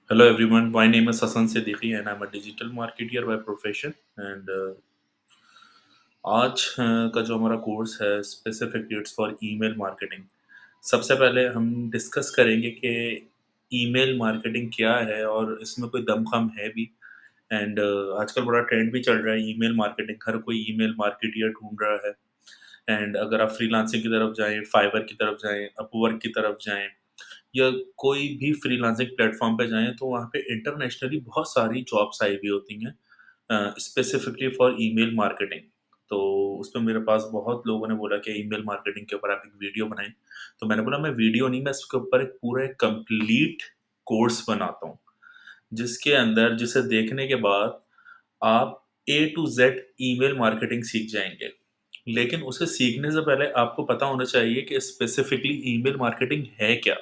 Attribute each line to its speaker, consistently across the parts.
Speaker 1: Hello everyone, my name is Hassan Siddiqui and I'm a digital marketer by profession and आज का जो हमारा course है specifically it's for email marketing. सबसे पहले हम डिस्कस करेंगे कि ईमेल मार्केटिंग क्या है और इसमें कोई दम-खम है भी एंड आजकल बड़ा ट्रेंड भी चल रहा है ईमेल मार्केटिंग, हर कोई ईमेल मार्केटर ढूँढ रहा है एंड अगर आप फ्रीलांसिंग की तरफ जाएँ, फाइवर की तरफ जाएँ, अपवर्क की तरफ जाएँ या कोई भी फ्रीलांसिंग प्लेटफ़ॉर्म पे जाएँ तो वहाँ पे इंटरनेशनली बहुत सारी जॉब्स आई हुई होती हैं स्पेसिफिकली फॉर ईमेल मार्केटिंग। तो उसमें मेरे पास बहुत लोगों ने बोला कि ईमेल मार्केटिंग के ऊपर आप एक वीडियो बनाएँ। तो मैंने बोला मैं वीडियो नहीं, मैं इसके ऊपर एक पूरा एक कंप्लीट कोर्स बनाता हूँ, जिसके अंदर जिसे देखने के बाद आप ए टू ज़ेड ईमेल मार्केटिंग सीख जाएँगे। लेकिन उसे सीखने से पहले आपको पता होना चाहिए कि स्पेसिफिकली ईमेल मार्केटिंग है क्या?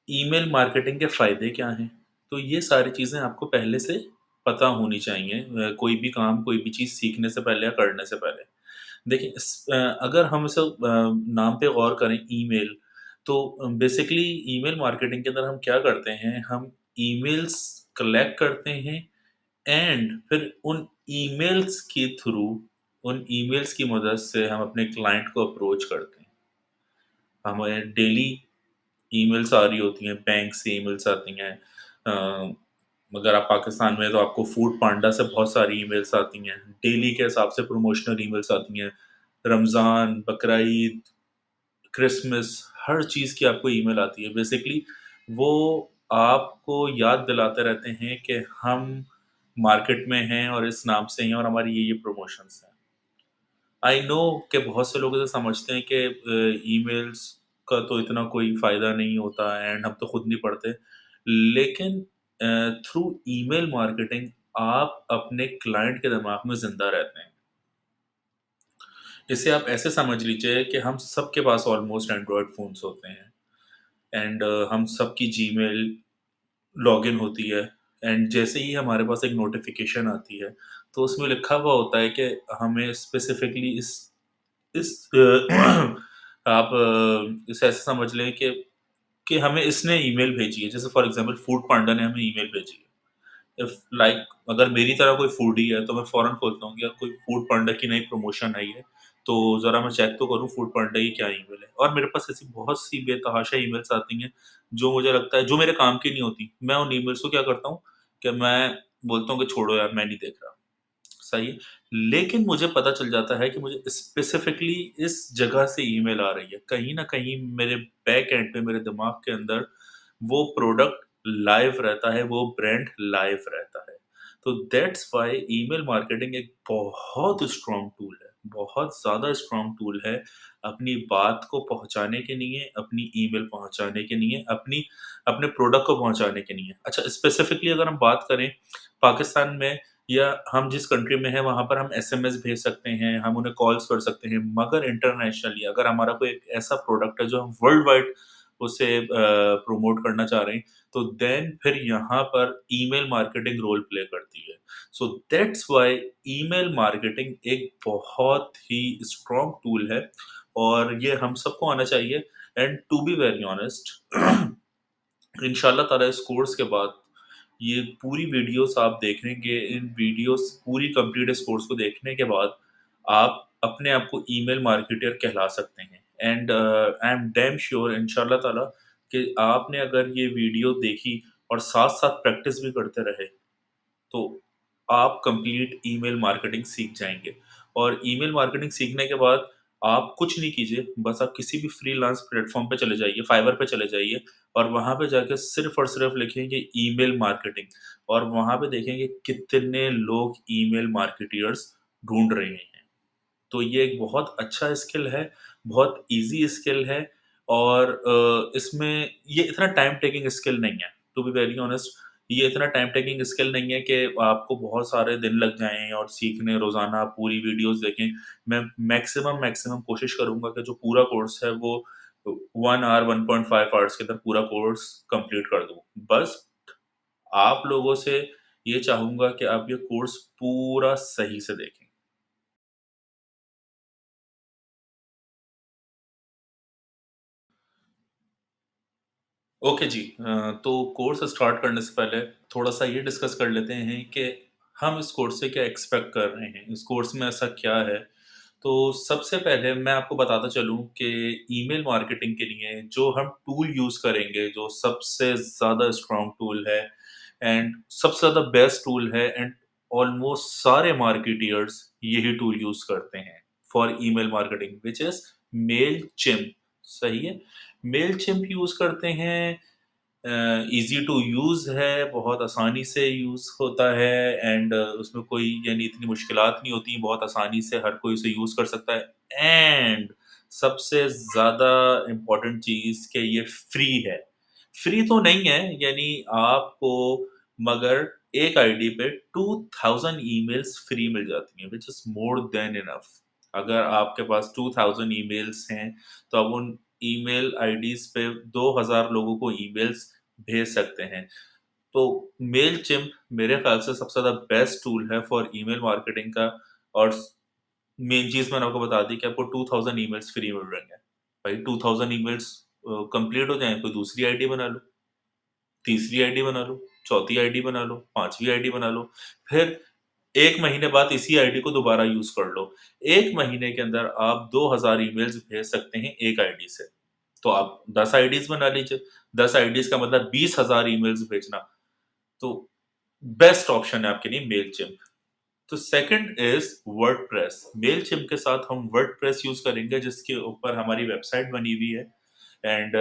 Speaker 1: ईमेल मार्केटिंग के फ़ायदे क्या हैं? तो ये सारी चीज़ें आपको पहले से पता होनी चाहिए कोई भी काम, कोई भी चीज़ सीखने से पहले या करने से पहले। देखिए अगर हम इसे नाम पे गौर करें ईमेल, तो बेसिकली ईमेल मार्केटिंग के अंदर हम क्या करते हैं, हम ईमेल्स कलेक्ट करते हैं एंड फिर उन ईमेल्स के थ्रू, उन ईमेल्स की मदद से हम अपने क्लाइंट को अप्रोच करते हैं। हमें डेली ईमेल्स आ रही होती हैं, बैंक से ईमेल्स आती हैं। अगर आप पाकिस्तान में हैं तो आपको फूड पांडा से बहुत सारी ईमेल्स आती हैं। डेली के हिसाब से प्रमोशनल ईमेल्स आती हैं। रमज़ान, बकरा-ईद, क्रिसमस हर चीज़ की आपको ईमेल आती है। बेसिकली वो आपको याद दिलाते रहते हैं कि हम मार्केट में हैं और इस नाम से हैं और हमारी ये प्रमोशंस हैं। आई नो कि बहुत से लोग ऐसा समझते हैं कि ईमेल्स का तो इतना कोई फ़ायदा नहीं होता एंड हम तो खुद नहीं पढ़ते। लेकिन थ्रू ईमेल मार्केटिंग आप अपने क्लाइंट के दिमाग में ज़िंदा रहते हैं। इसे आप ऐसे समझ लीजिए कि हम सबके पास ऑलमोस्ट एंड्रॉयड फ़ोन्स होते हैं एंड हम सबकी जीमेल लॉगिन होती है एंड जैसे ही हमारे पास एक नोटिफ़िकेशन आती है, तो उसमें लिखा हुआ होता है कि हमें स्पेसिफ़िकली आप इसे ऐसे समझ लें कि हमें इसने ईमेल भेजी है। जैसे फॉर एग्ज़ाम्पल फूड पांडा ने हमें ईमेल भेजी है। इफ लाइक अगर मेरी तरह कोई फूडी है, तो मैं फ़ौरन खोलता हूँ कि यार कोई फूड पांडा की नई प्रमोशन आई है, तो ज़रा मैं चेक तो करूँ फूड पांडा की क्या ईमेल है। और मेरे पास ऐसी बहुत सी बेतहाशा ईमेल्स आती हैं, जो मुझे लगता है जो मेरे काम की नहीं होती। मैं उन ईमेल्स को क्या करता हूँ कि मैं बोलता हूँ कि छोड़ो यार मैं नहीं देख रहा। सही है। लेकिन मुझे पता चल जाता है कि मुझे स्पेसिफिकली इस जगह से ईमेल आ रही है। कहीं न कहीं मेरे बैक एंड पे मेरे दिमाग के अंदर वो प्रोडक्ट लाइव रहता है, वो ब्रांड लाइव रहता है। तो दैट्स व्हाई ईमेल मार्केटिंग एक बहुत स्ट्रॉन्ग टूल है, बहुत ज़्यादा स्ट्रॉन्ग टूल है, अपनी बात को पहुँचाने के लिए, अपनी ईमेल पहुँचाने के लिए, अपने प्रोडक्ट को पहुँचाने के लिए। अच्छा स्पेसिफिकली अगर हम बात करें पाकिस्तान में या हम जिस कंट्री में हैं वहाँ पर हम एसएमएस भेज सकते हैं, हम उन्हें कॉल्स कर सकते हैं, मगर इंटरनेशनली अगर हमारा कोई एक ऐसा प्रोडक्ट है जो हम वर्ल्ड वाइड उसे प्रमोट करना चाह रहे हैं, तो देन फिर यहाँ पर ईमेल मार्केटिंग रोल प्ले करती है। So that's why email marketing एक बहुत ही स्ट्रॉन्ग टूल है और ये हम सबको आना चाहिए and to be very honest इंशाल्लाह ताला इस कोर्स के बाद ये पूरी वीडियोस आप देखेंगे, इन वीडियोस पूरी कंप्लीट इस कोर्स को देखने के बाद आप अपने आप को ईमेल मार्केटर कहला सकते हैं and I am damn sure इंशाल्लाह ताला कि आपने अगर ये वीडियो देखी और साथ-साथ प्रैक्टिस भी करते रहे, तो आप कंप्लीट ईमेल मार्केटिंग सीख जाएँगे और ईमेल मार्केटिंग सीखने के बाद आप कुछ नहीं कीजिए, बस आप किसी भी फ्रीलांस प्लेटफ़ॉर्म पे चले जाइए, फाइवर पे चले जाइए और वहाँ पे जाके सिर्फ़ और सिर्फ़ लिखेंगे ईमेल मार्केटिंग और वहाँ पे देखेंगे कितने लोग ईमेल मार्केटर्स ढूँढ रहे हैं। तो ये एक बहुत अच्छा स्किल है, बहुत ईज़ी स्किल है और इसमें ये इतना टाइम टेकिंग स्किल नहीं है, टू बी वेरी ऑनेस्ट ये इतना टाइम टेकिंग स्किल नहीं है कि आपको बहुत सारे दिन लग जाएँ और सीखने रोज़ाना आप पूरी वीडियोज़ देखें। मैं मैक्सिमम कोशिश करूँगा कि जो पूरा कोर्स है वो 1 आवर 1.5 आवर्स के अंदर पूरा कोर्स कंप्लीट कर दूँ। बस आप लोगों से ये चाहूँगा कि आप ये कोर्स पूरा सही से देखें। ओके जी। तो कोर्स स्टार्ट करने से पहले थोड़ा-सा ये डिस्कस कर लेते हैं कि हम इस कोर्स से क्या एक्सपेक्ट कर रहे हैं? इस कोर्स में ऐसा क्या है? तो सबसे पहले मैं आपको बताता चलूँ कि ईमेल मार्केटिंग के लिए जो हम टूल यूज़ करेंगे, जो सबसे ज़्यादा स्ट्रॉन्ग टूल है एंड सबसे ज़्यादा बेस्ट टूल है एंड ऑलमोस्ट सारे मार्केटियर्स यही टूल यूज़ करते हैं for email marketing which is Mailchimp. सही है? मेलचिम्प यूज़ करते हैं। ईज़ी टू यूज़ है, बहुत आसानी से यूज़ होता है एंड उसमें कोई यानी इतनी मुश्किलात नहीं होती, बहुत आसानी से हर कोई उसे यूज़ कर सकता है एंड सबसे ज़्यादा इम्पोर्टेंट चीज़ कि ये फ्री है। फ्री तो नहीं है, यानी आपको मगर एक आईडी पे 2000 ईमेल्स फ्री मिल जाती हैं, which is more than enough. अगर आपके पास 2000 ईमेल्स हैं, तो आप उन ईमेल आईडीज़ पे 2000 लोगों को ईमेल्स भेज सकते हैं। तो मेलचिम्प मेरे ख़्याल से सबसे ज़्यादा बेस्ट टूल है फॉर ईमेल मार्केटिंग का और मेन चीज़ मैंने आपको बता दी कि आपको 2000 ईमेल्स फ्री मिल रहे हैं। भाई 2000 ईमेल्स कंप्लीट हो जाएँ, कोई दूसरी आईडी बना लो, तीसरी आईडी बना लो, चौथी आईडी बना लो, 5वीं आईडी बना लो, फिर 1 महीने बाद इसी आईडी को दोबारा यूज़ कर लो। 1 महीने के अंदर आप 2000 ईमेल्स भेज सकते हैं एक आईडी से। तो आप 10 आईडीज़ बना लीजिए, 10 आईडीज़ का मतलब 20,000 ईमेल्स भेजना, तो बेस्ट ऑप्शन है आपके लिए मेलचिम्प। तो सेकंड इज़ वर्डप्रेस। मेलचिम्प के साथ हम वर्डप्रेस यूज़ करेंगे जिसके ऊपर हमारी वेबसाइट बनी हुई है एंड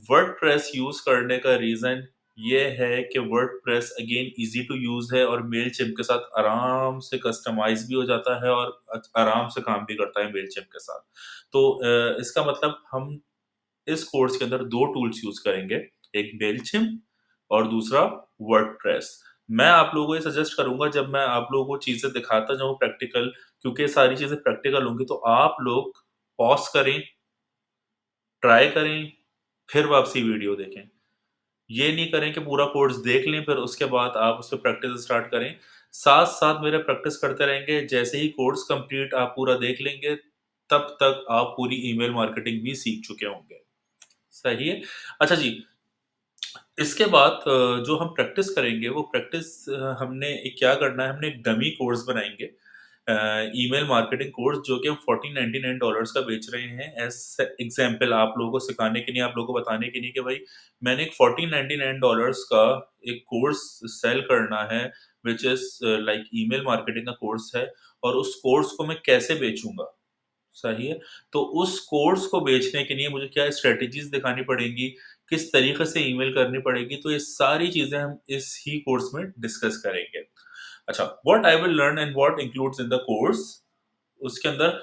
Speaker 1: वर्डप्रेस यूज़ करने का रीज़न ये है कि WordPress again easy to use है और मेलचिम्प के साथ आराम से कस्टमाइज़ भी हो जाता है और आराम से काम भी करता है मेलचिम्प के साथ। तो इसका मतलब हम इस कोर्स के अंदर 2 टूल्स यूज़ करेंगे, एक मेलचिम्प और दूसरा वर्डप्रेस। मैं आप लोगों को ये सजेस्ट करूँगा जब मैं आप लोगों को चीज़ें दिखाता जाऊँ प्रैक्टिकल, क्योंकि ये सारी चीज़ें प्रैक्टिकल होंगी तो आप लोग पॉज़ करें, ट्राई करें, फिर वापसी वीडियो देखें। ये नहीं करें कि पूरा कोर्स देख लें फिर उसके बाद आप उसपे प्रैक्टिस स्टार्ट करें। साथ-साथ मेरे प्रैक्टिस करते रहेंगे, जैसे ही कोर्स कंप्लीट आप पूरा देख लेंगे, तब तक आप पूरी ईमेल मार्केटिंग भी सीख चुके होंगे। सही है? अच्छा जी, इसके बाद जो हम प्रैक्टिस करेंगे वो प्रैक्टिस हमने क्या करना है, हमने एक डमी कोर्स बनाएँगे। ईमेल मार्केटिंग कोर्स जो कि हम $1499 का बेच रहे हैं एज़ एग्ज़ाम्पल आप लोगों को सिखाने के लिए, आप लोगों को बताने के लिए कि भाई मैंने एक $1499 का एक कोर्स सेल करना है which is like email marketing का कोर्स है और उस कोर्स को मैं कैसे बेचूँगा? सही है। तो उस कोर्स को बेचने के लिए मुझे क्या स्ट्रैटेजीज़ दिखानी पड़ेंगी, किस तरीके से ईमेल करनी पड़ेगी, तो ये सारी चीज़ें हम इस ही कोर्स में डिस्कस करेंगे। अच्छा, what I will learn and what includes in the course, उसके अंदर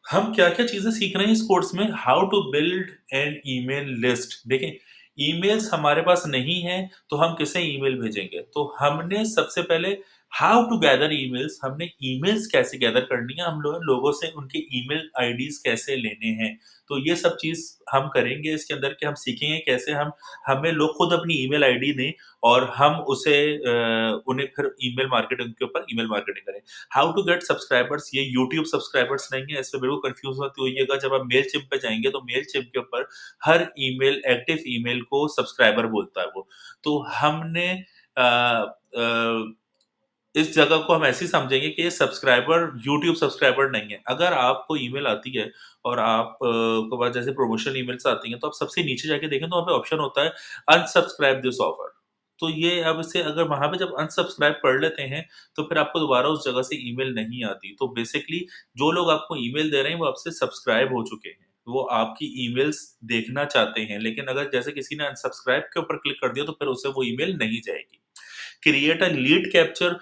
Speaker 1: हम क्या-क्या चीज़ें सीख रहे हैं इस कोर्स में, how to build an email list. देखें, ईमेल्स हमारे पास नहीं है, तो हम किसे ईमेल भेजेंगे? तो हमने सबसे पहले हाउ टू गैदर ईमेल्स, हमने ईमेल्स कैसे गैदर करनी है, हम लोगों से उनके ईमेल आईडीज़ कैसे लेने हैं। तो ये सब चीज़ हम करेंगे इसके अंदर कि हम सीखेंगे कैसे हमें लोग खुद अपनी ईमेल आईडी दें और हम उसे उन्हें फिर ईमेल मार्केटिंग के ऊपर ईमेल मार्केटिंग करें। हाउ टू गेट सब्सक्राइबर्स, ये यूट्यूब सब्सक्राइबर्स नहीं है, इसमें बिल्कुल कन्फ्यूज़ मत होइएगा। जब आप मेलचिम्प पे जाएँगे तो मेलचिम्प के ऊपर हर ईमेल एक्टिव ईमेल को सब्सक्राइबर बोलता है वो। तो हमने अ अ, इस जगह को हम ऐसे ही समझेंगे कि ये सब्सक्राइबर यूट्यूब सब्सक्राइबर नहीं है। अगर आपको ईमेल आती है और आप के पास जैसे प्रमोशनल ईमेल्स आती हैं, तो आप सबसे नीचे जाके देखें तो वहाँ पे ऑप्शन होता है अनसब्सक्राइब दिस ऑफर। तो ये अब इसे अगर वहाँ पे जब अनसब्सक्राइब कर लेते हैं, तो फिर आपको दोबारा उस जगह से ईमेल नहीं आती। तो बेसिकली जो लोग आपको ईमेल दे रहे हैं, वो आपसे सब्सक्राइब हो चुके हैं। वो आपकी ईमेल्स देखना चाहते हैं, लेकिन अगर जैसे किसी ने अनसब्सक्राइब के ऊपर क्लिक कर दिया, तो फिर उसे वो ईमेल नहीं जाएगी। Create a lead capture,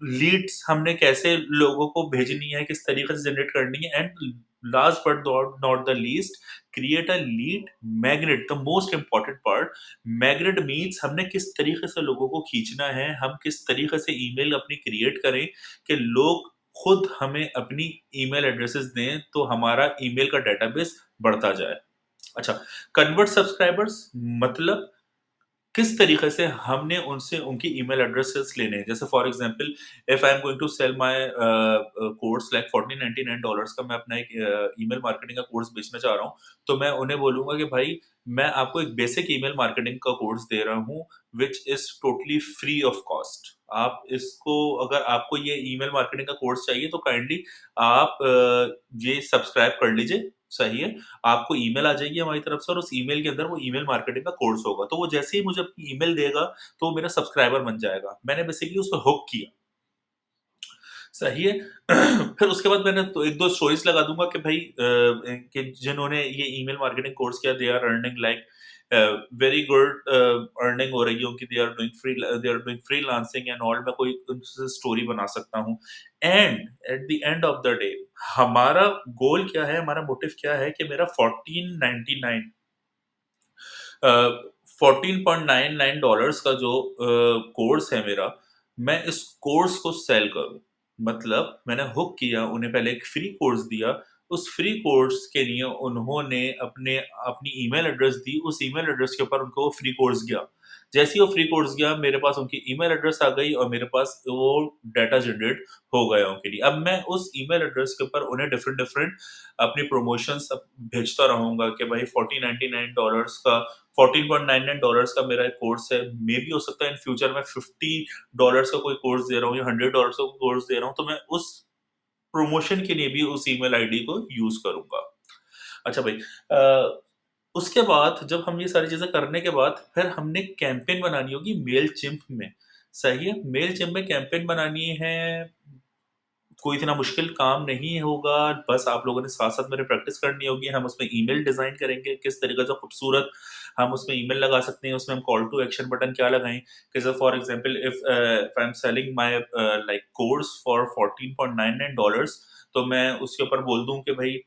Speaker 1: leads हमने कैसे लोगों को भेजनी है, किस तरीके से जनरेट करनी है and last but not the least, create a lead magnet, the most important part. Magnet means हमने किस तरीके से लोगों को खींचना है, हम किस तरीके से ईमेल अपनी क्रिएट करें कि लोग खुद हमें अपनी ईमेल एड्रेसेस दें तो हमारा ईमेल का डेटाबेस बढ़ता जाए। अच्छा, कन्वर्ट सब्सक्राइबर्स मतलब किस तरीके से हमने उनसे उनकी ईमेल एड्रेसेस लेने हैं। जैसे for example if I am going to sell my course like $1499 का मैं अपना एक ईमेल मार्केटिंग का कोर्स बेचना चाह रहा हूँ, तो मैं उन्हें बोलूँगा कि भाई मैं आपको एक बेसिक ईमेल मार्केटिंग का कोर्स दे रहा हूँ which is totally free of cost. आप इसको अगर आपको ये ईमेल मार्केटिंग का कोर्स चाहिए तो काइंडली आप ये सब्सक्राइब कर लीजिए, सही है? आपको ईमेल आ जाएगी हमारी तरफ से और उस ईमेल के अंदर वो ईमेल मार्केटिंग का कोर्स होगा। तो वो जैसे ही मुझे अपनी ईमेल देगा, तो वो मेरा सब्सक्राइबर बन जाएगा। मैंने बेसिकली उसको हुक किया, सही है? फिर उसके बाद मैंने तो 1-2 स्टोरीज़ लगा दूँगा कि भई कि जिन्होंने ये ईमेल मार्केटिंग कोर्स किया they are earning like very good earning हो रही है उनकी, they are doing freelancing and all. मैं कोई उनसे स्टोरी बना सकता हूँ। And at the end of the day हमारा गोल क्या है, हमारा मोटिव क्या है कि मेरा 1499 $14.99 का जो कोर्स है मेरा, मैं इस कोर्स को सेल करूँ। मतलब मैंने हुक किया, उन्हें पहले एक फ्री कोर्स दिया, उस फ्री कोर्स के लिए उन्होंने अपनी ईमेल एड्रेस दी, उस ईमेल एड्रेस के ऊपर उनको वो फ्री कोर्स गया। जैसे ही वो फ्री कोर्स गया, मेरे पास उनकी ईमेल एड्रेस आ गई और मेरे पास वो डाटा जनरेट हो गया उनके लिए। अब मैं उस ईमेल एड्रेस के ऊपर उन्हें डिफरेंट-डिफरेंट अपनी प्रमोशंस भेजता रहूँगा कि भाई $1499 का $14.99 का मेरा एक कोर्स है। मेबी हो सकता है इन फ्यूचर मैं $50 का कोई कोर्स दे रहा हूँ या $100 का कोर्स दे रहा हूँ, तो मैं उस प्रमोशन के लिए भी उस ईमेल आईडी को यूज़ करूँगा। अच्छा भाई उसके बाद जब हम ये सारी चीज़ें करने के बाद फिर हमने कैंपेन बनानी होगी मेलचिम्प में, सही है? मेलचिम्प में कैंपेन बनानी है, कोई इतना मुश्किल काम नहीं होगा, बस आप लोगों ने साथ-साथ मेरे प्रैक्टिस करनी होगी। हम उसमें ईमेल डिज़ाइन करेंगे, किस तरीके से खूबसूरत हम उसमें ईमेल लगा सकते हैं, उसमें हम कॉल टू एक्शन बटन क्या लगाएँ। जैसे for example if I am selling my like course for $14.99 तो मैं उसके ऊपर बोल दूँ कि भई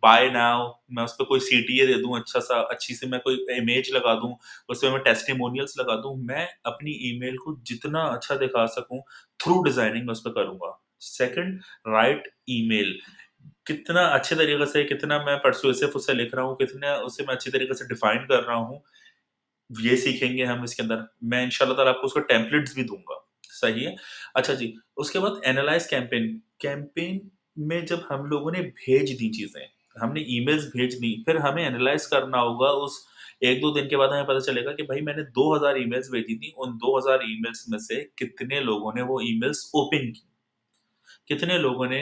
Speaker 1: बाय नाउ, मैं उसपे कोई सीटीए दे दूँ अच्छा-सा, अच्छी-सी मैं कोई इमेज लगा दूँ, उसमें मैं टेस्टिमोनियल्स लगा दूँ। मैं अपनी ईमेल को जितना अच्छा दिखा सकूँ थ्रू डिज़ाइनिंग मैं उसपे करूँगा। Second, right email. कितना अच्छे तरीके से, कितना मैं पर्सुएसिव उसे लिख रहा हूँ, कितना उसे मैं अच्छी तरीके से डिफाइन कर रहा हूँ, ये सीखेंगे हम इसके अंदर। मैं इंशाल्लाह ताला आपको उसका टेम्पलेट्स भी दूँगा, सही है? अच्छा जी, उसके बाद एनालाइज़ कैंपेन। कैंपेन में जब हम लोगों ने भेज दी चीज़ें, हमने ईमेल्स भेज दी, फिर हमें एनालाइज़ करना होगा उस 1-2 दिन के बाद हमें पता चलेगा कि भाई मैंने 2000 ईमेल्स भेजी थी, उन 2000 ईमेल्स में से कितने लोगों ने वो ईमेल्स ओपन की। कितने लोगों ने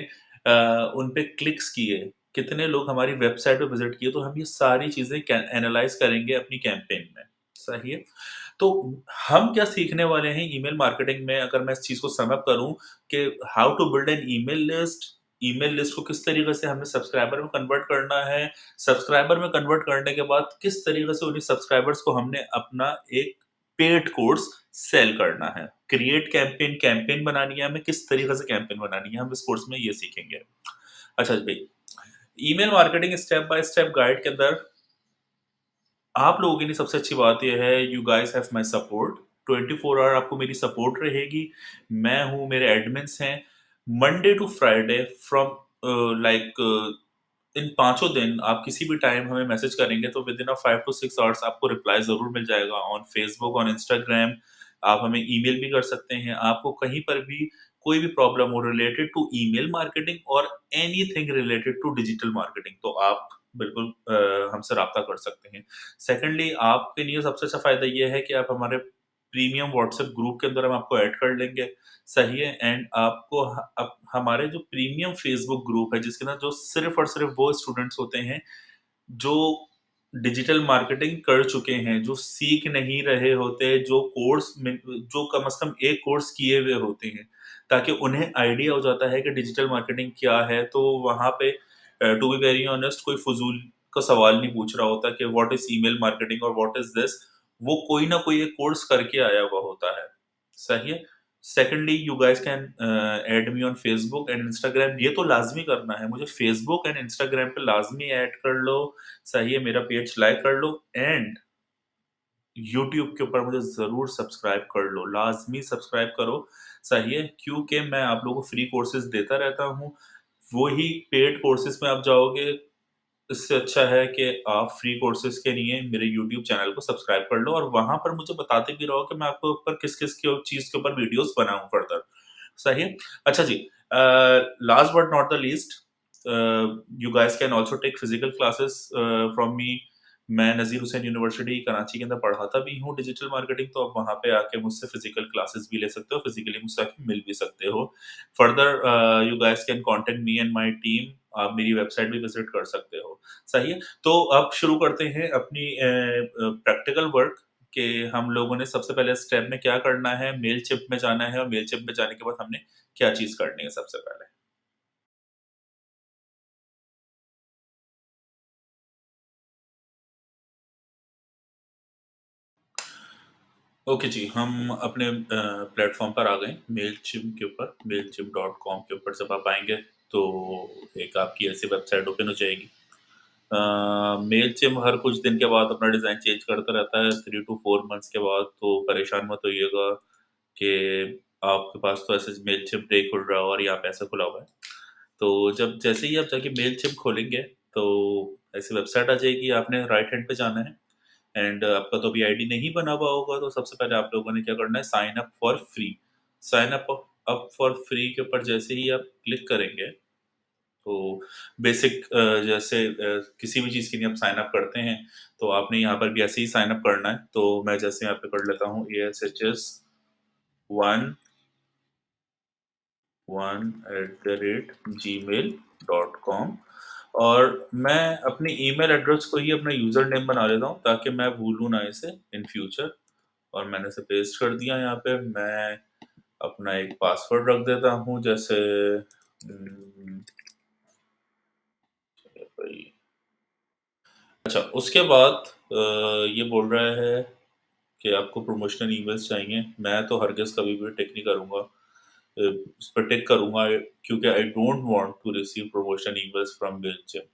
Speaker 1: उन पे क्लिक्स किए, कितने लोग हमारी वेबसाइट पे विज़िट किए, तो हम ये सारी चीज़ें एनालाइज़ करेंगे अपनी कैंपेन में, सही है? तो हम क्या सीखने वाले हैं ईमेल मार्केटिंग में, अगर मैं इस चीज़ को सम अप करूँ कि how to build an email list को किस तरीके से हमें सब्सक्राइबर में कन्वर्ट करना है, सब्सक्राइबर में कन्वर्ट करने के बाद किस तरीके से उन्हीं सब्सक्राइबर्स को हमने अपना एक पेड कोर्स सेल करना है। क्रिएट कैंपेन, कैंपेन बनानी है हमें, किस तरीके से कैंपेन बनानी है, हम इस कोर्स में ये सीखेंगे। अच्छा जी भई, email marketing step by step guide के अंदर आप लोगों के लिए सबसे अच्छी बात ये है you guys have my support. 24 hour आपको मेरी सपोर्ट रहेगी। मैं हूँ, मेरे एडमिन्स हैं। Monday to Friday from like इन पाँचों दिन आप किसी भी टाइम हमें मैसेज करेंगे तो विदिन 5 टू 6 आवर्स आपको रिप्लाई ज़रूर मिल जाएगा ऑन फेसबुक, ऑन इंस्टाग्राम। आप हमें ईमेल भी कर सकते हैं। आपको कहीं पर भी कोई भी प्रॉब्लम हो रिलेटेड टू ईमेल मार्केटिंग और anything related to digital marketing तो आप बिल्कुल हमसे राब्ता कर सकते हैं। सेकंडली आपके लिए सबसे अच्छा फ़ायदा ये है कि आप हमारे प्रीमियम व्हाट्सएप ग्रुप के अंदर हम आपको ऐड कर लेंगे, सही है? एंड आपको हमारे जो प्रीमियम फेसबुक ग्रुप है जिसके अंदर जो सिर्फ़ और सिर्फ़ वो स्टूडेंट्स होते हैं, जो डिजिटल मार्केटिंग कर चुके हैं, जो सीख नहीं रहे होते, जो कम से कम एक कोर्स किए हुए होते हैं, ताकि उन्हें आइडिया हो जाता है कि डिजिटल मार्केटिंग क्या है। तो वहाँ पे टू बी वेरी ऑनेस्ट कोई फ़िज़ूल का सवाल नहीं पूछ रहा होता कि व्हाट इज़ ईमेल मार्केटिंग और व्हाट इज़ दिस? वो कोई ना कोई एक कोर्स करके आया हुआ होता है, सही है? Secondly you guys can add me on Facebook and Instagram. ये तो लाज़मी करना है, मुझे फेसबुक एंड इंस्टाग्राम पे लाज़मी ऐड कर लो, सही है? मेरा पेज लाइक कर लो एंड यूट्यूब के ऊपर मुझे ज़रूर सब्सक्राइब कर लो, लाज़मी सब्सक्राइब करो, सही है? क्योंकि मैं आप लोगों को फ्री कोर्सेज़ देता रहता हूँ। वो ही पेड कोर्सेज़ में आप जाओगे इससे अच्छा है कि आप फ्री कोर्सेज़ के लिए मेरे यूट्यूब चैनल को सब्सक्राइब कर लो और वहाँ पर मुझे बताते भी रहो कि मैं आपके ऊपर किस-किस के चीज़ के ऊपर वीडियोज़ बनाऊँ फर्दर। सही है? अच्छा जी, last but not the least, you guys can also take physical classes from me. मैं नज़ीर हुसैन यूनिवर्सिटी कराची के अंदर पढ़ाता भी हूँ डिजिटल मार्केटिंग, तो आप वहाँ पे आके मुझसे फिज़िकल क्लासेस भी ले सकते हो, फिज़िकली मुझसे आके मिल भी सकते हो। Further you guys can contact me and my team. आप मेरी वेबसाइट भी विज़िट कर सकते हो। सही है? तो अब शुरू करते हैं अपनी प्रैक्टिकल वर्क कि हम लोगों ने सबसे पहले स्टेप में क्या करना है, मेलचिम्प में जाना है और मेलचिम्प में जाने के बाद हमने क्या चीज़ करनी है सबसे पहले। ओके जी, हम अपने प्लेटफ़ॉर्म पर आ गए मेलचिम्प के ऊपर, mailchimp.com के ऊपर जब आप आएँगे, तो एक आपकी ऐसी वेबसाइट ओपन हो जाएगी। मेलचिम्प हर कुछ दिन के बाद अपना डिज़ाइन चेंज करता रहता है, 3 टू 4 मंथ्स के बाद, तो परेशान मत होइएगा कि आपके पास तो ऐसे मेलचिम्प नहीं खुल रहा और यहाँ पे ऐसा खुला हुआ है। तो जब जैसे ही आप जाके मेलचिम्प खोलेंगे, तो ऐसी वेबसाइट आ जाएगी, आपने राइट हैंड पे जाना है एंड आपका तो अभी आईडी नहीं बना हुआ होगा, तो सबसे पहले आप लोगों ने क्या करना है, sign up for free. Sign up for free के ऊपर जैसे ही आप क्लिक करेंगे, तो बेसिक जैसे किसी भी चीज़ के लिए आप साइन अप करते हैं, तो आपने यहाँ पर भी ऐसे ही साइन अप करना है। तो मैं जैसे यहाँ पे कर लेता हूँ ASHS 1 1@gmail.com, और मैं अपनी ईमेल एड्रेस को ही अपना यूज़र नेम बना लेता हूँ ताकि मैं भूलूँ ना इसे इन फ्यूचर। और मैंने इसे पेस्ट कर दिया यहाँ पे। मैं अपना एक पासवर्ड रख देता हूँ, जैसे भाई, अच्छा उसके बाद ये बोल रहा है कि आपको प्रमोशनल ईमेल्स चाहिए। मैं तो हरगिज़ कभी भी टिक नहीं करूँगा, उस पे टिक करूँगा क्योंकि I don't want to receive promotion emails from Mailchimp.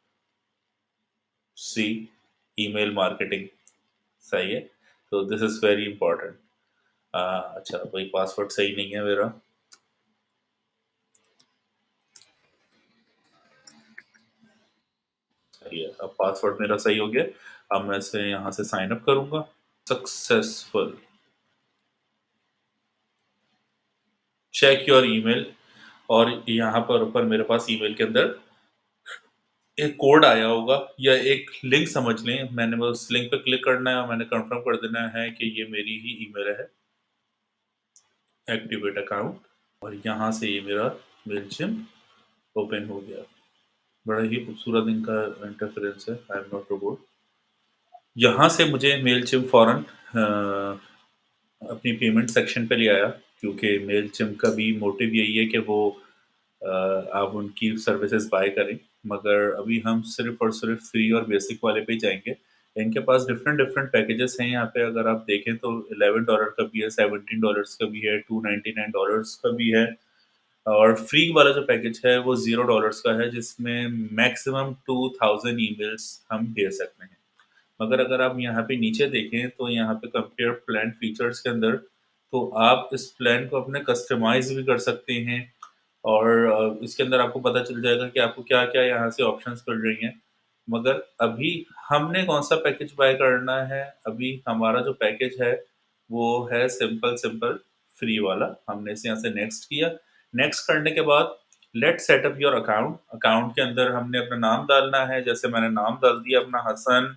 Speaker 1: See, email marketing, सही है? तो दिस इज़ वेरी इंपॉर्टेंट। अच्छा भाई, पासवर्ड सही नहीं है मेरा। सही है, अब पासवर्ड मेरा सही हो गया। अब मैं इसे यहाँ से साइन अप करूँगा। सक्सेसफुल। चेक योर ईमेल, और यहाँ पर ऊपर मेरे पास ईमेल के अंदर एक कोड आया होगा या एक लिंक समझ लें। मैंने बस उस लिंक पे क्लिक करना है और मैंने कंफर्म कर देना है कि ये मेरी ही ईमेल है, एक्टिवेट अकाउंट, और यहाँ से ये मेरा मेलचिम्प ओपन हो गया। बड़ा ही खूबसूरत इनका इंटरफेरेंस है, आई एम नॉट रोबोट। यहाँ से मुझे मेलचिम्प फ़ौरन अपनी पेमेंट सेक्शन पे ले आया, क्योंकि मेलचिम्प का भी मोटिव यही है कि वो आप उनकी सर्विसेज बाय करें। मगर अभी हम सिर्फ़ और सिर्फ़ फ्री और बेसिक वाले पे ही जाएँगे। इनके पास डिफ़रेंट डिफ़रेंट पैकेजेस हैं यहाँ पे, अगर आप देखें तो $11 का भी है, $17 का भी है, $299 का भी है। और फ्री वाला जो पैकेज है वो $0 का है, जिसमें मैक्सिमम 2000 ईमेल्स हम भेज सकते हैं। मगर अगर आप यहाँ पे नीचे देखें तो यहाँ पे कंपेयर प्लान फीचर्स के अंदर, तो आप इस प्लान को अपने कस्टमाइज़ भी कर सकते हैं, और इसके अंदर आपको पता चल जाएगा कि आपको क्या-क्या यहाँ से ऑप्शंस मिल रही हैं। मगर अभी हमने कौन-सा पैकेज बाय करना है, अभी हमारा जो पैकेज है, वो है सिंपल सिंपल फ्री वाला। हमने इसे यहाँ से नेक्स्ट किया। नेक्स्ट करने के बाद let's set up your account. Account के अंदर हमने अपना नाम डालना है, जैसे मैंने नाम डाल दिया अपना हसन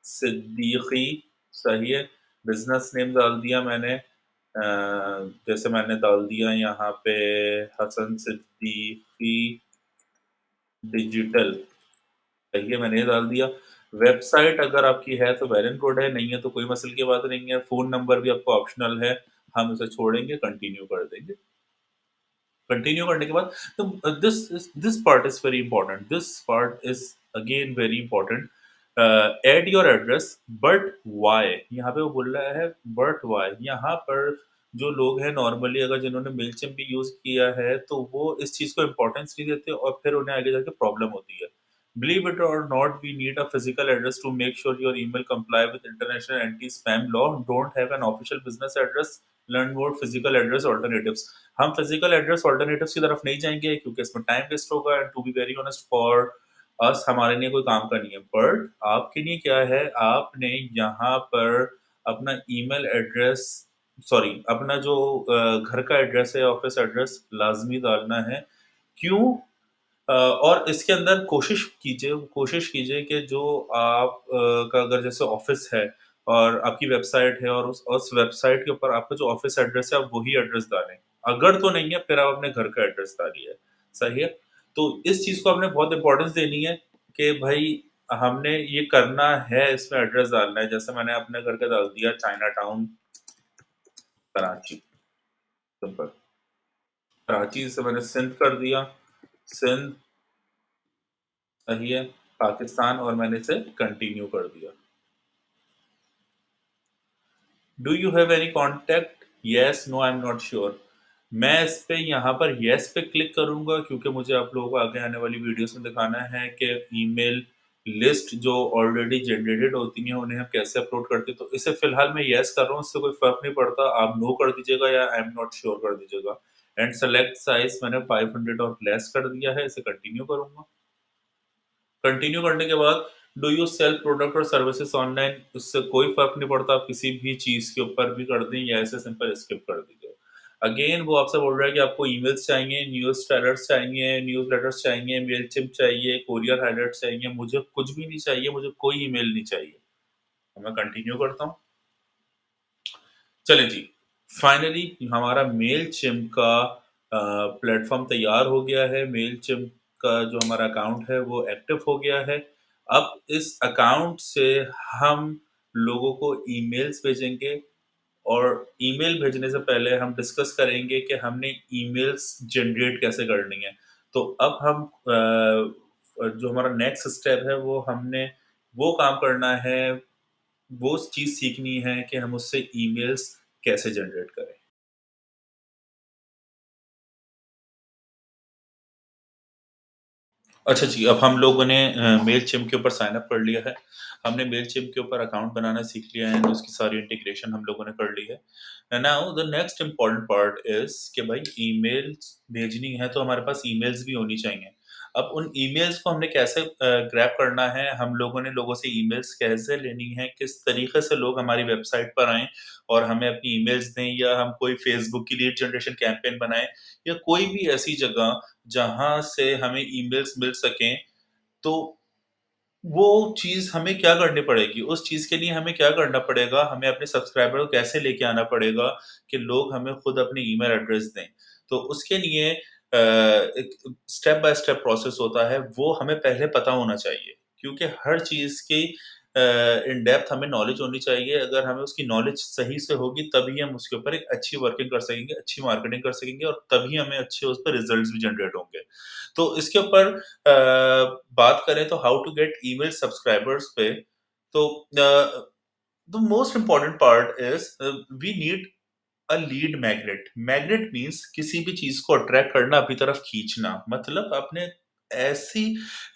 Speaker 1: सिद्दीकी, सही है। बिज़नेस नेम डाल दिया मैंने, जैसे मैंने डाल दिया यहाँ पे हसन सिद्दीकी डिजिटल, सही है, मैंने ये डाल दिया। वेबसाइट अगर आपकी है तो वेल एंड गुड है, नहीं है तो कोई मसले की बात नहीं है। फ़ोन नंबर भी आपको ऑप्शनल है, हम उसे छोड़ेंगे, कंटिन्यू कर देंगे। कंटिन्यू करने के बाद, तो this part is very important, this part is again very important. Add your address, but why? यहाँ पे वो बोल रहा है बट व्हाई। यहाँ पर जो लोग हैं नॉर्मली, अगर जिन्होंने मेलचिम्प भी यूज़ किया है, तो वो इस चीज़ को इम्पोर्टेंस नहीं देते और फिर उन्हें आगे जाके प्रॉब्लम होती है। Believe it or not, we need a physical address to make sure your email comply with international anti-spam law. Don't have an official business address. Learn more physical address alternatives. हम physical address alternatives की तरफ नहीं जाएंगे क्योंकि इसमें time waste होगा, and to be very honest, for us हमारे लिए कोई काम का नहीं है। बट आपके लिए क्या है, आपने यहाँ पर अपना ईमेल एड्रेस, सॉरी, अपना जो घर का एड्रेस है, ऑफ़िस एड्रेस लाज़मी डालना है। क्यों? और इसके अंदर कोशिश कीजिए कि जो आप का अगर जैसे ऑफ़िस है और आपकी वेबसाइट है और उस वेबसाइट के ऊपर आपका जो ऑफ़िस एड्रेस है, आप वही एड्रेस डालें। अगर तो नहीं है, फिर आप अपने घर का एड्रेस डालिए, सही है? तो इस चीज़ को आपने बहुत इम्पोर्टेंस देनी है कि भई हमने ये करना है, इसमें एड्रेस डालना है। जैसे मैंने अपने घर का डाल दिया China town, Karachi, simple. Karachi से मैंने सिंध कर दिया, सिंध, सही है, पाकिस्तान, और मैंने इसे कंटिन्यू कर दिया। Do you have any contact? Yes, no, I am not sure. मैं इस पे यहाँ पर येस पे क्लिक करूँगा क्योंकि मुझे आप लोगों को आगे आने वाली वीडियोस में दिखाना है कि ईमेल लिस्ट जो ऑलरेडी जनरेटेड होती हैं, उन्हें हम कैसे अपलोड करते हैं। तो इसे फिलहाल मैं येस कर रहा हूँ, इससे कोई फ़र्क नहीं पड़ता। आप नो कर दीजिएगा या आई एम नॉट श्योर कर दीजिएगा। एंड सेलेक्ट साइज़ मैंने 500 और लेस कर दिया है, इसे कंटिन्यू करूँगा। कंटिन्यू करने के बाद डू यू सेल प्रोडक्ट और सर्विसेज ऑनलाइन, उससे कोई फ़र्क नहीं पड़ता, आप किसी भी चीज़ के ऊपर भी कर दें या ऐसे सिंपल स्किप कर दीजिए। अगेन वो आपसे बोल रहा है कि आपको ईमेल्स चाहिए, न्यूज़ ट्रेलर्स चाहिए, न्यूज़ लेटर्स चाहिए, मेलचिम्प चाहिए, कोरियर हाइलाइट्स चाहिए, मुझे कुछ भी नहीं चाहिए, मुझे कोई ईमेल नहीं चाहिए। तो मैं कंटिन्यू करता हूँ। चलें जी, फाइनली हमारा मेलचिम्प का प्लेटफ़ॉर्म तैयार हो गया है। मेलचिम्प का जो हमारा अकाउंट है वो एक्टिव हो गया है। अब इस अकाउंट से हम लोगों को ईमेल्स भेजेंगे और ईमेल भेजने से पहले हम डिस्कस करेंगे कि हमने ईमेल्स जनरेट कैसे करनी है। तो अब हम जो हमारा नेक्स्ट स्टेप है वो हमने वो काम करना है, वो चीज़ सीखनी है कि हम उससे ईमेल्स कैसे जनरेट करें। अच्छा जी, अब हम लोगों ने मेलचिम्प के ऊपर साइन अप कर लिया है। हमने मेलचिम्प के ऊपर अकाउंट बनाना सीख लिया है, तो उसकी सारी इंटीग्रेशन हम लोगों ने कर ली है। And now the next important part is कि भाई ईमेल्स भेजनी है तो हमारे पास ईमेल्स भी होनी चाहिए। अब उन ईमेल्स को हमने कैसे ग्रैब करना है, हम लोगों ने लोगों से ईमेल्स कैसे लेनी है, किस तरीके से लोग हमारी वेबसाइट पर आएँ और हमें अपनी ईमेल्स दें, या हम कोई फेसबुक की लीड जनरेशन कैंपेन बनाएँ या कोई भी ऐसी जगह जहाँ से हमें ईमेल्स मिल सकें, तो वो चीज़ हमें क्या करनी पड़ेगी? उस चीज़ के लिए हमें क्या करना पड़ेगा? हमें अपने सब्सक्राइबर को कैसे लेके आना पड़ेगा कि लोग हमें खुद अपनी ईमेल एड्रेस दें? तो उसके लिए एक स्टेप बाय स्टेप प्रोसेस होता है, वो हमें पहले पता होना चाहिए। क्योंकि हर चीज़ की इन डेप्थ हमें नॉलेज होनी चाहिए। अगर हमें उसकी नॉलेज सही से होगी, तभी हम उसके ऊपर एक अच्छी वर्किंग कर सकेंगे, अच्छी मार्केटिंग कर सकेंगे और तभी हमें अच्छे उस पे रिज़ल्ट्स भी जनरेट होंगे। तो इसके ऊपर बात करें तो how to get email subscribers पे, तो the most important part is we need a lead magnet. Magnet means किसी भी चीज़ को अट्रैक्ट करना, अपनी तरफ खींचना। मतलब आपने ऐसी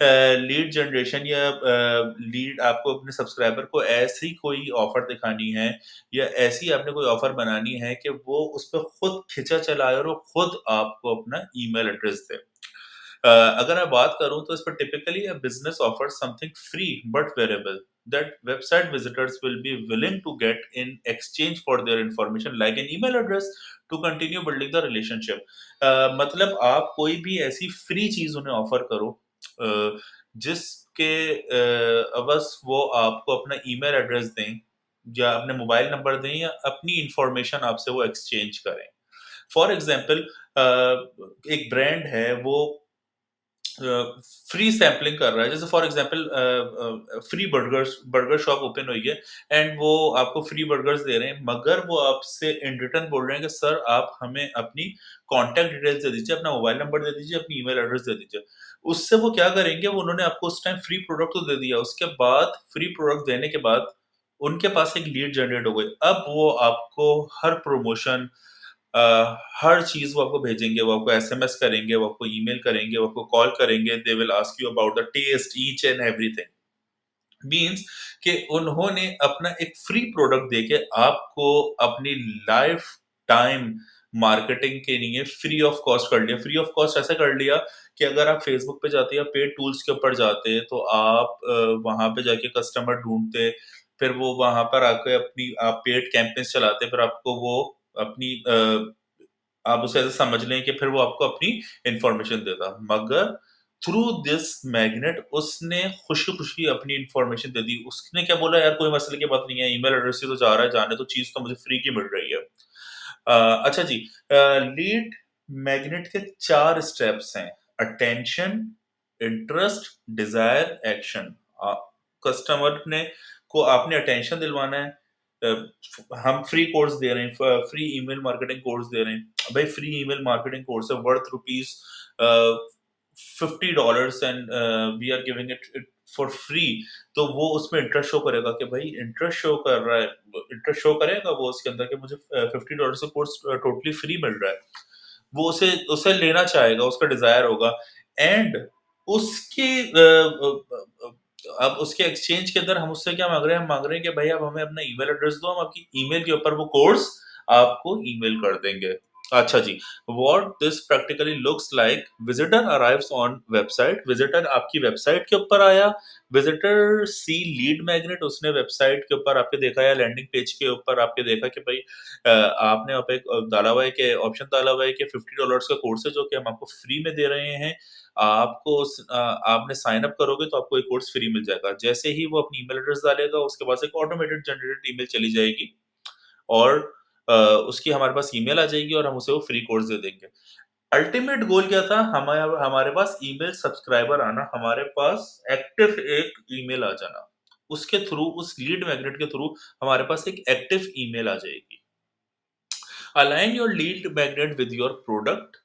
Speaker 1: लीड जनरेशन या लीड, आपको अपने सब्सक्राइबर को ऐसी कोई ऑफ़र दिखानी है या ऐसी आपने कोई ऑफ़र बनानी है कि वो उस पे खुद खिंचा चला आए और वो खुद आपको अपना ईमेल एड्रेस दे। अगर मैं बात करूँ तो इस पर typically a business offers something free but variable that website visitors will be willing to get in exchange for their information like an email address to continue building the relationship। मतलब आप कोई भी ऐसी फ्री चीज़ उन्हें offer करो जिसके बस वो आपको अपना ईमेल एड्रेस दें या अपने मोबाइल नंबर दें या अपनी इंफॉर्मेशन आपसे वो एक्सचेंज करें। फॉर एग्जाम्पल एक ब्रांड है, वो फ्री सैंपलिंग कर रहा है। जैसे for example free burger shop open हुई है एंड वो आपको फ्री बर्गर्स दे रहे हैं, मगर वो आपसे इन रिटर्न बोल रहे हैं कि सर आप हमें अपनी कॉन्टैक्ट डिटेल्स दे दीजिए, अपना मोबाइल नंबर दे दीजिए, अपनी ईमेल एड्रेस दे दीजिए। उससे वो क्या करेंगे, वो उन्होंने आपको उस टाइम फ्री प्रोडक्ट तो दे दिया, उसके बाद फ्री प्रोडक्ट देने के बाद उनके पास एक लीड जनरेट हो गई। अब वो आपको हर प्रमोशन, अ, हर चीज़ वो आपको भेजेंगे, वो आपको एसएमएस करेंगे, वो आपको ईमेल करेंगे, वो आपको कॉल करेंगे, they will ask you about the test each and everything. Means कि उन्होंने अपना एक फ्री प्रोडक्ट देके आपको अपनी लाइफ टाइम मार्केटिंग के लिए फ्री ऑफ कॉस्ट कर लिया। फ्री ऑफ कॉस्ट ऐसे कर लिया कि अगर आप फेसबुक पे जाते या पेड टूल्स के ऊपर जाते तो आप वहाँ पे जाके कस्टमर ढूँढते, फिर वो वहाँ पर आके अपनी आप पेड कैंपेन्स चलाते, फिर आपको वो अपनी आप उसे ऐसे समझ लें कि फिर वो आपको अपनी इन्फॉर्मेशन देता। मगर थ्रू दिस मैग्नेट उसने खुशी-खुशी अपनी इन्फॉर्मेशन दे दी। उसने क्या बोला, यार कोई मसले की बात नहीं है, ईमेल एड्रेस से तो जा रहा है, जाने दो, चीज़ तो मुझे फ्री की मिल रही है। अच्छा जी, लीड मैग्नेट के 4 स्टेप्स हैं, अटेंशन, इंटरेस्ट, डिज़ायर, एक्शन। अ, कस्टमर ने को आपने अटेंशन दिलवाना है। हम फ्री कोर्स दे रहे हैं, फ्री ईमेल मार्केटिंग कोर्स दे रहे हैं। भाई फ्री ईमेल मार्केटिंग कोर्स है worth rupees $50 and we are giving it for free. तो वो उसमें इंटरेस्ट शो करेगा कि भाई इंटरेस्ट शो कर रहा है, इंटरेस्ट शो करेगा वो उसके अंदर कि मुझे $50 का कोर्स टोटली फ्री मिल रहा है। वो उसे उसे लेना चाहेगा, उसका डिज़ायर होगा एंड उसके अब उसके एक्सचेंज के अंदर हम उससे क्या माँग रहे हैं? हम माँग रहे हैं कि भई आप हमें अपना ईमेल एड्रेस दो, हम आपकी ईमेल के ऊपर वो कोर्स आपको ईमेल कर देंगे। अच्छा जी, what this practically looks like, visitor arrives on website, visitor आपकी वेबसाइट के ऊपर आया, विज़िटर सी लीड मैग्नेट, उसने वेबसाइट के ऊपर आपके देखा या लैंडिंग पेज के ऊपर आपके देखा कि भई आपने वहाँ पे डाला हुआ है कि ऑप्शन डाला हुआ है कि $50 का कोर्स है जो कि हम आपको फ्री में दे रहे हैं। आपने साइन अप करोगे तो आपको एक कोर्स फ्री मिल जाएगा। जैसे ही वो अपनी ईमेल एड्रेस डालेगा, उसके पास एक ऑटोमेटेड जनरेटेड ईमेल चली जाएगी और अ, उसकी हमारे पास ईमेल आ जाएगी और हम उसे वो फ्री कोर्स दे देंगे। अल्टीमेट गोल क्या था? हमारे पास ईमेल सब्सक्राइबर आना, हमारे पास एक्टिव एक ईमेल आ जाना। उसके थ्रू, उस लीड मैग्नेट के थ्रू हमारे पास एक एक्टिव ईमेल आ जाएगी। Align your lead magnet with your product,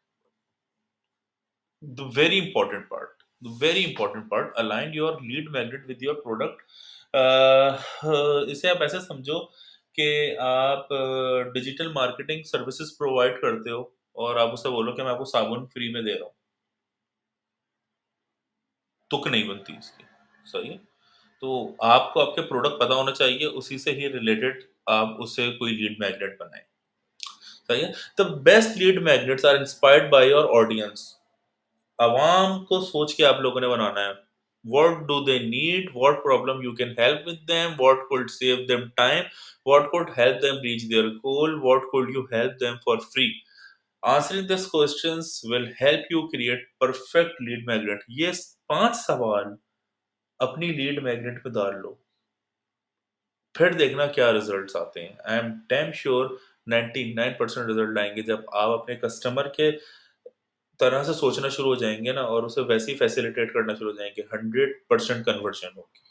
Speaker 1: the very important part, the very important part, align your lead magnet with your product. इसे आप ऐसे समझो कि आप डिजिटल मार्केटिंग सर्विसेज प्रोवाइड करते हो और आप उसे बोलो कि मैं आपको साबुन फ्री में दे रहा हूँ, तुक नहीं बनती इसकी। सही है। तो आपको आपके प्रोडक्ट पता होना चाहिए, उसी से ही रिलेटेड आप उससे कोई लीड मैग्नेट बनाएं। सही है। The best lead magnets are inspired by your audience. अवाम को सोच के आप लोगों ने बनाना है। What do they need? What problem you can help with them? What could save them time? What could help them reach their goal? What could you help them for free? Answering these questions will help you create perfect lead magnet. ये 5 सवाल अपनी lead magnet में डाल लो, फिर देखना क्या results आते हैं। I am damn sure 99% result आएंगे जब आप अपने कस्टमर के तरह से सोचना शुरू हो जाएँगे ना और उसे वैसे ही फैसिलिटेट करना शुरू हो जाएँगे, 100% कन्वर्जन होगी।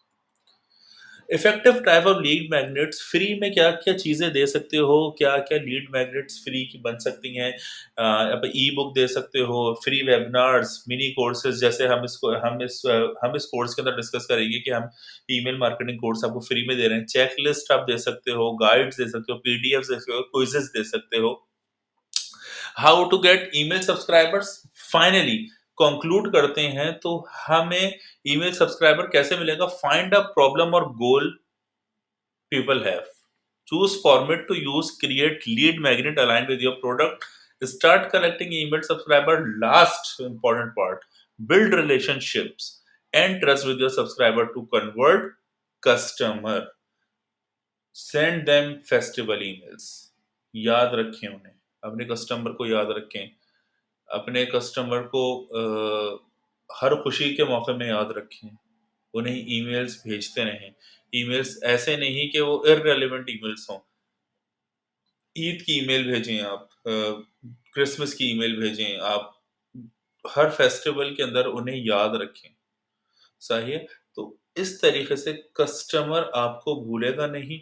Speaker 1: Effective type of lead magnets, free में क्या-क्या चीज़ें दे सकते हो, क्या-क्या लीड मैग्नेट्स फ्री की बन सकती हैं। आप ई-बुक दे सकते हो, फ्री वेबिनार्स, मिनी कोर्सेज़, जैसे हम इस कोर्स के अंदर डिस्कस करेंगे कि हम ईमेल मार्केटिंग कोर्स आपको फ्री में दे रहे हैं। चेकलिस्ट आप दे सकते हो, गाइड्स दे सकते हो, पीडीएफ्स दे सकते हो, क्विज़ेज़ दे सकते हो। How to get email subscribers, finally conclude करते हैं तो हमें ईमेल सब्सक्राइबर कैसे मिलेगा? फाइंड अ प्रॉब्लम और गोल people have, choose format to use, create lead magnet aligned with your product, start collecting email subscriber, last important part, build relationships and trust with your subscriber to convert customer, send them festival emails. याद रखें उन्हें, अपने customer को याद रखें, अपने customer को हर खुशी के मौके में याद रखें, उन्हें ईमेल्स भेजते रहें। ईमेल्स ऐसे नहीं कि वो इर्रेलेवेंट ईमेल्स हों। ईद की ईमेल भेजें आप, क्रिसमस की ईमेल भेजें आप, हर फेस्टिवल के अंदर उन्हें याद रखें। सही है? तो इस तरीके से कस्टमर आपको भूलेगा नहीं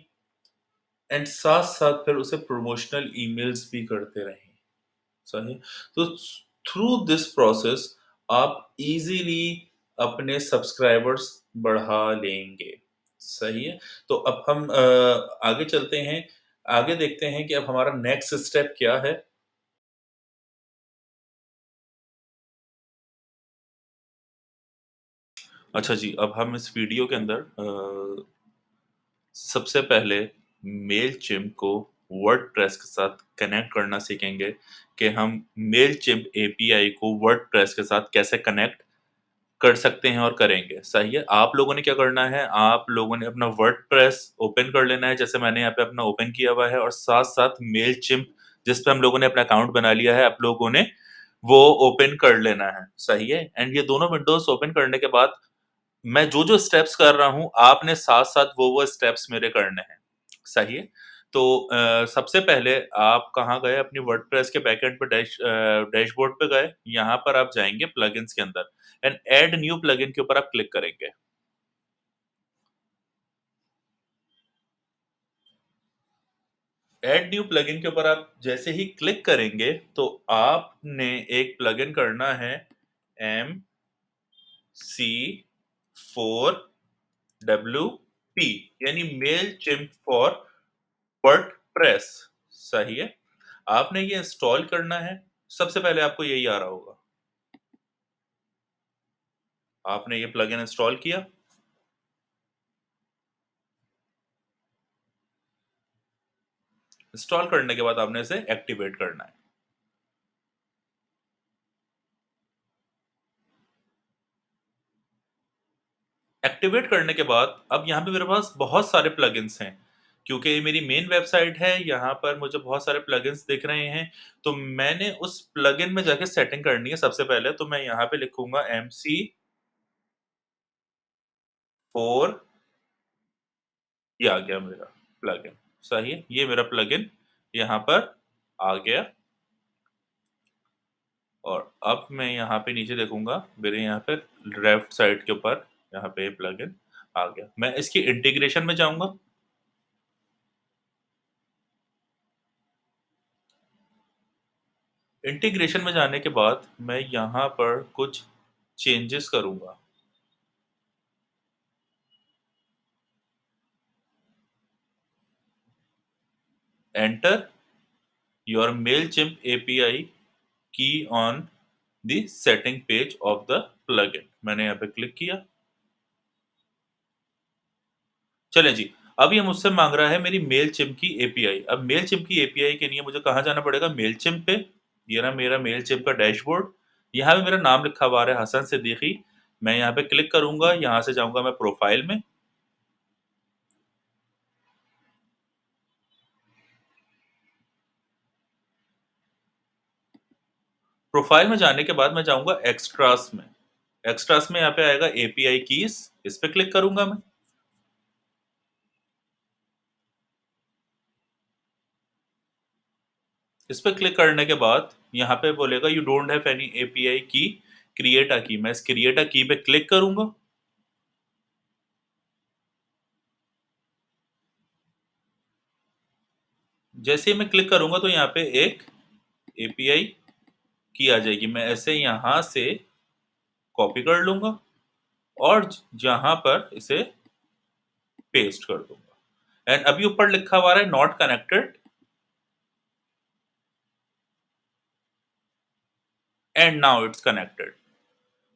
Speaker 1: एंड साथ-साथ फिर उसे प्रमोशनल ईमेल्स भी करते रहें। सही है? तो थ्रू दिस प्रोसेस आप ईज़िली अपने सब्सक्राइबर्स बढ़ा लेंगे। सही है? तो अब हम आगे चलते हैं, आगे देखते हैं कि अब हमारा नेक्स्ट स्टेप क्या है? अच्छा जी, अब हम इस वीडियो के अंदर सबसे पहले मेलचिम्प को वर्डप्रेस के साथ कनेक्ट करना सीखेंगे कि हम मेलचिम्प एपीआई को वर्डप्रेस के साथ कैसे कनेक्ट कर सकते हैं और करेंगे, सही है? आप लोगों ने क्या करना है, आप लोगों ने अपना वर्डप्रेस ओपन कर लेना है, जैसे मैंने यहाँ पे अपना ओपन किया हुआ है और साथ-साथ मेलचिम्प जिस पे हम लोगों ने अपना अकाउंट बना लिया है, आप लोगों ने वो ओपन कर लेना है, सही है? एंड ये दोनों विंडोज़ ओपन करने के बाद मैं जो-जो स्टेप्स कर रहा हूँ, आपने साथ-साथ वो-वो स्टेप्स मेरे करने हैं, सही है? तो सबसे पहले आप कहाँ गए अपनी वर्डप्रेस के बैकएंड पे डैशबोर्ड पे गए, यहाँ पर आप जाएँगे प्लगइन्स के अंदर एंड ऐड न्यू प्लगइन के ऊपर आप क्लिक करेंगे। ऐड न्यू प्लगइन के ऊपर आप जैसे ही क्लिक करेंगे, तो आपने एक प्लगइन करना है MC4WP यानी मेलचिम्प फॉर वर्डप्रेस, सही है? आपने ये इंस्टॉल करना है, सबसे पहले आपको यही आ रहा होगा। आपने ये प्लगइन इंस्टॉल किया, इंस्टॉल करने के बाद आपने इसे एक्टिवेट करना है। एक्टिवेट करने के बाद अब यहाँ पे मेरे पास बहुत सारे प्लगइन्स हैं, क्योंकि ये मेरी मेन वेबसाइट है, यहाँ पर मुझे बहुत सारे प्लगइन्स दिख रहे हैं, तो मैंने उस प्लगइन में जाके सेटिंग करनी है सबसे पहले, तो मैं यहाँ पे लिखूँगा MC4 ये आ गया मेरा प्लगइन, सही है? ये मेरा प्लगइन यहाँ पर आ गया और अब मैं यहाँ पे नीचे देखूँगा, मेरे यहाँ पे लेफ्ट साइड के ऊपर यहाँ पे प्लगइन आ गया। मैं इसकी इंटीग्रेशन में जाऊँगा, इंटीग्रेशन में जाने के बाद मैं यहाँ पर कुछ चेंजेस करूँगा। एंटर योर मेलचिम्प एपीआई की on the setting page of the plugin. मैंने यहाँ पे क्लिक किया। चलें जी, अब ये मुझसे माँग रहा है मेरी मेलचिम्प की एपीआई। अब मेलचिम्प की एपीआई के लिए मुझे कहाँ जाना पड़ेगा? मेलचिम्प पे, ये रहा मेरा मेलचिम्प का डैशबोर्ड। यहाँ पे मेरा नाम लिखा हुआ आ रहा है हसन सिद्दीकी। मैं यहाँ पे क्लिक करूँगा, यहाँ से जाऊँगा मैं प्रोफाइल में। प्रोफाइल में जाने के बाद मैं जाऊँगा एक्स्ट्रास में। एक्स्ट्रास में यहाँ पे आएगा एपीआई कीज़, इस पे क्लिक करूँगा मैं। इस पे क्लिक करने के बाद यहाँ पे बोलेगा you don't have any API की, क्रिएट अ की। मैं इस क्रिएट अ की पे क्लिक करूँगा। जैसे ही मैं क्लिक करूँगा तो यहाँ पे एक एपीआई की आ जाएगी। मैं ऐसे यहाँ से कॉपी कर लूँगा और जहाँ पर इसे पेस्ट कर दूँगा। एंड अभी ऊपर लिखा हुआ है not connected and now it's connected.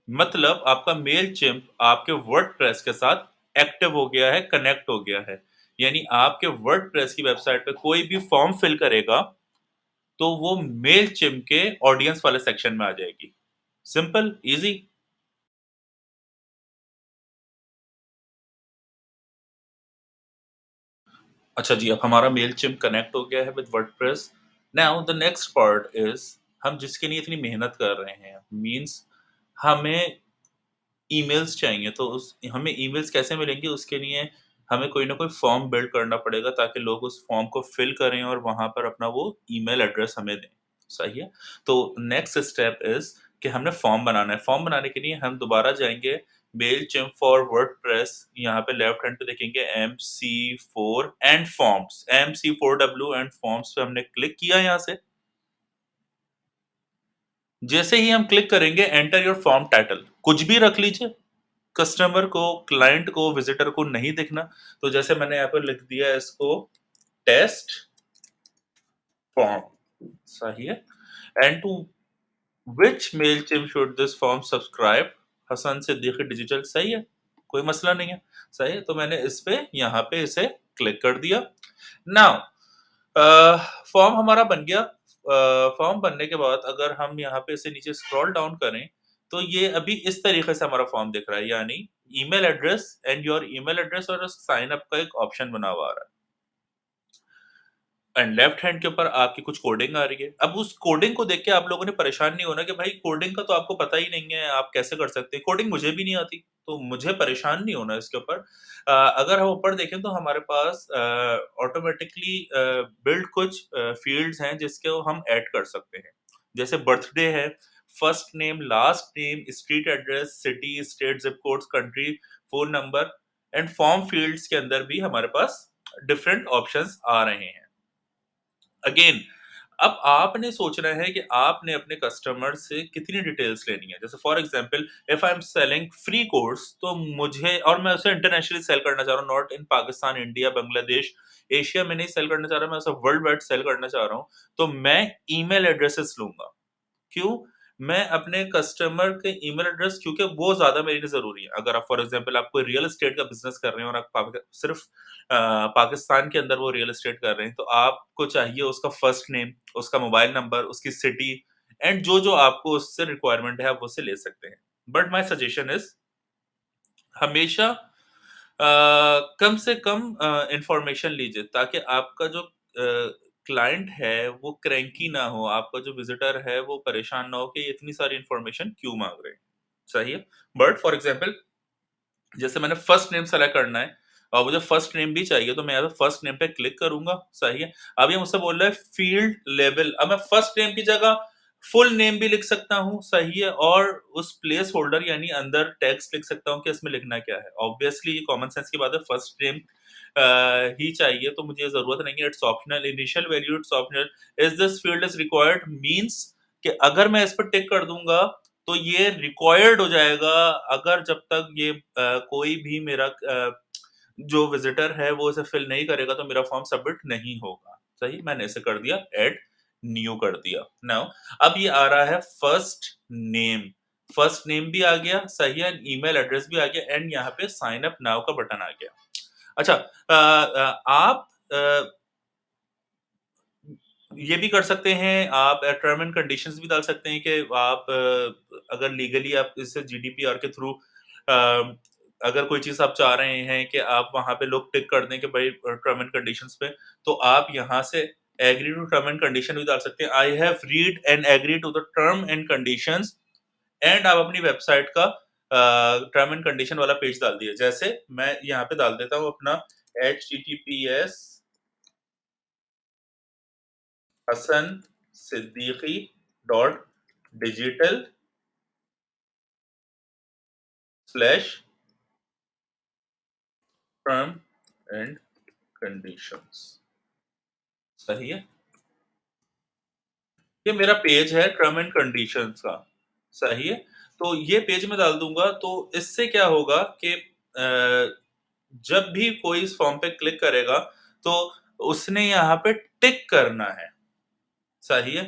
Speaker 1: मतलब आपका मेलचिम्प आपके वर्डप्रेस के साथ एक्टिव हो गया है, कनेक्ट हो गया है। यानी आपके वर्डप्रेस की वेबसाइट पे कोई भी फॉर्म फिल करेगा, तो वो मेलचिम्प के ऑडियंस वाले सेक्शन में आ जाएगी। Simple, easy. अच्छा जी, अब हमारा मेलचिम्प कनेक्ट हो गया है with WordPress. Now the next part is हम जिसके लिए इतनी मेहनत कर रहे हैं, मीन्स हमें ईमेल्स चाहिए, तो उस हमें ईमेल्स कैसे मिलेंगे उसके लिए हमें कोई ना कोई फॉर्म बिल्ड करना पड़ेगा ताकि लोग उस फॉर्म को फिल करें और वहाँ पर अपना वो ईमेल एड्रेस हमें दें, सही है? तो नेक्स्ट स्टेप इज़ कि हमने फॉर्म बनाना है। फॉर्म बनाने के लिए हम दोबारा जाएँगे मेलचिम्प फॉर वर्डप्रेस, यहाँ पे लेफ्ट हैंड पे देखेंगे MC4 and forms, MC4W and forms पे हमने क्लिक किया यहाँ से। जैसे ही हम क्लिक करेंगे एंटर योर फॉर्म टाइटल, कुछ भी रख लीजिए। कस्टमर को, क्लाइंट को, विज़िटर को नहीं दिखना। तो जैसे मैंने यहाँ पर लिख दिया है इसको टेस्ट फॉर्म, सही है? And to which Mailchimp should this form subscribe? Hasan Siddiqui digital, सही है? कोई मसला नहीं है, सही है? तो मैंने इस पे यहाँ पे इसे क्लिक कर दिया। नाउ फॉर्म हमारा बन गया। फॉर्म बनने के बाद अगर हम यहाँ पे इसे नीचे स्क्रॉल डाउन करें, तो ये अभी इस तरीके से हमारा फॉर्म दिख रहा है, यानी email address and your email address और साइन अप का एक ऑप्शन बना हुआ आ रहा है। एंड लेफ्ट हैंड के ऊपर आपकी कुछ कोडिंग आ रही है। अब उस कोडिंग को देख के आप लोगों ने परेशान नहीं होना कि भाई कोडिंग का तो आपको पता ही नहीं है, आप कैसे कर सकते हैं? कोडिंग मुझे भी नहीं आती, तो मुझे परेशान नहीं होना इसके ऊपर। अगर हम ऊपर देखें तो हमारे पास ऑटोमैटिकली बिल्ट कुछ फ़ील्ड्स हैं जिसको हम ऐड कर सकते हैं। जैसे बर्थडे है, first name, last name, street address, city, state, zip codes, country, phone number and form fields के अंदर भी हमारे पास डिफरेंट ऑप्शंस आ रहे हैं। अगेन अब आपने सोचना है कि आपने अपने कस्टमर से कितनी डिटेल्स लेनी है। जैसे for example if I am selling free course, तो मुझे और मैं उसे इंटरनेशनली सेल करना चाह रहा हूँ, not in Pakistan, India, Bangladesh, Asia में नहीं सेल करना चाह रहा, मैं उसे वर्ल्ड वाइड सेल करना चाह रहा हूँ, तो मैं ईमेल एड्रेसेस लूँगा। क्यों? मैं अपने कस्टमर के ईमेल एड्रेस, क्योंकि वो ज़्यादा मेरे लिए ज़रूरी है। अगर आप फॉर एग्ज़ाम्पल आप कोई रियल एस्टेट का बिज़नेस कर रहे हैं और आप सिर्फ़ पाकिस्तान के अंदर वो रियल एस्टेट कर रहे हैं, तो आपको चाहिए उसका फर्स्ट नेम, उसका मोबाइल नंबर, उसकी सिटी एंड जो-जो आपको उससे रिक्वायरमेंट है, आप उससे ले सकते हैं। बट माय सजेशन इज़ हमेशा कम से कम इन्फॉर्मेशन लीजिए, ताकि आपका जो क्लाइंट है वो क्रैंकी ना हो, आपका जो विज़िटर है वो परेशान ना हो कि ये इतनी सारी इन्फॉर्मेशन क्यों माँग रहे हैं। सही है? बट फॉर एग्ज़ाम्पल जैसे मैंने फर्स्ट नेम सेलेक्ट करना है और मुझे फर्स्ट नेम भी चाहिए, तो मैं यहाँ पे फर्स्ट नेम पे क्लिक करूँगा, सही है। अब ये मुझसे बोल रहा है फील्ड लेबल, अब मैं फर्स्ट नेम की जगह फुल नेम भी लिख सकता हूँ, सही है, और उस प्लेस होल्डर यानी अंदर टेक्स्ट लिख सकता हूँ कि इसमें लिखना क्या है। ऑब्वियसली ये कॉमन सेंस की बात है, फर्स्ट नेम ही चाहिए, तो मुझे ज़रूरत नहीं है, it's optional, initial value it's optional, is this field is required means कि अगर मैं इस पर टिक कर दूँगा तो ये रिक्वायर्ड हो जाएगा, अगर जब तक ये कोई भी मेरा जो विज़िटर है वो इसे फ़िल नहीं करेगा तो मेरा फ़ॉर्म सबमिट नहीं होगा। सही? मैंने इसे कर दिया ऐड न्यू कर दिया। नाउ अब ये आ रहा है फर्स्ट नेम भी आ गया, सही है, ईमेल एड्रेस भी आ गया एंड यहाँ पे साइन अप नाउ का बटन आ गया। अच्छा आप ये भी कर सकते हैं, आप टर्म एंड कंडीशंस भी डाल सकते हैं कि आप अगर लीगली आप इसे जीडीपीआर के थ्रू अगर कोई चीज़ आप चाह रहे हैं कि आप वहाँ पे लोग टिक कर दें कि भाई टर्म एंड कंडीशंस पे, तो आप यहाँ से agree to term and condition भी डाल सकते हैं। I have read and agree to the term and conditions and आप अपनी वेबसाइट का टर्म एंड कंडीशन वाला पेज डाल दिए। जैसे मैं यहाँ पे डाल देता हूँ अपना https Hasan Siddiqui dot digital slash term and conditions. सही है? ये मेरा पेज है टर्म एंड कंडीशंस का। सही है? तो ये पेज मैं डाल दूँगा, तो इससे क्या होगा कि जब भी कोई इस फॉर्म पे क्लिक करेगा, तो उसने यहाँ पे टिक करना है। सही है?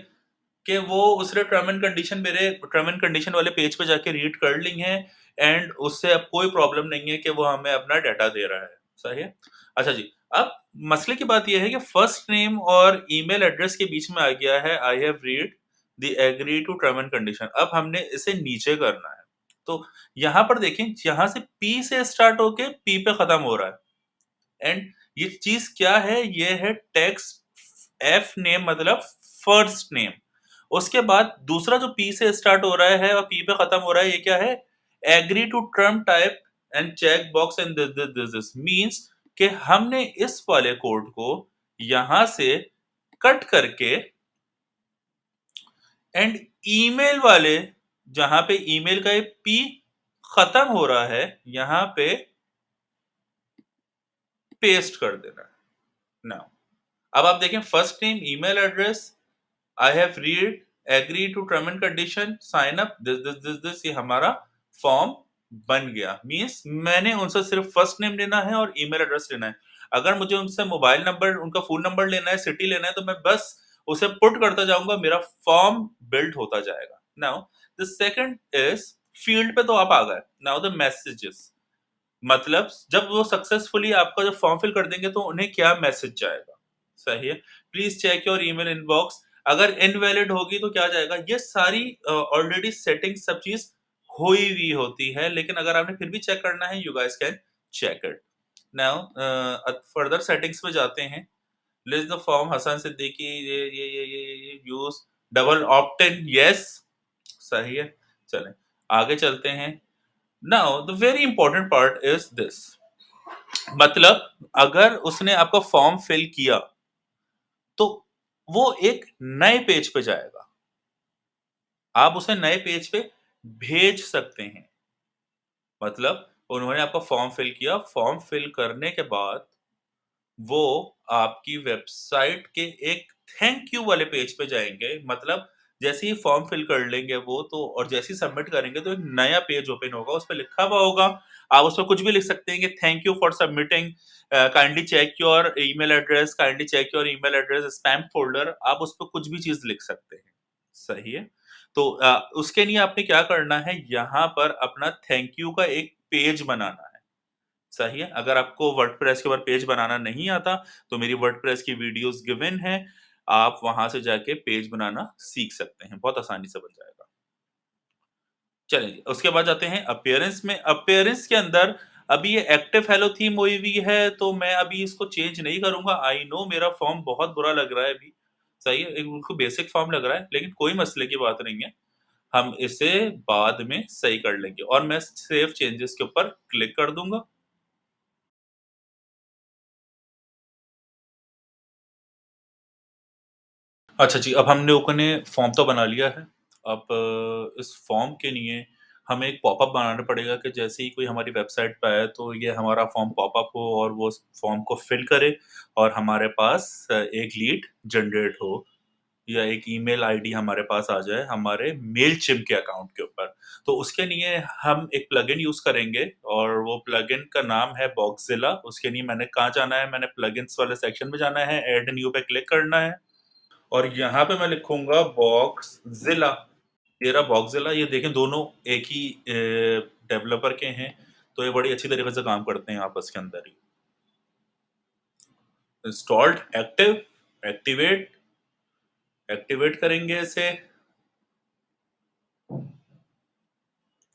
Speaker 1: कि वो उसने टर्म एंड कंडीशन मेरे टर्म एंड कंडीशन वाले पेज पे जाके रीड कर ली हैं एंड उससे अब कोई प्रॉब्लम नहीं है कि वो हमें अपना डाटा दे रहा है। सही है? अच्छा जी, अब मसले की बात ये है कि फर्स्ट नेम और ईमेल एड्रेस के बीच में आ गया है I have read the agree to term and condition. अब हमने इसे नीचे करना है। तो यहाँ पर देखें, यहाँ से पी से स्टार्ट होके पी पे खत्म हो रहा है एंड ये चीज़ क्या है? ये है टेक्स्ट एफ नेम मतलब फर्स्ट नेम। उसके बाद दूसरा जो पी से स्टार्ट हो रहा है और पी पे खत्म हो रहा है, ये क्या है? Agree to term type and check box and this means कि हमने इस वाले कोड को यहाँ से कट करके एंड ईमेल वाले, जहाँ पे ईमेल का ये पी खत्म हो रहा है, यहाँ पे पेस्ट कर देना है। नाउ अब आप देखें first name, email address, I have read, agree to term and condition, sign up, this ये हमारा फॉर्म बन गया। मीन्स मैंने उनसे सिर्फ फर्स्ट नेम लेना है और ईमेल एड्रेस लेना है। अगर मुझे उनसे मोबाइल नंबर, उनका फ़ोन नंबर लेना है, सिटी लेना है, तो मैं बस उसे पुट करता जाऊँगा, मेरा फॉर्म बिल्ड होता जाएगा। Now the second is field पे तो आप आ गए। नाउ द मैसेजेस, मतलब जब वो सक्सेसफुली आपका जो फॉर्म फिल कर देंगे तो उन्हें क्या मैसेज जाएगा। सही है। Please check your email inbox. अगर इनवैलिड होगी तो क्या जाएगा? ये सारी ऑलरेडी सेटिंग्स सब चीज़ हुई हुई होती है, लेकिन अगर आपने फिर भी चेक करना है, you guys can check it. Now further settings में जाते हैं। List the form Hasan Siddiqui ये use double opt in yes, सही है। चलें, आगे चलते हैं। Now the very important part is this, मतलब अगर उसने आपका फॉर्म फिल किया, तो वो एक नए पेज पे जाएगा। आप उसे नए पेज पे भेज सकते हैं। मतलब उन्होंने आपका फॉर्म फिल किया, फॉर्म फिल करने के बाद वो आपकी वेबसाइट के एक थैंक यू वाले पेज पे जाएँगे। मतलब जैसे ही फॉर्म फिल कर लेंगे वो, तो और जैसे ही सबमिट करेंगे तो एक नया पेज ओपन होगा, उसपे लिखा हुआ होगा। आप उसमें कुछ भी लिख सकते हैं कि thank you for submitting, kindly check your email address, kindly check your email address spam folder, आप उसपे कुछ भी चीज़ लिख सकते हैं। सही है? तो उसके लिए आपने क्या करना है, यहाँ पर अपना थैंक यू का एक पेज बनाना है। सही है? अगर आपको वर्डप्रेस के ऊपर पेज बनाना नहीं आता, तो मेरी वर्डप्रेस की वीडियोज़ गिवन हैं, आप वहाँ से जाके पेज बनाना सीख सकते हैं, बहुत आसानी से बन जाएगा। चलिए, उसके बाद जाते हैं अपीयरेंस में। अपीयरेंस के अंदर अभी ये एक्टिव हेलो थीम हुई हुई है, तो मैं अभी इसको चेंज नहीं करूँगा। आई नो मेरा फॉर्म बहुत बुरा लग रहा है अभी, सही है? एक बिल्कुल बेसिक फॉर्म लग रहा है, लेकिन कोई मसले की बात नहीं है। हम इसे बाद में सही कर लेंगे और मैं सेव चेंजेस के ऊपर क्लिक कर दूँगा। अच्छा जी, अब हम लोगों ने फ़ॉर्म तो बना लिया है। अब इस फ़ॉर्म के लिए हमें एक पॉपअप बनाना पड़ेगा कि जैसे ही कोई हमारी वेबसाइट पे आए, तो ये हमारा फ़ॉर्म पॉपअप हो और वो उस फ़ॉर्म को फ़िल करे और हमारे पास एक लीड जनरेट हो या एक ईमेल आईडी हमारे पास आ जाए हमारे मेलचिम्प के अकाउंट के ऊपर। तो उसके लिए हम एक प्लगइन यूज़ करेंगे और वो प्लगइन का नाम है बॉक्सज़िला। उसके लिए मैंने कहाँ जाना है, मैंने प्लगइन्स वाले सेक्शन में जाना है, ऐड न्यू पे क्लिक करना है। और यहाँ पे मैं लिखूँगा बॉक्सज़िला। ये रहा बॉक्सज़िला, ये देखें दोनों एक ही डेवलपर के हैं, तो ये बड़ी अच्छी तरीके से काम करते हैं आपस के अंदर ही। इंस्टॉल्ड एक्टिव, एक्टिवेट, एक्टिवेट करेंगे इसे।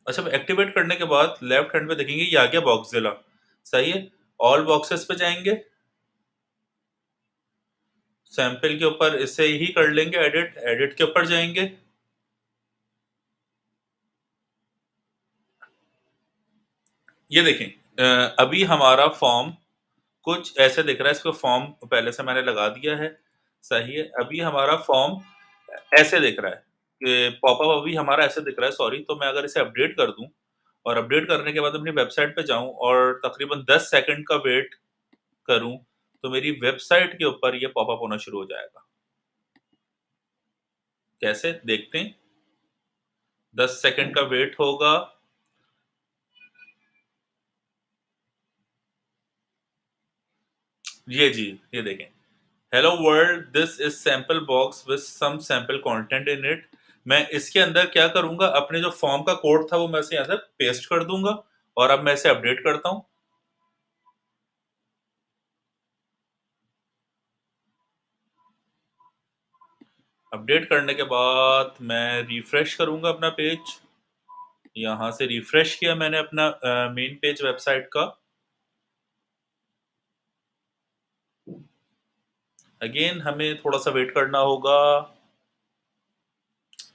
Speaker 1: अच्छा, अब एक्टिवेट करने के बाद लेफ्ट हैंड पे देखेंगे ये आ गया बॉक्सज़िला, सही है? ऑल बॉक्सेस पे जाएँगे, सैंपल के ऊपर इसे ही कर लेंगे एडिट, एडिट के ऊपर जाएँगे। ये देखें, अभी हमारा फॉर्म कुछ ऐसे दिख रहा है, इसको फॉर्म पहले से मैंने लगा दिया है, सही है। अभी हमारा फॉर्म ऐसे दिख रहा है कि पॉपअप अभी हमारा ऐसे दिख रहा है, सॉरी। तो मैं अगर इसे अपडेट कर दूँ और अपडेट करने के बाद अपनी वेबसाइट पे जाऊँ और तकरीबन 10 सेकंड का वेट करूँ, तो मेरी वेबसाइट के ऊपर ये पॉपअप होना शुरू हो जाएगा। कैसे? देखते हैं। 10 सेकंड का वेट होगा। ये जी, ये देखें। Hello world, this is sample box with some sample content in it. मैं इसके अंदर क्या करूंगा, अपने जो फॉर्म का कोड था वो मैं इसे यहाँ से पेस्ट कर दूंगा और अब मैं इसे अपडेट करता हूँ। अपडेट करने के बाद मैं रिफ्रेश करूंगा अपना पेज। यहाँ से रिफ्रेश किया मैंने अपना मेन पेज वेबसाइट का। अगेन हमें थोड़ा सा वेट करना होगा।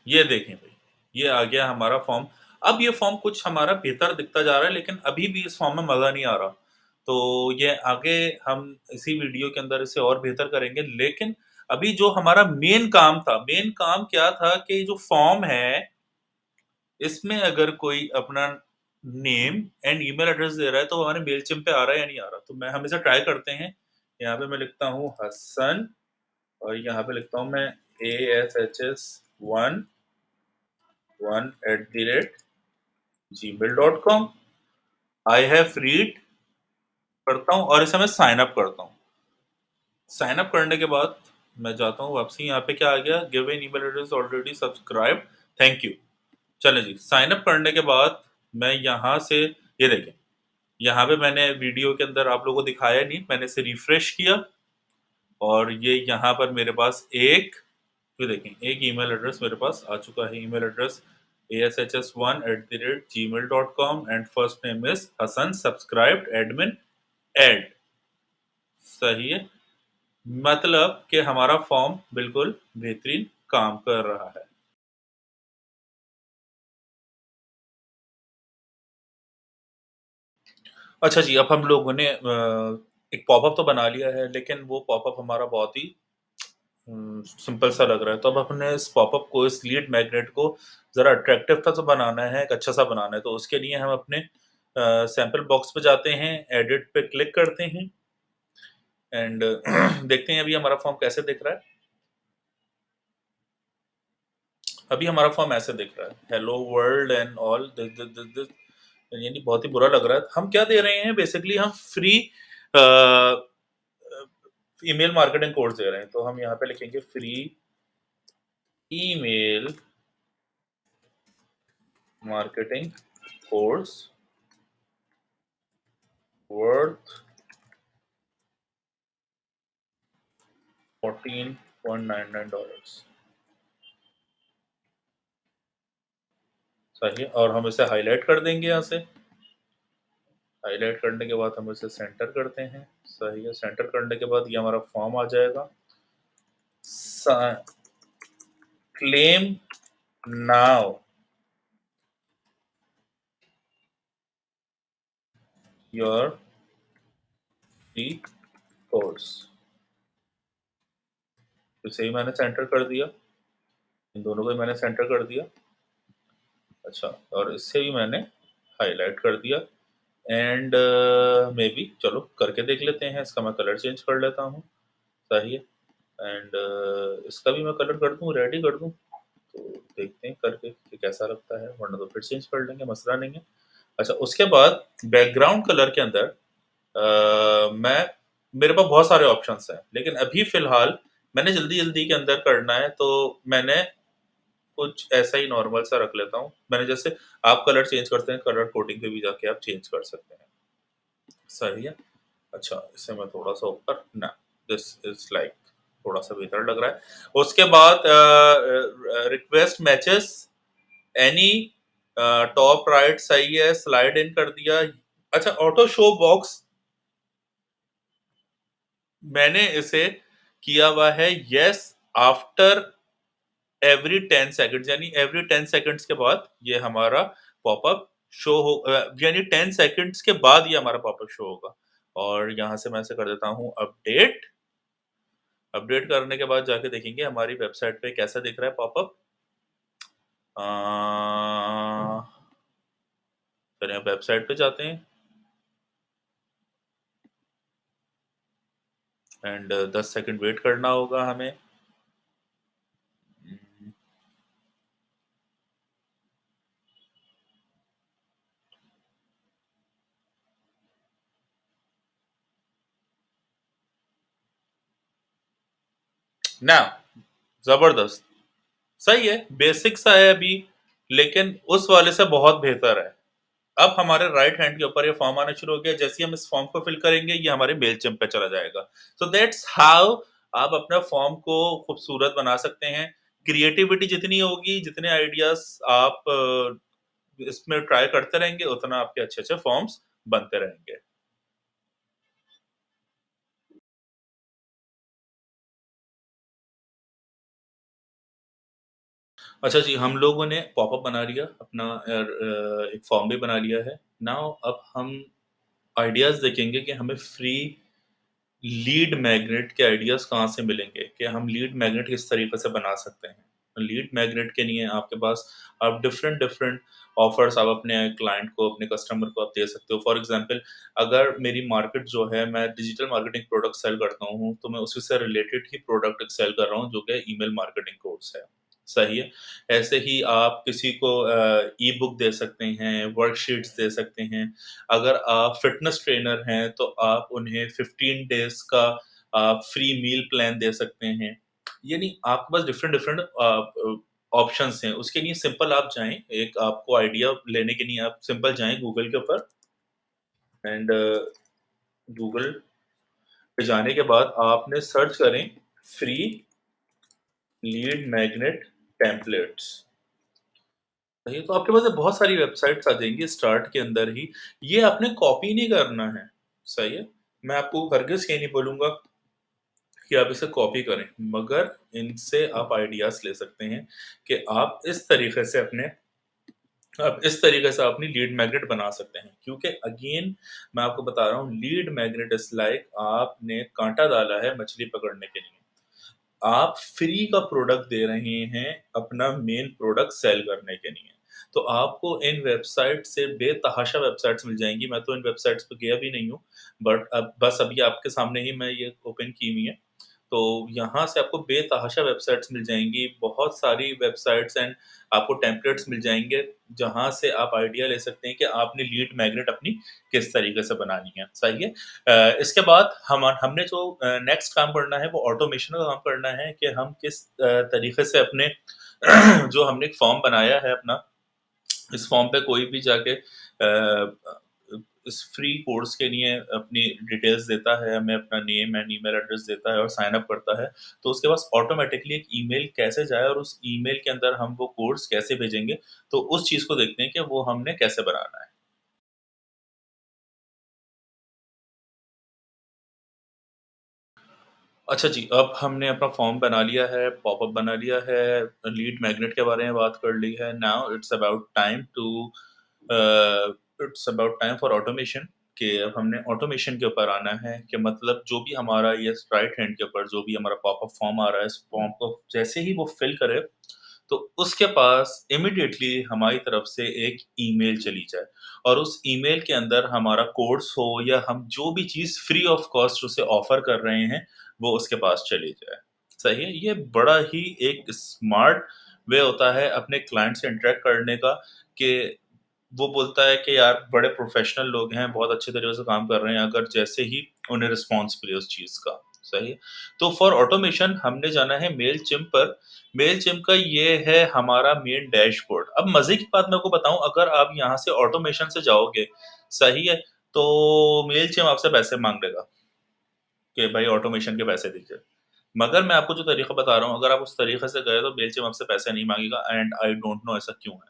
Speaker 1: ये देखें भाई, ये आ गया हमारा फॉर्म। अब ये फॉर्म कुछ हमारा बेहतर दिखता जा रहा है, लेकिन अभी भी इस फॉर्म में मज़ा नहीं आ रहा। तो ये आगे हम इसी वीडियो के अंदर इसे और बेहतर करेंगे। लेकिन अभी जो हमारा मेन काम था, मेन काम क्या था कि जो फॉर्म है, इसमें अगर कोई अपना नेम एंड ईमेल एड्रेस दे रहा है, तो हमारे मेलचिम्प पे आ रहा है या नहीं आ रहा। तो मैं हम इसे ट्राई करते हैं। यहाँ पे मैं लिखता हूँ हसन और यहाँ पे लिखता हूँ मैं ASHS 1 1@gmail.com। I have read करता हूँ और इसे मैं साइन अप करता हूँ। साइन अप करने के बाद मैं जाता हूँ वापसी। यहाँ पे क्या आ गया, give an email address already subscribe, thank you. चलें जी, साइन अप करने के बाद मैं यहाँ से ये देखें, यहाँ पे मैंने वीडियो के अंदर आप लोगों को दिखाया नहीं, मैंने इसे रिफ्रेश किया और ये यहाँ पर मेरे पास एक, फिर देखें, एक ईमेल एड्रेस मेरे पास आ चुका है। Email address ashs1@gmail.com and first name is Hasan subscribed admin add. सही है, मतलब कि हमारा फॉर्म बिल्कुल बेहतरीन काम कर रहा है। अच्छा जी, अब हम लोगों ने एक पॉपअप तो बना लिया है, लेकिन वो पॉपअप हमारा बहुत ही सिंपल सा लग रहा है। तो अब अपने इस पॉपअप को, इस लीड मैग्नेट को ज़रा अट्रैक्टिव सा तो बनाना है, एक अच्छा सा बनाना है। तो उसके लिए हम अपने सैंपल बॉक्स पे जाते हैं, एडिट पे क्लिक करते हैं एंड देखते हैं अभी हमारा फॉर्म कैसे दिख रहा है। अभी हमारा फॉर्म ऐसे दिख रहा है, hello world and all this this this this, यानी बहुत ही बुरा लग रहा है। हम क्या दे रहे हैं, बेसिकली हम फ्री ईमेल मार्केटिंग कोर्स दे रहे हैं। तो हम यहाँ पे लिखेंगे free email marketing course worth $14.99। सही है, और हम इसे हाईलाइट कर देंगे यहाँ से। हाईलाइट करने के बाद हम इसे सेंटर करते हैं। सही है, सेंटर करने के बाद ये हमारा फॉर्म आ जाएगा। Claim now your free course. इसे ही मैंने सेंटर कर दिया, इन दोनों को ही मैंने सेंटर कर दिया। अच्छा, और इससे भी मैंने हाईलाइट कर दिया एंड मे बी चलो करके देख लेते हैं। इसका मैं कलर चेंज कर लेता हूँ। सही है, एंड इसका भी मैं कलर कर दूँ, रेडी कर दूँ। तो देखते हैं करके कि कैसा लगता है, वरना तो फिर चेंज कर लेंगे, मसला नहीं है। अच्छा, उसके बाद बैकग्राउंड कलर के अंदर मैं, मेरे पास बहुत सारे ऑप्शंस हैं, लेकिन अभी फ़िलहाल मैंने जल्दी-जल्दी के अंदर करना है, तो मैंने कुछ ऐसा ही नॉर्मल सा रख लेता हूँ। मैंने जैसे आप कलर चेंज करते हैं, कलर कोडिंग पे भी जाके आप चेंज कर सकते हैं। सही है। अच्छा, इसे मैं थोड़ा-सा ऊपर ना, दिस इज़ लाइक थोड़ा-सा बेहतर लग रहा है। उसके बाद request matches any top right सही है, स्लाइड इन कर दिया। अच्छा, ऑटो शो बॉक्स मैंने इसे किया हुआ है येस आफ्टर एवरी 10 सेकंड्स, यानी एवरी 10 सेकंड्स के बाद ये हमारा पॉपअप शो हो, यानी 10 सेकंड्स के बाद ये हमारा पॉपअप शो होगा। और यहाँ से मैं ऐसे कर देता हूँ अपडेट। अपडेट करने के बाद जाके देखेंगे हमारी वेबसाइट पे कैसा दिख रहा है पॉपअप। अ, चलिए अब वेबसाइट पे जाते हैं एंड 10 सेकंड वेट करना होगा हमें। ना, ज़बरदस्त। सही है, बेसिक सा है अभी, लेकिन उस वाले से बहुत बेहतर है। अब हमारे राइट हैंड के ऊपर ये फॉर्म आना शुरू हो गया। जैसे ही हम इस फॉर्म को फिल करेंगे, ये हमारे मेलचिम्प पे चला जाएगा। सो दैट्स हाउ आप अपना फॉर्म को खूबसूरत बना सकते हैं। क्रिएटिविटी जितनी होगी, जितने आइडियाज़ आप इसमें ट्राई करते रहेंगे, उतना आपके अच्छे-अच्छे फॉर्म्स बनते रहेंगे। अच्छा जी, हम लोगों ने पॉपअप बना लिया अपना, एक फॉर्म भी बना लिया है। नाउ अब हम आइडियाज़ देखेंगे कि हमें फ्री लीड मैग्नेट के आइडियाज़ कहाँ से मिलेंगे, कि हम लीड मैग्नेट किस तरीके से बना सकते हैं। लीड मैग्नेट के लिए आपके पास, आप डिफरेंट डिफरेंट ऑफर्स आप अपने क्लाइंट को, अपने कस्टमर को आप दे सकते हो। फॉर एग्जांपल, अगर मेरी मार्केट जो है, मैं डिजिटल मार्केटिंग प्रोडक्ट सेल करता हूँ, तो मैं उसी से रिलेटेड ही प्रोडक्ट सेल कर रहा हूँ, जो कि ईमेल मार्केटिंग कोर्स है। सही है। ऐसे ही आप किसी को ई बुक दे सकते हैं, वर्कशीट्स दे सकते हैं। अगर आप फिटनेस ट्रेनर हैं, तो आप उन्हें 15 डेज़ का फ्री मील प्लान दे सकते हैं। यानी आपके पास डिफरेंट डिफरेंट ऑप्शंस हैं। उसके लिए सिंपल आप जाएँ, एक आपको आइडिया लेने के लिए आप सिंपल जाएँ गूगल के ऊपर एंड गूगल पे जाने के बाद आपने सर्च करें फ्री लीड मैग्नेट टेम्पलेट्स। सही है, तो आपके पास बहुत सारी वेबसाइट्स आ जाएँगी स्टार्ट के अंदर ही। ये आपने कॉपी नहीं करना है, सही है? मैं आपको हरगिज़ ये नहीं बोलूँगा कि आप इसे कॉपी करें, मगर इनसे आप आइडियाज़ ले सकते हैं कि आप इस तरीके से अपनी लीड मैग्नेट बना सकते हैं। क्योंकि अगेन मैं आपको बता रहा हूँ लीड मैग्नेट इज़ लाइक आपने काँटा डाला है मछली पकड़ने के लिए। आप फ्री का प्रोडक्ट दे रहे हैं अपना मेन प्रोडक्ट सेल करने के लिए। तो आपको इन वेबसाइट से बेतहाशा वेबसाइट्स मिल जाएँगी, मैं तो इन वेबसाइट्स पे गया भी नहीं हूँ, बट अब बस अभी आपके सामने ही मैं ये ओपन की हुई है। तो यहाँ से आपको बेतहाशा वेबसाइट्स मिल जाएँगी, बहुत सारी वेबसाइट्स एंड आपको टेम्पलेट्स मिल जाएँगे, जहाँ से आप आइडिया ले सकते हैं कि आपने लीड मैग्नेट अपनी किस तरीके से बनानी है, सही है? इसके बाद हमने जो नेक्स्ट काम करना है वो ऑटोमेशन का काम करना है कि हम किस तरीके से अपने जो हमने एक फॉर्म बनाया है अपना, इस फॉर्म पे कोई भी जाके इस फ्री कोर्स के लिए अपनी डिटेल्स देता है, हमें अपना नेम एंड ईमेल एड्रेस देता है और साइन अप करता है, तो उसके पास ऑटोमैटिकली एक ईमेल कैसे जाए और उस ईमेल के अंदर हम वो कोर्स कैसे भेजेंगे, तो उस चीज़ को देखते हैं कि वो हमने कैसे बनाना है। अच्छा जी, अब हमने अपना फॉर्म बना लिया है, पॉपअप बना लिया है, लीड मैग्नेट के बारे में बात कर ली है। Now it's about time for automation कि अब हमने ऑटोमेशन के ऊपर आना है कि मतलब जो भी हमारा ये राइट हैंड के ऊपर जो भी हमारा पॉपअप फॉर्म आ रहा है, इस फॉर्म को जैसे ही वो फिल करे, तो उसके पास इमीडिएटली हमारी तरफ से एक ईमेल चली जाए और उस ईमेल के अंदर हमारा कोर्स हो या हम जो भी चीज़ फ्री ऑफ कॉस्ट उसे ऑफ़र कर रहे हैं, वो उसके पास चली जाए। सही है? ये बड़ा ही एक स्मार्ट वे होता है अपने क्लाइंट से इंटरैक्ट करने का कि वो बोलता है कि यार बड़े प्रोफ़ेशनल लोग हैं, बहुत अच्छे तरीके से काम कर रहे हैं, अगर जैसे ही उन्हें रिस्पॉन्स मिले उस चीज़ का, सही है? तो फॉर ऑटोमेशन हमने जाना है मेलचिम्प पर। मेलचिम्प का ये है हमारा मेन डैशबोर्ड। अब मज़े की बात मैं आपको बताऊँ, अगर आप यहाँ से ऑटोमेशन से जाओगे, सही है? तो मेलचिम्प आपसे पैसे माँग लेगा कि भाई ऑटोमेशन के पैसे दीजिए। मगर मैं आपको जो तरीका बता रहा हूँ, अगर आप उस तरीके से गए तो मेलचिम्प आपसे पैसे नहीं माँगेगा एंड आई डोंट नो ऐसा क्यों है।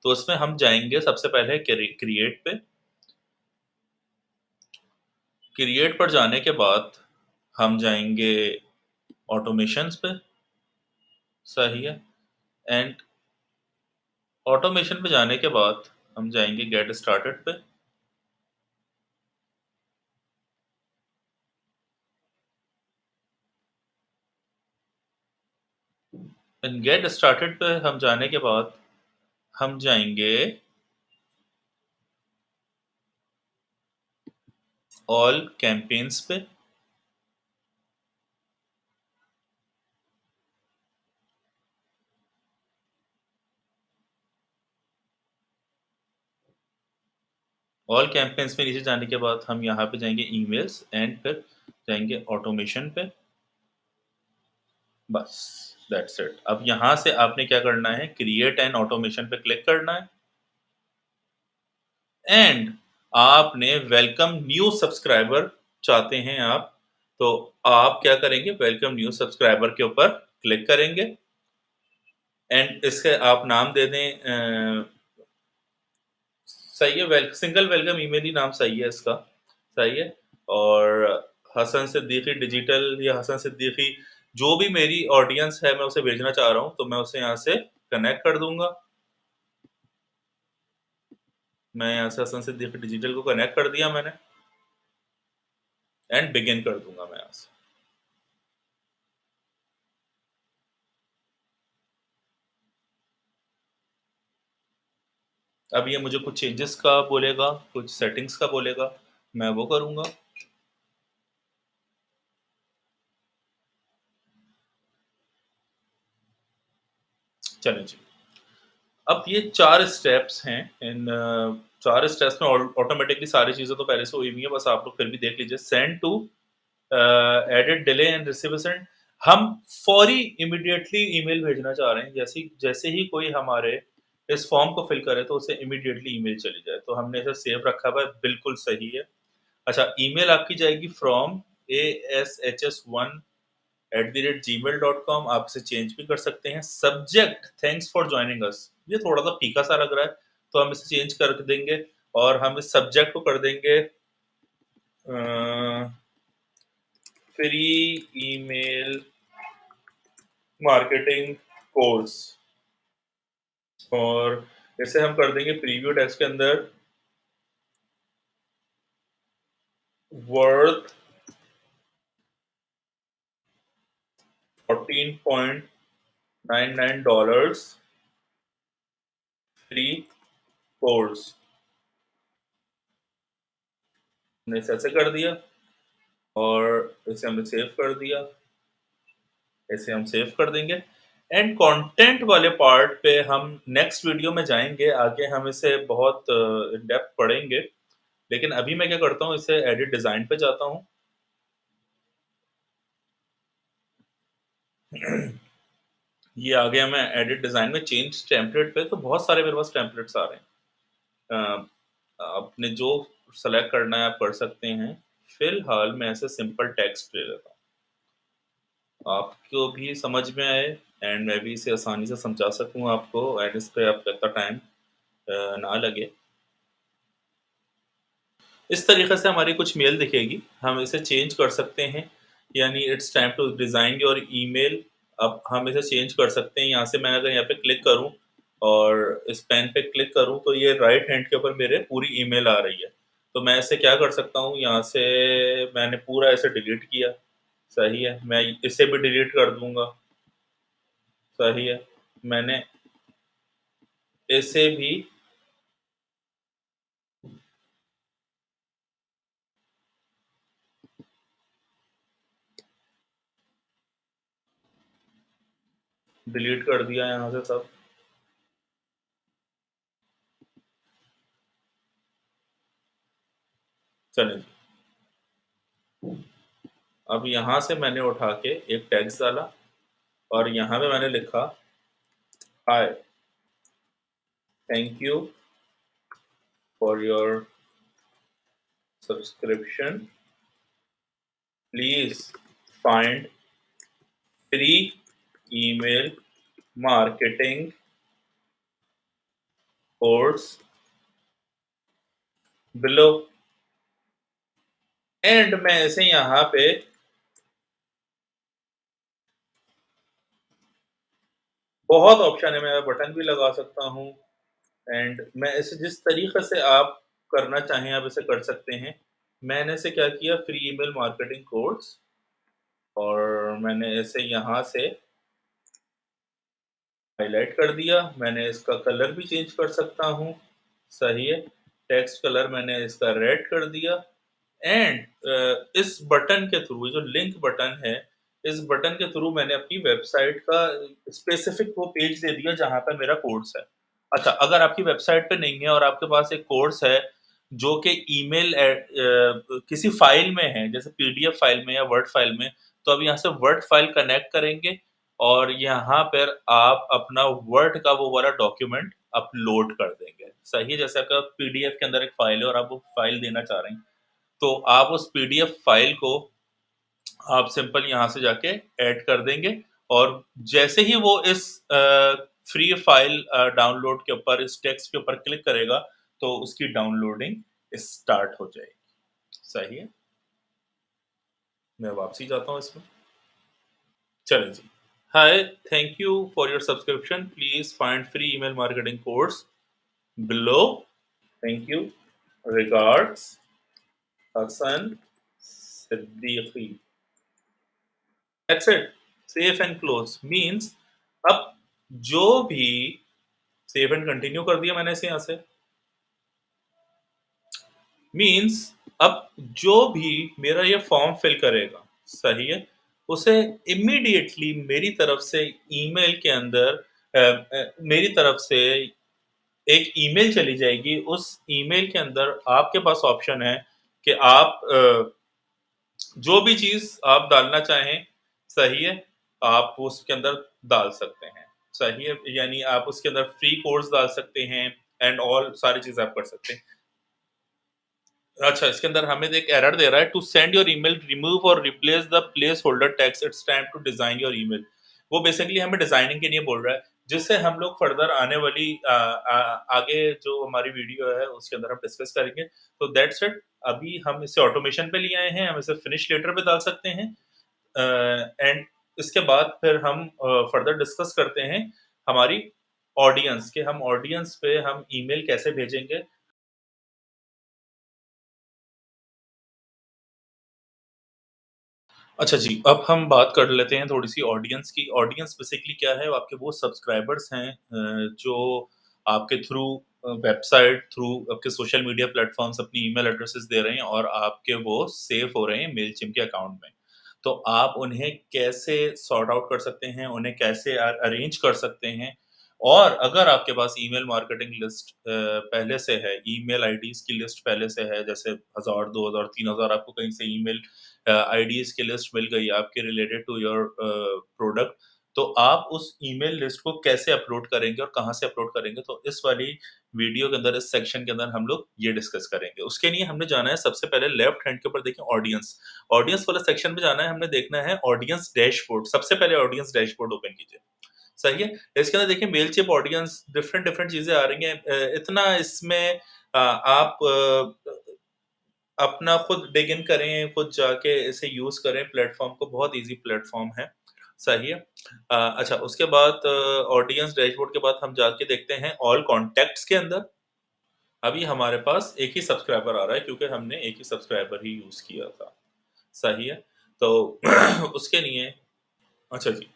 Speaker 1: तो इसमें हम जाएँगे सबसे पहले क्रिएट पे। क्रिएट पर जाने के बाद हम जाएँगे ऑटोमेशंस पे, सही है? एंड ऑटोमेशन पे जाने के बाद हम जाएँगे गेट स्टार्टेड पे। एंड गेट स्टार्टेड पे हम जाने के बाद हम जाएँगे ऑल कैम्पेन्स पे। ऑल कैम्पेन्स में नीचे जाने के बाद हम यहाँ पे जाएँगे ईमेल्स एंड फिर जाएँगे ऑटोमेशन पे। बस दैट्स इट। अब यहाँ से आपने क्या करना है, क्रिएट एन ऑटोमेशन पे क्लिक करना है एंड आपने वेलकम न्यू सब्सक्राइबर चाहते हैं आप, तो आप क्या करेंगे, वेलकम न्यू सब्सक्राइबर के ऊपर क्लिक करेंगे एंड इसके आप नाम दे दें सही है, सिंगल वेलकम ईमेल ही नाम सही है इसका, सही है? और हसन सिद्दीकी डिजिटल या हसन सिद्दीकी जो भी मेरी ऑडियंस है मैं उसे भेजना चाह रहा हूँ, तो मैं उसे यहाँ से कनेक्ट कर दूँगा। मैं यहाँ से हसन सिद्दीकी डिजिटल को कनेक्ट कर दिया मैंने एंड बिगिन कर दूँगा मैं यहाँ से। अब ये मुझे कुछ चेंजेस का बोलेगा, कुछ सेटिंग्स का बोलेगा, मैं वो करूँगा। चलें जी। अब ये 4 स्टेप्स हैं, इन 4 स्टेप्स में ऑटोमैटिकली सारी चीज़ें तो पहले से हुई हुई हैं, बस आप लोग फिर भी देख लीजिए। Send to edit delay and receive send. हम फौरी इमीडिएटली ईमेल भेजना चाह रहे हैं, जैसे जैसे ही कोई हमारे इस फॉर्म को फिल करे तो उसे इमीडिएटली ईमेल चली जाए, तो हमने इसे सेव रखा हुआ है, बिल्कुल सही है। अच्छा, ईमेल आपकी जाएगी फ्रॉम ASHS1@gmail.com, आप इसे चेंज भी कर सकते हैं। Subject thanks for joining us, ये थोड़ा सा फीका सा लग रहा है, तो हम इसे चेंज कर देंगे और हम इस सब्जेक्ट को कर देंगे फ्री ईमेल मार्केटिंग कोर्स, और इसे हम कर देंगे प्रीव्यू टेक्स्ट के अंदर वर्थ $14.99 फ्री कोर्स। हमने इसे ऐसे कर दिया और इसे हमने सेव कर दिया, इसे हम सेव कर देंगे। एंड कंटेंट वाले पार्ट पे हम नेक्स्ट वीडियो में जाएंगे, आगे हम इसे बहुत इन डेप्थ पढ़ेंगे। लेकिन अभी मैं क्या करता हूँ, इसे एडिट डिजाइन पे जाता हूँ। ये आ गया मैं एडिट डिजाइन में, चेंज टेम्पलेट पे, तो बहुत सारे मेरे पास टेम्पलेट्स आ रहे हैं। आपने जो सेलेक्ट करना है आप कर सकते हैं। फिलहाल मैं ऐसे सिंपल टेक्स्ट ले लेता हूँ, आपको भी समझ में आए एंड मैं भी इसे आसानी से समझा सकूँ आपको, एंड इस पे आपका इतना टाइम ना लगे। इस तरीके से हमारी कुछ मेल दिखेगी, हम इसे चेंज कर सकते हैं। यानी it's time to design your email. अब हम इसे चेंज कर सकते हैं। यहाँ से मैं अगर यहाँ पे क्लिक करूँ और इस पेन पे क्लिक करूँ, तो ये राइट हैंड के ऊपर मेरे पूरी ईमेल आ रही है। तो मैं इसे क्या कर सकता हूँ, यहाँ से मैंने पूरा ऐसे डिलीट किया, सही है, मैं इसे भी डिलीट कर दूंगा, सही है, मैंने इसे भी डिलीट कर दिया यहाँ से सब। चलें, अब यहाँ से मैंने उठा के एक टेक्स्ट डाला और यहाँ पे मैंने लिखा hi, thank you for your subscription, please find free email marketing course below. And मैं ऐसे यहाँ पे बहुत ऑप्शन है, मैं बटन भी लगा सकता हूँ। एंड मैं इसे जिस तरीके से आप करना चाहें आप इसे कर सकते हैं। मैंने इसे क्या किया, फ्री ईमेल मार्केटिंग कोर्स, और मैंने इसे यहाँ से हाईलाइट कर दिया। मैंने इसका कलर भी चेंज कर सकता हूँ, सही है, टेक्स्ट कलर मैंने इसका रेड कर दिया। एंड इस बटन के थ्रू, जो लिंक बटन है, इस बटन के थ्रू मैंने अपनी वेबसाइट का स्पेसिफिक वो पेज दे दिया जहाँ पर मेरा कोर्स है। अच्छा, अगर आपकी वेबसाइट पे नहीं है और आपके पास एक कोर्स है जो कि ईमेल किसी फाइल में है, जैसे पीडीएफ फाइल में या वर्ड फाइल में, तो अब यहाँ से वर्ड फाइल कनेक्ट करेंगे और यहाँ पर आप अपना वर्ड का वो वाला डॉक्यूमेंट अपलोड कर देंगे, सही है। जैसे आपका पीडीएफ के अंदर एक फाइल है और आप वो फाइल देना चाह रहे हैं, तो आप उस पीडीएफ फाइल को आप सिंपल यहाँ से जाके ऐड कर देंगे, और जैसे ही वो इस फ्री फाइल डाउनलोड के ऊपर, इस टेक्स्ट के ऊपर क्लिक करेगा, तो उसकी डाउनलोडिंग स्टार्ट हो जाएगी, सही है। मैं वापसी जाता हूँ इसमें, चलें जी। Hi, thank you for your subscription, please find free email marketing course below, thank you, regards, Hasan Siddiqui. That's it. Save and close means अब जो भी सेव एंड कंटिन्यू कर दिया मैंने इसे यहाँ से, मीन्स अब जो भी मेरा ये फॉर्म फिल करेगा, सही है, उसे इमीडिएटली मेरी तरफ से ईमेल के अंदर मेरी तरफ से एक ईमेल चली जाएगी। उस ईमेल के अंदर आपके पास ऑप्शन है कि आप जो भी चीज़ आप डालना चाहें, सही है, आप उसके अंदर डाल सकते हैं, सही है। यानी आप उसके अंदर फ्री कोर्स डाल सकते हैं एंड ऑल सारी चीज़ें आप कर सकते हैं। अच्छा, इसके अंदर हमें एक एरर दे रहा है, to send your email remove और replace the placeholder text, it's time to design your email. वो बेसिकली हमें डिजाइनिंग के लिए बोल रहा है, जिससे हम लोग फर्दर आने वाली आगे जो हमारी वीडियो है उसके अंदर हम डिस्कस करेंगे। तो दैट्स इट। अभी हम इसे ऑटोमेशन पे लिए आए हैं, हम इसे फिनिश लेटर पे डाल सकते हैं। एंड इसके बाद फिर हम फर्दर डिस्कस करते हैं हमारी ऑडियंस के, हम ऑडियंस पे हम ईमेल कैसे भेजेंगे। अच्छा जी, अब हम बात कर लेते हैं थोड़ी-सी ऑडियंस की। ऑडियंस बेसिकली क्या है? आपके वो सब्सक्राइबर्स हैं जो आपके थ्रू वेबसाइट, थ्रू आपके सोशल मीडिया प्लेटफ़ॉर्म्स अपनी ईमेल एड्रेसेस दे रहे हैं और आपके वो सेव हो रहे हैं मेलचिम्प के अकाउंट में। तो आप उन्हें कैसे सॉर्ट आउट कर सकते हैं, उन्हें कैसे अरेंज कर सकते हैं, और अगर आपके पास ईमेल मार्केटिंग लिस्ट पहले से है, ईमेल आईडीज़ की लिस्ट पहले से है, जैसे 1000, 2000, 3000 आपको कहीं से ईमेल आईडीज़ की लिस्ट मिल गई आपके रिलेटेड टू योर प्रोडक्ट, तो आप उस ईमेल लिस्ट को कैसे अपलोड करेंगे और कहाँ से अपलोड करेंगे? तो इस वाली वीडियो के अंदर, इस सेक्शन के अंदर हम लोग ये डिस्कस करेंगे। उसके लिए हमने जाना है सबसे पहले लेफ्ट हैंड के ऊपर देखें ऑडियंस। ऑडियंस वाला सेक्शन में जाना है, हमने देखना है ऑडियंस डैशबोर्ड। सबसे पहले ऑडियंस डैशबोर्ड ओपन कीजिए। सही है? इसके अंदर देखिए मेलचिप ऑडियंस डिफरेंट डिफरेंट चीज़ें आ रही हैं। इतना इसमें आप अपना खुद डिग इन करें, खुद जाके इसे यूज़ करें प्लेटफ़ॉर्म को, बहुत ईज़ी प्लेटफ़ॉर्म है, सही है। अच्छा, उसके बाद ऑडियंस डैशबोर्ड के बाद हम जाके देखते हैं ऑल कॉन्टैक्ट्स के अंदर। अभी हमारे पास एक ही सब्सक्राइबर आ रहा है क्योंकि हमने एक ही सब्सक्राइबर ही यूज़ किया था, सही है। तो उसके लिए अच्छा जी,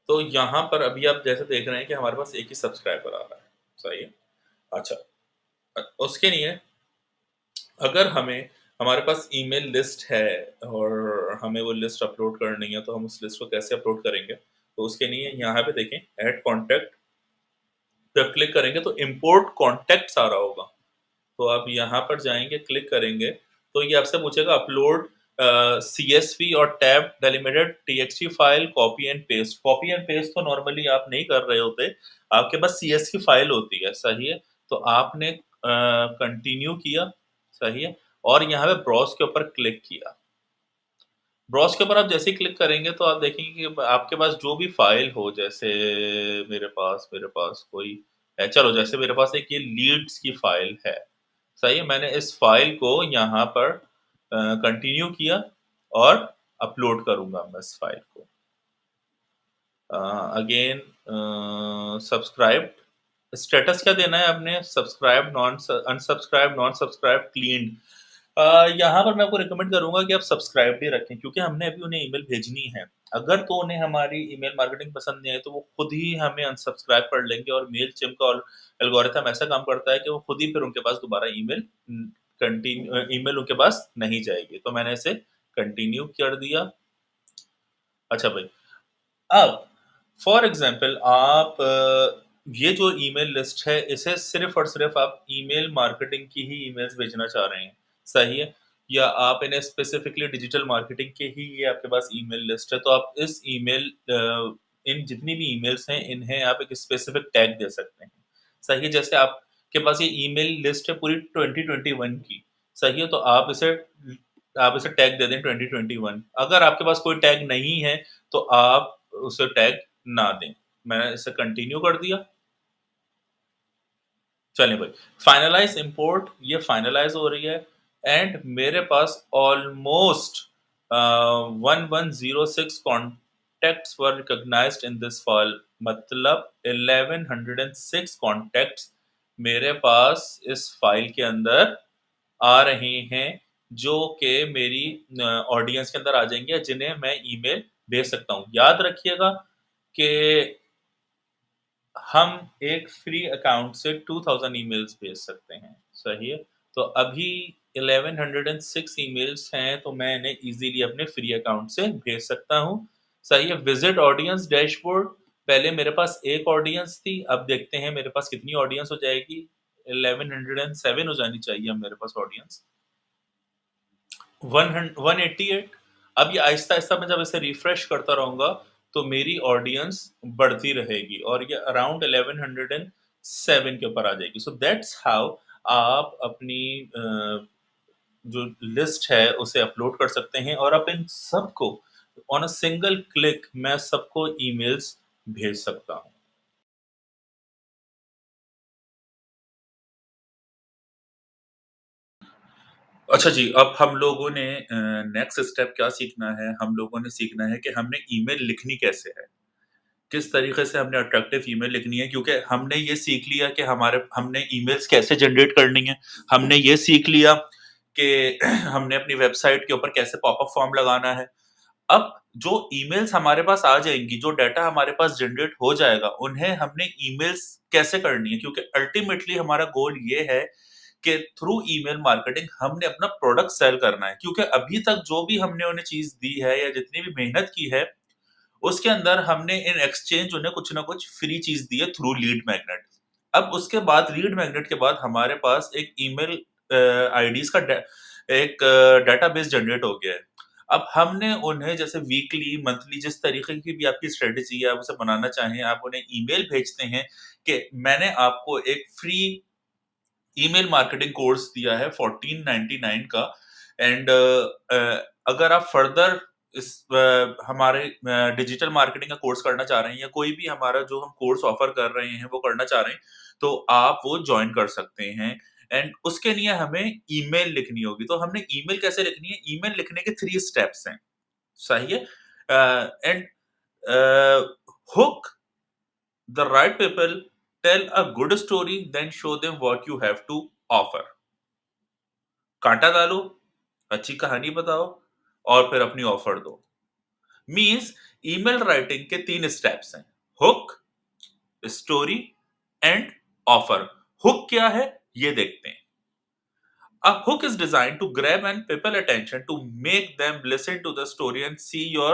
Speaker 1: तो यहाँ पर अभी आप जैसे देख रहे हैं कि हमारे पास एक ही सब्सक्राइबर आ रहा है, सही है। अच्छा, उसके लिए अगर हमें हमारे पास ईमेल लिस्ट है और हमें वो लिस्ट अपलोड करनी है, तो हम उस लिस्ट को कैसे अपलोड करेंगे? तो उसके लिए यहाँ पे देखें ऐड कॉन्टैक्ट पे क्लिक करेंगे तो इम्पोर्ट कॉन्टैक्ट्स आ रहा होगा। तो आप यहाँ पर जाएँगे, क्लिक करेंगे, तो ये आपसे पूछेगा अपलोड सीएसवी और tab delimited TXT file, copy and paste. Copy and paste तो नॉर्मली आप नहीं कर रहे होते, आपके पास सीएसवी फाइल होती है, सही है? तो आपने कंटिन्यू किया, सही है? और यहाँ पे ब्राउज़ के ऊपर क्लिक किया। ब्राउज़ के ऊपर आप जैसे ही क्लिक करेंगे तो आप देखेंगे कि आपके पास जो भी फ़ाइल हो, जैसे मेरे पास कोई है, चलो जैसे मेरे पास एक ये लीड्स की फ़ाइल है, सही है? मैंने इस फ़ाइल को यहाँ पर कंटिन्यू किया और अपलोड करूँगा मैं इस फ़ाइल को। अगेन सब्सक्राइब्ड, स्टेटस क्या देना है आपने? Subscribed, unsubscribed, non subscribed, cleaned. यहाँ पर मैं आपको रिकमेंड करूँगा कि आप सब्सक्राइब्ड ही रखें क्योंकि हमने अभी उन्हें ईमेल भेजनी है। अगर तो उन्हें हमारी ईमेल मार्केटिंग पसंद नहीं आई तो वो खुद ही हमें अनसब्सक्राइब कर लेंगे, और मेलचिम्प का एल्गोरिथम ऐसा काम करता है कि वो खुद ही फिर उनके पास दोबारा ईमेल उनके पास नहीं जाएगी। तो मैंने इसे कंटिन्यू कर दिया। अच्छा भाई, अब फॉर एग्ज़ाम्पल आप ये जो ईमेल लिस्ट है, इसे सिर्फ़ और सिर्फ़ आप ईमेल मार्केटिंग की ही ईमेल्स भेजना चाह रहे हैं, सही है? या आप इन्हें स्पेसिफ़िकली डिजिटल मार्केटिंग के ही ये आपके पास ईमेल लिस्ट है, तो आप इस इन जितनी भी ईमेल्स हैं, इन्हें आप एक स्पेसिफ़िक टैग दे सकते हैं, सही है? जैसे आपके पास ये ईमेल लिस्ट है पूरी 2021 की, सही है? तो आप इसे टैग दे दें 2021। अगर आपके पास कोई टैग नहीं है, तो आप उसे टैग ना दें। मैंने इसे कंटिन्यू कर दिया। चलिए भाई, फाइनलाइज़ इम्पोर्ट, ये फाइनलाइज़ हो रही है एंड मेरे पास almost 1106 contacts were recognised in this file, मतलब 1106 कॉन्टैक्ट्स मेरे पास इस फाइल के अंदर आ रहे हैं, जो कि मेरी ऑडियंस के अंदर आ जाएँगे, जिन्हें मैं ईमेल भेज सकता हूँ। याद रखिएगा कि हम एक फ्री अकाउंट से 2000 ईमेल्स भेज सकते हैं, सही है? तो अभी 1106 ईमेल्स हैं, तो मैं इन्हें ईज़िली अपने फ्री अकाउंट से भेज सकता हूँ, सही है? विज़िट ऑडियंस डैशबोर्ड, पहले मेरे पास 1 ऑडियंस थी, अब देखते हैं मेरे पास कितनी ऑडियंस हो जाएगी, 1107 हो जानी चाहिए अब मेरे पास ऑडियंस। 188। अब ये आहिस्ता-आहिस्ता मैं जब इसे रिफ्रेश करता रहूँगा, तो मेरी ऑडियंस बढ़ती रहेगी और ये अराउंड 1107 के ऊपर आ जाएगी। सो दैट्स हाउ आप अपनी जो लिस्ट है उसे अपलोड कर सकते हैं और आप इन सबको ऑन अ सिंगल क्लिक मैं सबको ईमेल्स भेज सकता हूँ। अच्छा जी, अब हम लोगों ने नेक्स्ट स्टेप क्या सीखना है, हम लोगों ने सीखना है कि हमने ईमेल लिखनी कैसे है। किस तरीके से हमने अट्रैक्टिव ईमेल लिखनी है क्योंकि हमने ये सीख लिया कि हमारे हमने ईमेल्स कैसे जनरेट करनी है। हमने ये सीख लिया कि हमने अपनी वेबसाइट के ऊपर कैसे पॉपअप फॉर्म लगाना है। अब जो ईमेल्स हमारे पास आ जाएँगी, जो डाटा हमारे पास जनरेट हो जाएगा, उन्हें हमने ईमेल्स कैसे करनी है क्योंकि अल्टीमेटली हमारा गोल ये है कि थ्रू ईमेल मार्केटिंग हमने अपना प्रोडक्ट सेल करना है क्योंकि अभी तक जो भी हमने उन्हें चीज़ दी है या जितनी भी मेहनत की है, उसके अंदर हमने इन एक्सचेंज उन्हें कुछ ना कुछ फ्री चीज़ दी है थ्रू लीड मैग्नेट। अब उसके बाद लीड मैग्नेट के बाद हमारे पास एक ईमेल आईडीज़ का एक डेटाबेस जनरेट हो गया है। अब हमने उन्हें जैसे वीकली, मंथली जिस तरीके की भी आपकी स्ट्रेटजी है, आप उसे बनाना चाहें, आप उन्हें ईमेल भेजते हैं कि मैंने आपको एक फ्री ईमेल मार्केटिंग कोर्स दिया है 1499 का एंड अगर आप फर्दर इस हमारे डिजिटल मार्केटिंग का कोर्स करना चाह रहे हैं या कोई भी हमारा जो हम कोर्स ऑफर कर रहे हैं वो करना चाह रहे हैं तो आप वो ज्वाइन कर सकते हैं एंड उसके लिए हमें ईमेल लिखनी होगी तो हमने ईमेल कैसे लिखनी है ईमेल लिखने के 3 स्टेप्स हैं सही है and hook the right people tell a good story then show them what you have to offer कांटा डालो, अच्छी कहानी बताओ और फिर अपनी ऑफर दो। मीन्स ईमेल राइटिंग के 3 स्टेप्स हैं। Hook, story and offer. Hook क्या है? ये देखते हैं। A hook is designed to grab and people attention to make them listen to the story and see your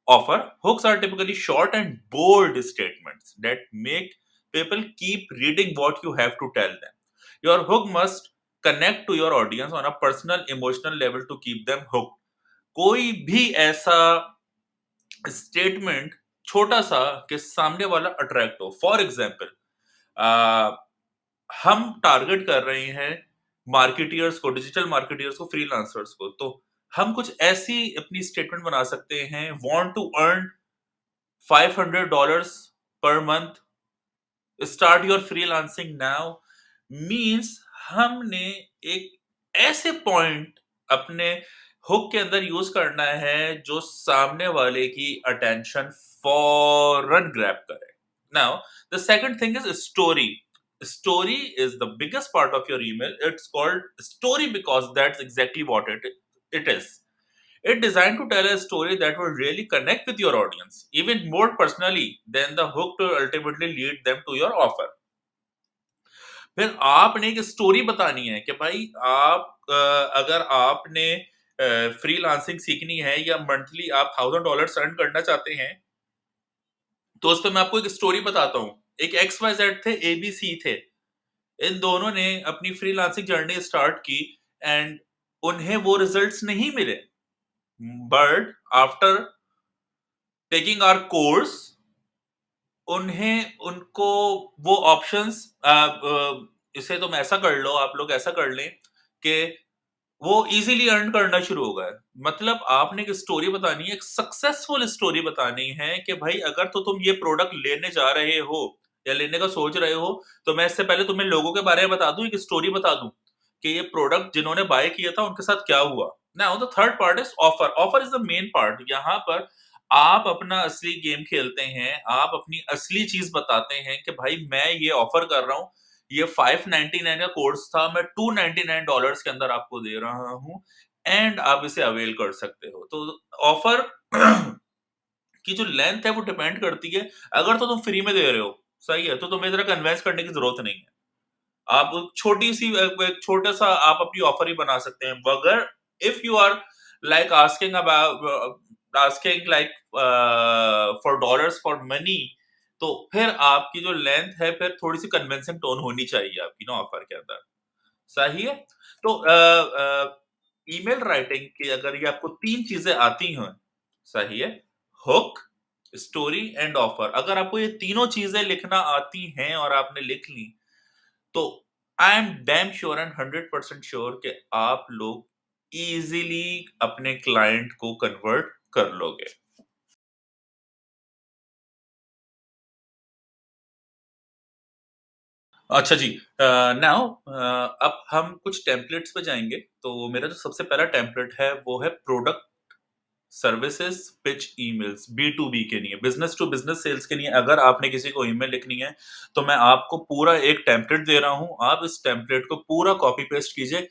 Speaker 1: offer. Hooks are typically short and bold statements that make people keep reading what you have to tell them. Your hook must connect to your audience on a personal emotional level to keep them hooked. कोई भी ऐसा statement छोटा सा कि सामने वाला attract हो for example हम टारगेट कर रहे हैं मार्केटियर्स को डिजिटल मार्केटियर्स को फ्रीलांसर्स को तो हम कुछ ऐसी अपनी स्टेटमेंट बना सकते हैं want to earn $500 per month start your freelancing now means हमने एक ऐसे पॉइंट अपने हुक के अंदर यूज करना है जो सामने वाले की अटेंशन फौरन ग्रैब करे now the second thing is story story is the biggest part of your email it's called story because that's exactly what it is it's designed to tell a story that will really connect with your audience even more personally than the hook to ultimately lead them to your offer फिर आपने एक story बतानी है कि भाई आप अगर आपने फ्रीलांसिंग सीखनी है या मंथली आप $1000 अर्न करना चाहते हैं तो उस पर मैं आपको एक स्टोरी बताता हूँ एक एक्स वाई जेड थे ए बी सी थे इन दोनों ने अपनी फ्रीलांसिंग जर्नी स्टार्ट की एंड उन्हें वो रिजल्ट्स नहीं मिले but after taking our course उन्हें उनको वो ऑप्शंस इसे तुम ऐसा कर लो आप लोग ऐसा कर लें कि वो इजीली अर्न करना शुरू हो गए मतलब आपने एक स्टोरी बतानी है एक सक्सेसफुल स्टोरी बतानी है कि भाई अगर तो तुम ये प्रोडक्ट लेने जा रहे हो या लेने का सोच रहे हो तो मैं इससे पहले तुम्हें लोगों के बारे में बता दूं एक स्टोरी बता दूं कि ये प्रोडक्ट जिन्होंने बाय किया था उनके साथ क्या हुआ now the third part is offer offer is the main part यहाँ पर आप अपना असली गेम खेलते हैं आप अपनी असली चीज बताते हैं कि भाई मैं ये ऑफर कर रहा हूँ ये 599 का कोर्स था मैं $299 के अंदर आपको दे रहा हूँ एंड आप इसे अवेल कर सकते हो तो ऑफर की जो लेंथ है वो डिपेंड करती है अगर तो तुम फ्री में दे रहे हो सही है तो तुम्हें इतना कन्वेंस करने की जरूरत नहीं है आप छोटी सी एक छोटा सा आप अपनी ऑफर ही बना सकते हैं मगर if you are like asking about asking like for dollars for money तो फिर आपकी जो लेंथ है फिर थोड़ी सी कन्विंसिंग टोन होनी चाहिए आपकी ना ऑफर के अंदर सही है तो ईमेल राइटिंग की अगर ये आपको 3 चीजें आती हैं सही है हुक स्टोरी एंड ऑफर अगर आपको ये तीनों चीजें लिखना आती हैं और आपने लिख ली तो I am damn sure and 100% sure कि आप लोग ईज़िली अपने क्लाइंट को कन्वर्ट कर लोगे। अच्छा जी, नाउ अब हम कुछ टेम्पलेट्स पे जाएँगे। तो मेरा जो सबसे पहला टेम्पलेट है वो है product services pitch emails, B2B के लिए, बिज़नेस टू बिज़नेस सेल्स के लिए अगर आपने किसी को ईमेल लिखनी है, तो मैं आपको पूरा एक टेम्पलेट दे रहा हूँ। आप इस टेम्पलेट को पूरा कॉपी पेस्ट कीजिए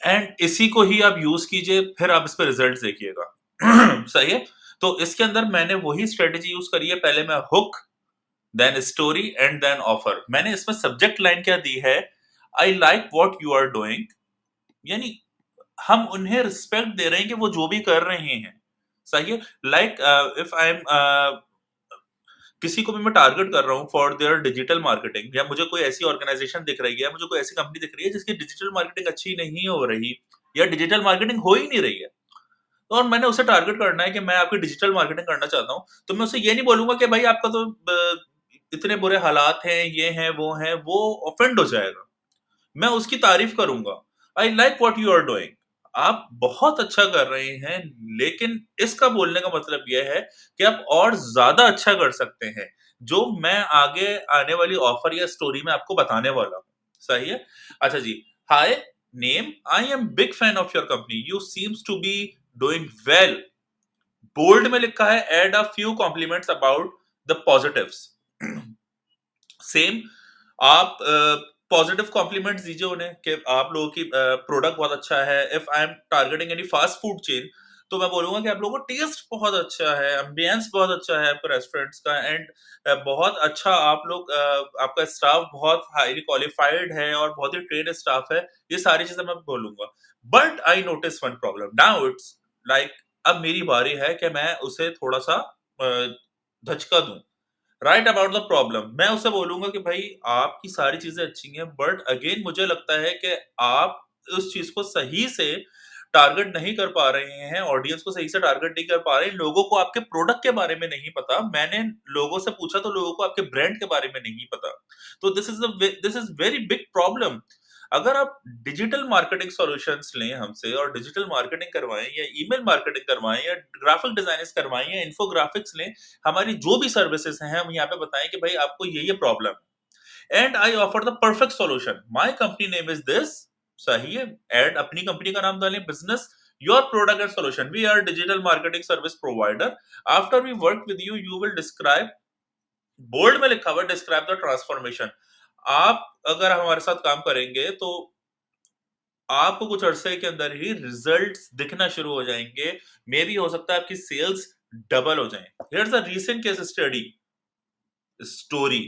Speaker 1: एंड इसी को ही आप यूज़ कीजिए, फिर आप इस पे रिज़ल्ट्स देखिएगा। सही है? तो इसके अंदर मैंने वही स्ट्रैटेजी यूज़ करी है, पहले मैं hook, then story and then offer. मैंने इसमें सब्जेक्ट लाइन क्या दी है, I like what you are doing, यानी हम उन्हें रिस्पेक्ट दे रहे हैं कि वो जो भी कर रहे हैं। सही है? लाइक इफ आई एम किसी को भी मैं टारगेट कर रहा हूँ फॉर देयर डिजिटल मार्केटिंग, या मुझे कोई ऐसी ऑर्गेनाइजेशन दिख रही है, मुझे कोई ऐसी कंपनी दिख रही है जिसकी डिजिटल मार्केटिंग अच्छी नहीं हो रही या डिजिटल मार्केटिंग हो ही नहीं रही है। और मैंने उसे टारगेट करना है कि मैं आपकी डिजिटल मार्केटिंग करना चाहता हूँ, तो मैं उसे ये नहीं बोलूँगा कि भाई आपका तो इतने बुरे हालात हैं, ये हैं, वो ऑफेंड हो जाएगा। मैं उसकी तारीफ करूँगा। I like what you are doing. आप बहुत अच्छा कर रहे हैं, लेकिन इसका बोलने का मतलब ये है कि आप और ज़्यादा अच्छा कर सकते हैं, जो मैं आगे आने वाली ऑफर या स्टोरी में आपको बताने वाला हूँ। सही है? अच्छा जी। Hi, name, I am big fan of your company. You seems to be doing well. Bold में लिखा है add a few compliments about the positives. Same आप पॉजिटिव कॉम्प्लीमेंट्स दीजिए उन्हें कि आप लोगों की प्रोडक्ट बहुत अच्छा है। If I am targeting any fast food chain, तो मैं बोलूंगा कि आप लोगों का टेस्ट बहुत अच्छा है, एम्बियंस बहुत अच्छा है आपके रेस्टोरेंट्स का, एंड बहुत अच्छा आप लोग आपका स्टाफ बहुत हाईली क्वालिफाइड है और बहुत ही ट्रेन स्टाफ है। ये सारी चीजें मैं बोलूंगा। But I notice one problem now, it's like अब मेरी बारी है कि मैं उसे थोड़ा सा धचका दूं। राइट अबाउट द प्रॉब्लम, मैं उसे बोलूंगा कि भाई आपकी सारी चीजें अच्छी हैं, बट अगेन मुझे लगता है कि आप उस चीज को सही से टारगेट नहीं कर पा रहे हैं, ऑडियंस को सही से टारगेट नहीं कर पा रहे हैं, लोगों को आपके प्रोडक्ट के बारे में नहीं पता। मैंने लोगों से पूछा तो लोगों को आपके ब्रांड के बारे में नहीं पता। तो this is very big problem. अगर आप डिजिटल मार्केटिंग सॉल्यूशंस लें हमसे और डिजिटल मार्केटिंग करवाएं या ईमेल मार्केटिंग करवाएं या ग्राफिक डिजाइनिंग करवाएं या इन्फोग्राफिक्स लें, हमारी जो भी सर्विसेज हैं हम यहाँ पे बताएं कि भाई आपको ये प्रॉब्लम है and I offer the perfect solution, my company name is this. सही है? एड अपनी कंपनी का नाम डालें, business your product and solution, we are digital marketing service provider. After we work with you, you will describe, bold में लिखा हुआ describe the transformation. आप अगर हमारे साथ काम करेंगे तो आपको कुछ अरसे के अंदर ही रिजल्ट्स दिखना शुरू हो जाएंगे। मे भी हो सकता है आपकी सेल्स डबल हो जाएं। Here's a recent case study story,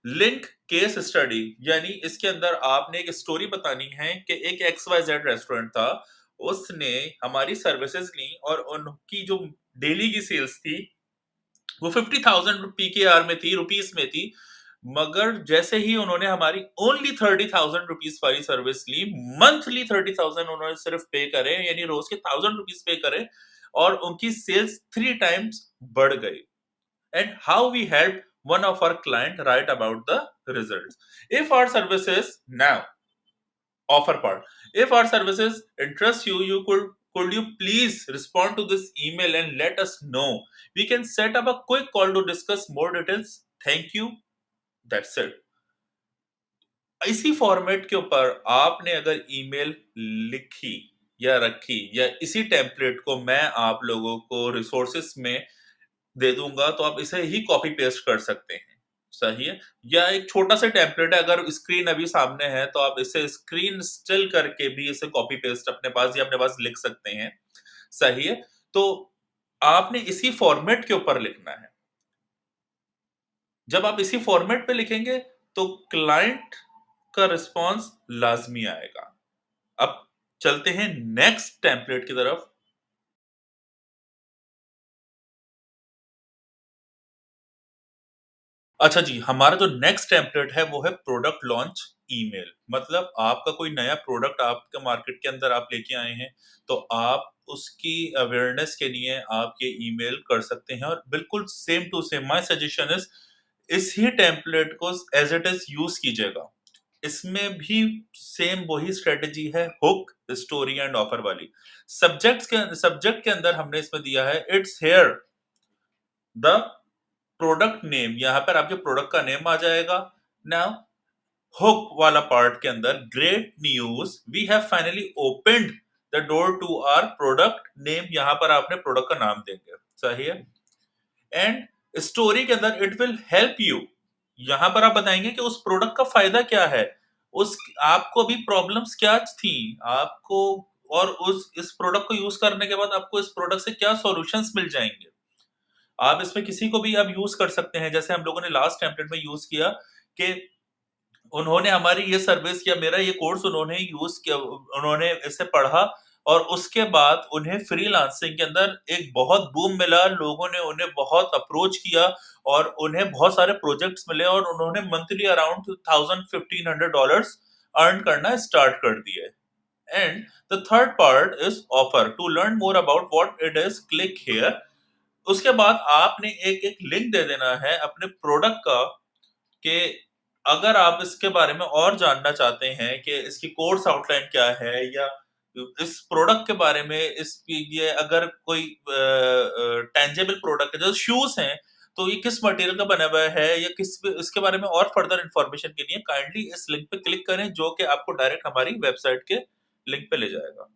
Speaker 1: link case study, यानी इसके अंदर आपने एक स्टोरी बतानी है कि एक एक्स वाई जेड रेस्टोरेंट था, उसने हमारी सर्विसेज ली और उनकी जो डेली की सेल्स थी वो 50,000 पीकेआर में थी, रुपीस में थी। मगर जैसे ही उन्होंने हमारी ओनली 30,000 रुपीस वाली सर्विस ली, मंथली 30,000 उन्होंने सिर्फ पे करे, यानी रोज के 1,000 रुपीस पे करे, और उनकी सेल्स 3 टाइम्स बढ़ गई। And how we help one of our client write about the results. If our services now offer part, if our services interest you, you could you please respond to this email and let us know. We can set up a quick call to discuss more details. Thank you. That's it. इसी format के ऊपर आपने अगर email लिखी या रखी, या इसी टेम्पलेट को मैं आप लोगों को रिसोर्सेस में दे दूंगा, तो आप इसे ही कॉपी पेस्ट कर सकते हैं। सही है? या एक छोटा सा टेम्पलेट है, अगर स्क्रीन अभी सामने है तो आप इसे स्क्रीन स्टिल करके भी इसे कॉपी पेस्ट अपने पास या अपने पास लिख सकते हैं। सही है? तो आपने इसी फॉर्मेट के ऊपर लिखना है। जब आप इसी फॉर्मेट पे लिखेंगे तो क्लाइंट का रिस्पॉन्स लाजमी आएगा। अब चलते हैं नेक्स्ट टेम्पलेट की तरफ। अच्छा जी, हमारा जो नेक्स्ट टेम्पलेट है वो है प्रोडक्ट लॉन्च ईमेल। मतलब आपका कोई नया प्रोडक्ट आपके मार्केट के अंदर आप लेके आए हैं, तो आप उसकी अवेयरनेस के लिए आप ये ईमेल कर सकते हैं, और बिल्कुल same to same my suggestion is इस ही टेम्पलेट को एज़ इट इज़ यूज़ कीजिएगा। इसमें भी सेम वही स्ट्रेटजी है, हुक, स्टोरी एंड ऑफर वाली। सब्जेक्ट के अंदर हमने इसमें दिया है it's here the product name, यहाँ पर आपके प्रोडक्ट का नेम आ जाएगा। नाउ हुक वाला पार्ट के अंदर great news we have finally opened the door to our product name, यहाँ पर आपने प्रोडक्ट का नाम देंगे। सही है। एंड स्टोरी के अंदर इट विल हेल्प यू, यहां पर आप बताएंगे कि उस प्रोडक्ट का फायदा क्या है, उस आपको भी प्रॉब्लम्स क्या थी आपको, और उस इस प्रोडक्ट को यूज करने के बाद आपको इस प्रोडक्ट से क्या सॉल्यूशंस मिल जाएंगे। आप इसमें किसी को भी अब यूज कर सकते हैं, जैसे हम लोगों ने लास्ट टेम्पलेट में यूज किया कि उन्होंने हमारी ये सर्विस या मेरा ये कोर्स उन्होंने यूज किया, उन्होंने इसे पढ़ा और उसके बाद उन्हें फ्रीलांसिंग के अंदर एक बहुत बूम मिला, लोगों ने उन्हें बहुत अप्रोच किया और उन्हें बहुत सारे प्रोजेक्ट्स मिले और उन्होंने मंथली अराउंड $1,500 अर्न करना स्टार्ट कर दिए। And the third part is offer, to learn more about what it is click here. उसके बाद आपने एक एक लिंक दे देना है अपने प्रोडक्ट का, कि अगर आप इसके बारे में और जानना चाहते हैं कि इसकी कोर्स आउटलाइन क्या है, या इस प्रोडक्ट के बारे में, इसकी ये अगर कोई टेंजेबल प्रोडक्ट है, जैसे शूज हैं, तो ये किस मटेरियल का बना हुआ है या किस इसके बारे में और फर्दर इंफॉर्मेशन के लिए काइंडली इस लिंक पे क्लिक करें, जो कि आपको डायरेक्ट हमारी वेबसाइट के लिंक पे ले जाएगा।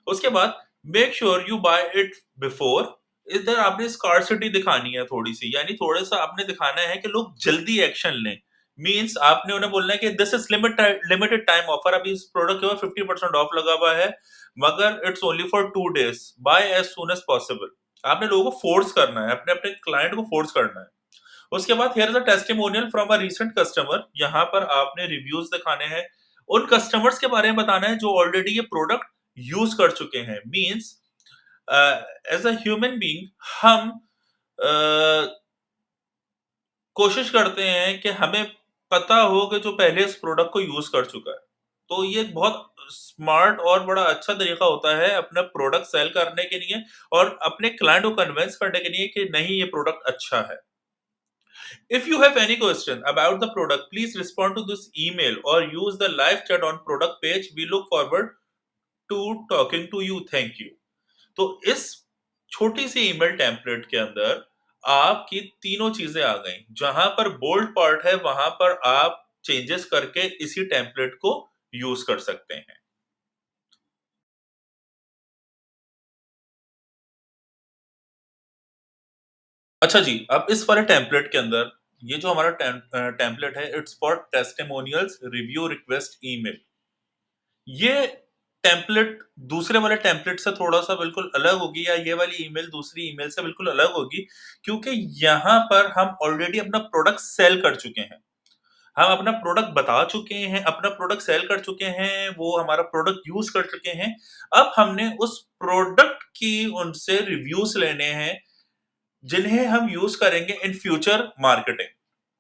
Speaker 1: उसके बाद make sure you buy it before, इधर आपने स्कार्सिटी दिखानी है थोड़ी सी, यानी थोड़ा सा आपने दिखाना है कि लोग जल्दी एक्शन लें। मींस आपने उन्हें बोलना है कि this is limited time offer, अभी इस प्रोडक्ट के ऊपर 50% ऑफ लगा हुआ है, मगर it's only for 2 days, by as soon as possible. आपने लोगों को फोर्स करना है, अपने अपने क्लाइंट को फोर्स करना है। उसके बाद here is a testimonial from a recent customer, यहाँ पर आपने रिव्यूज दिखाने हैं, उन कस्टमर्स के बारे में बताना है जो ऑलरेडी ये प्रोडक्ट यूज कर चुके हैं। Means as a human being हम कोशिश करते हैं कि हमें पता हो कि जो पहले इस प्रोडक्ट को यूज कर चुका है। तो ये एक बहुत स्मार्ट और बड़ा अच्छा तरीका होता है अपना प्रोडक्ट सेल करने के लिए और अपने क्लाइंट को कन्विंस करने के लिए कि नहीं, ये प्रोडक्ट अच्छा है। If you have any question about the product, please respond to this email or use the live chat on product page. We look forward to talking to you. Thank you. तो इस छोटी सी email template के अंदर आपकी तीनों चीजें आ गई। जहां पर बोल्ड पार्ट है वहां पर आप चेंजेस करके इसी टेम्पलेट को यूज कर सकते हैं। अच्छा जी, अब इस वाले टेम्पलेट के अंदर ये जो हमारा टेम्पलेट है, it's for testimonials review request email. ये टेम्पलेट दूसरे वाले टेम्पलेट से थोड़ा-सा बिल्कुल अलग होगी, या ये वाली ईमेल दूसरी ईमेल से बिल्कुल अलग होगी, क्योंकि यहाँ पर हम ऑलरेडी अपना प्रोडक्ट सेल कर चुके हैं। हम अपना प्रोडक्ट बता चुके हैं, अपना प्रोडक्ट सेल कर चुके हैं, वो हमारा प्रोडक्ट यूज़ कर चुके हैं। अब हमने उस प्रोडक्ट की उनसे रिव्यूज़ लेने हैं, जिन्हें हम यूज़ करेंगे इन फ्यूचर मार्केटिंग।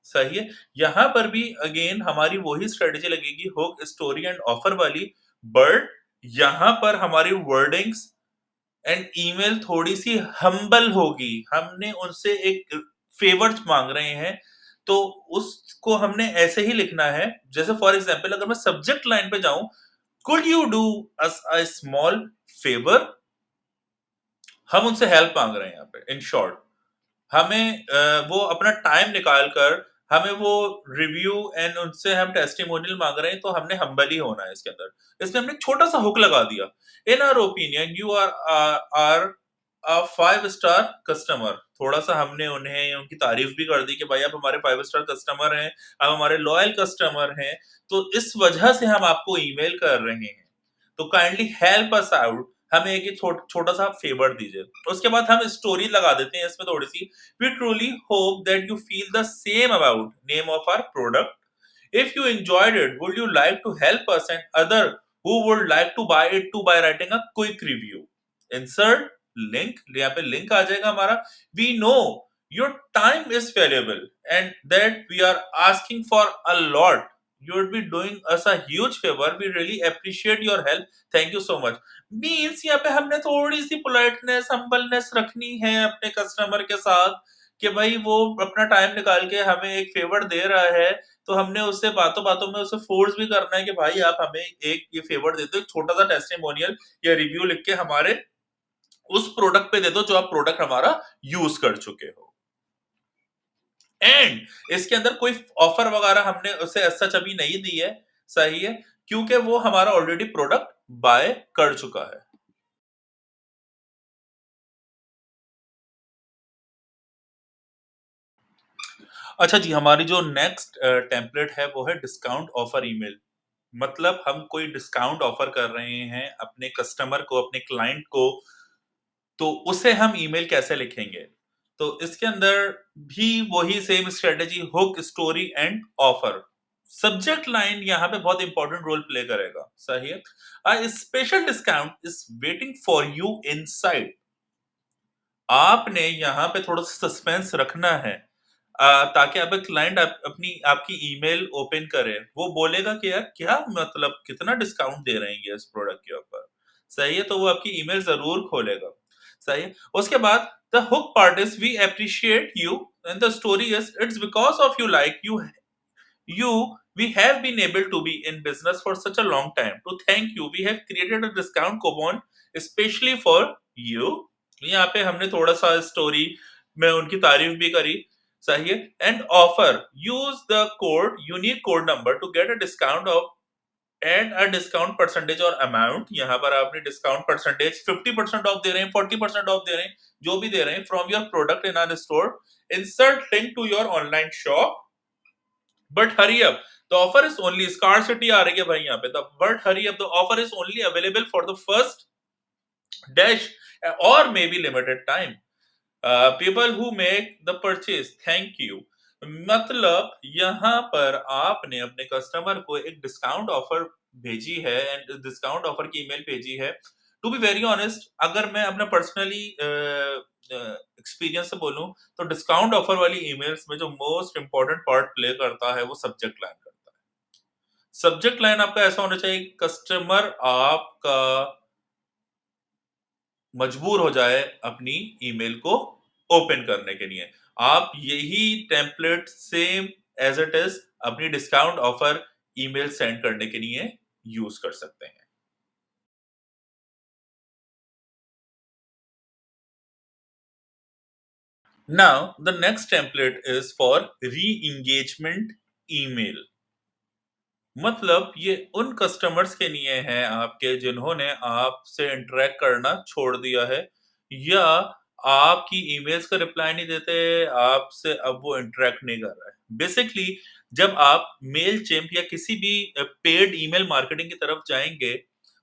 Speaker 1: सही है? यहाँ पर भी अगेन हमारी वही स्ट्रेटजी लगेगी, हुक, स्टोरी एंड ऑफर वाली, बट यहाँ पर हमारी वर्डिंग्स एंड ईमेल थोड़ी-सी हम्बल होगी। हमने उनसे एक फेवर्स माँग रहे हैं, तो उसको हमने ऐसे ही लिखना है। जैसे फॉर एग्ज़ाम्पल अगर मैं सब्जेक्ट लाइन पे जाऊँ, could you do us a small favour? हम उनसे हेल्प माँग रहे हैं यहाँ पे, इन शॉर्ट। हमें वो अपना टाइम निकाल कर हमें वो रिव्यू एंड उनसे हम टेस्टिमोनियल मांग रहे हैं, तो हमने हम्बल ही होना है इसके अंदर। इसमें हमने छोटा सा हुक लगा दिया, in our opinion you are a 5 star customer. थोड़ा सा हमने उन्हें उनकी तारीफ भी कर दी कि भाई आप हमारे 5 स्टार कस्टमर हैं, आप हमारे लॉयल कस्टमर हैं, तो इस वजह से हम आपको ईमेल कर रहे हैं, तो काइंडली हेल्प अस आउट, हमें एक छोटा सा फेवर दीजिए। उसके बाद हम स्टोरी लगा देते हैं इसमें थोड़ी सी, we truly hope that you feel the same about name of our product. If you enjoyed it, would you like to help us and other who would like to buy it too by writing a quick review? Insert link, यहाँ पे link आ जाएगा हमारा। We know your time is valuable and that we are asking for a lot. You would be doing us a huge favor. We really appreciate your help. Thank you so much. Means यहाँ पे हमने थोड़ी सी politeness, humbleness रखनी है अपने customer के साथ, कि भाई वो अपना टाइम निकाल के हमें एक फेवर दे रहा है, तो हमने उससे बातों-बातों में उसे फोर्स भी करना है कि भाई आप हमें एक ये फेवर दे दो, एक छोटा-सा टेस्टिमोनियल या रिव्यू लिख के हमारे उस प्रोडक्ट पे दे दो जो आप प्रोडक्ट हमारा यूज कर चुके हो। एंड इसके अंदर कोई ऑफर वगैरह हमने उसे सच अभी नहीं दी है, सही है, क्योंकि वो हमारा ऑलरेडी प्रोडक्ट बाय कर चुका है। अच्छा जी, हमारी जो नेक्स्ट टेम्पलेट है वो है डिस्काउंट ऑफर ईमेल। मतलब हम कोई डिस्काउंट ऑफर कर रहे हैं अपने कस्टमर को, अपने क्लाइंट को, तो उसे हम ईमेल कैसे लिखेंगे? तो इसके अंदर भी वही same strategy, hook, story and offer. Subject line यहाँ पे बहुत इंपॉर्टेंट रोल प्ले करेगा, सही है। A special discount is waiting for you inside. आपने यहाँ पे थोड़ा सा सस्पेंस रखना है, ताकि अब क्लाइंट अपनी आपकी ईमेल ओपन करे, वो बोलेगा कि यार क्या मतलब कितना डिस्काउंट दे रहे हैं ये इस प्रोडक्ट के ऊपर, सही है, तो वो आपकी ईमेल जरूर खोलेगा, सही है। उसके बाद the hook part is we appreciate you and the story is it's because of you we have been able to be in business for such a long time. To thank you, we have created a discount coupon especially for you. यहाँ पे हमने थोड़ा सा story में उनकी तारीफ भी करी, सही है। And offer, use the code unique code number to get a discount off and a discount percentage और अमाउंट। यहाँ पर आपने डिस्काउंट परसेंटेज 50% ऑफ दे रहे हैं, 40% ऑफ दे रहे हैं, जो भी दे रहे हैं, from your product in our store, insert link to your online shop, but hurry up the offer is only, scarcity आ रही है भाई यहाँ पे, the but hurry up the offer is only available for the first dash और may be limited time, people who make the purchase, thank you. मतलब यहाँ पर आपने अपने कस्टमर को एक डिस्काउंट ऑफर भेजी है एंड डिस्काउंट ऑफर की ईमेल भेजी है। टू बी वेरी ऑनेस्ट, अगर मैं अपना पर्सनली एक्सपीरियंस से बोलूं, तो डिस्काउंट ऑफर वाली ईमेल्स में जो मोस्ट इंपॉर्टेंट पार्ट प्ले करता है वो सब्जेक्ट लाइन करता है। सब्जेक्ट लाइन आपका ऐसा होना चाहिए कि कस्टमर आपका मजबूर हो जाए अपनी ईमेल को ओपन करने के लिए। आप यही template same as it is अपनी डिस्काउंट ऑफर ईमेल सेंड करने के लिए यूज कर सकते हैं। Now, the next template is for re-engagement email। मतलब ये उन कस्टमर्स के लिए है आपके जिन्होंने आपसे इंटरेक्ट करना छोड़ दिया है, या आपकी ईमेल्स का रिप्लाई नहीं देते, आपसे अब वो इंटरेक्ट नहीं कर रहा है। बेसिकली जब आप मेल चिम्प या किसी भी पेड ईमेल मार्केटिंग की तरफ जाएंगे,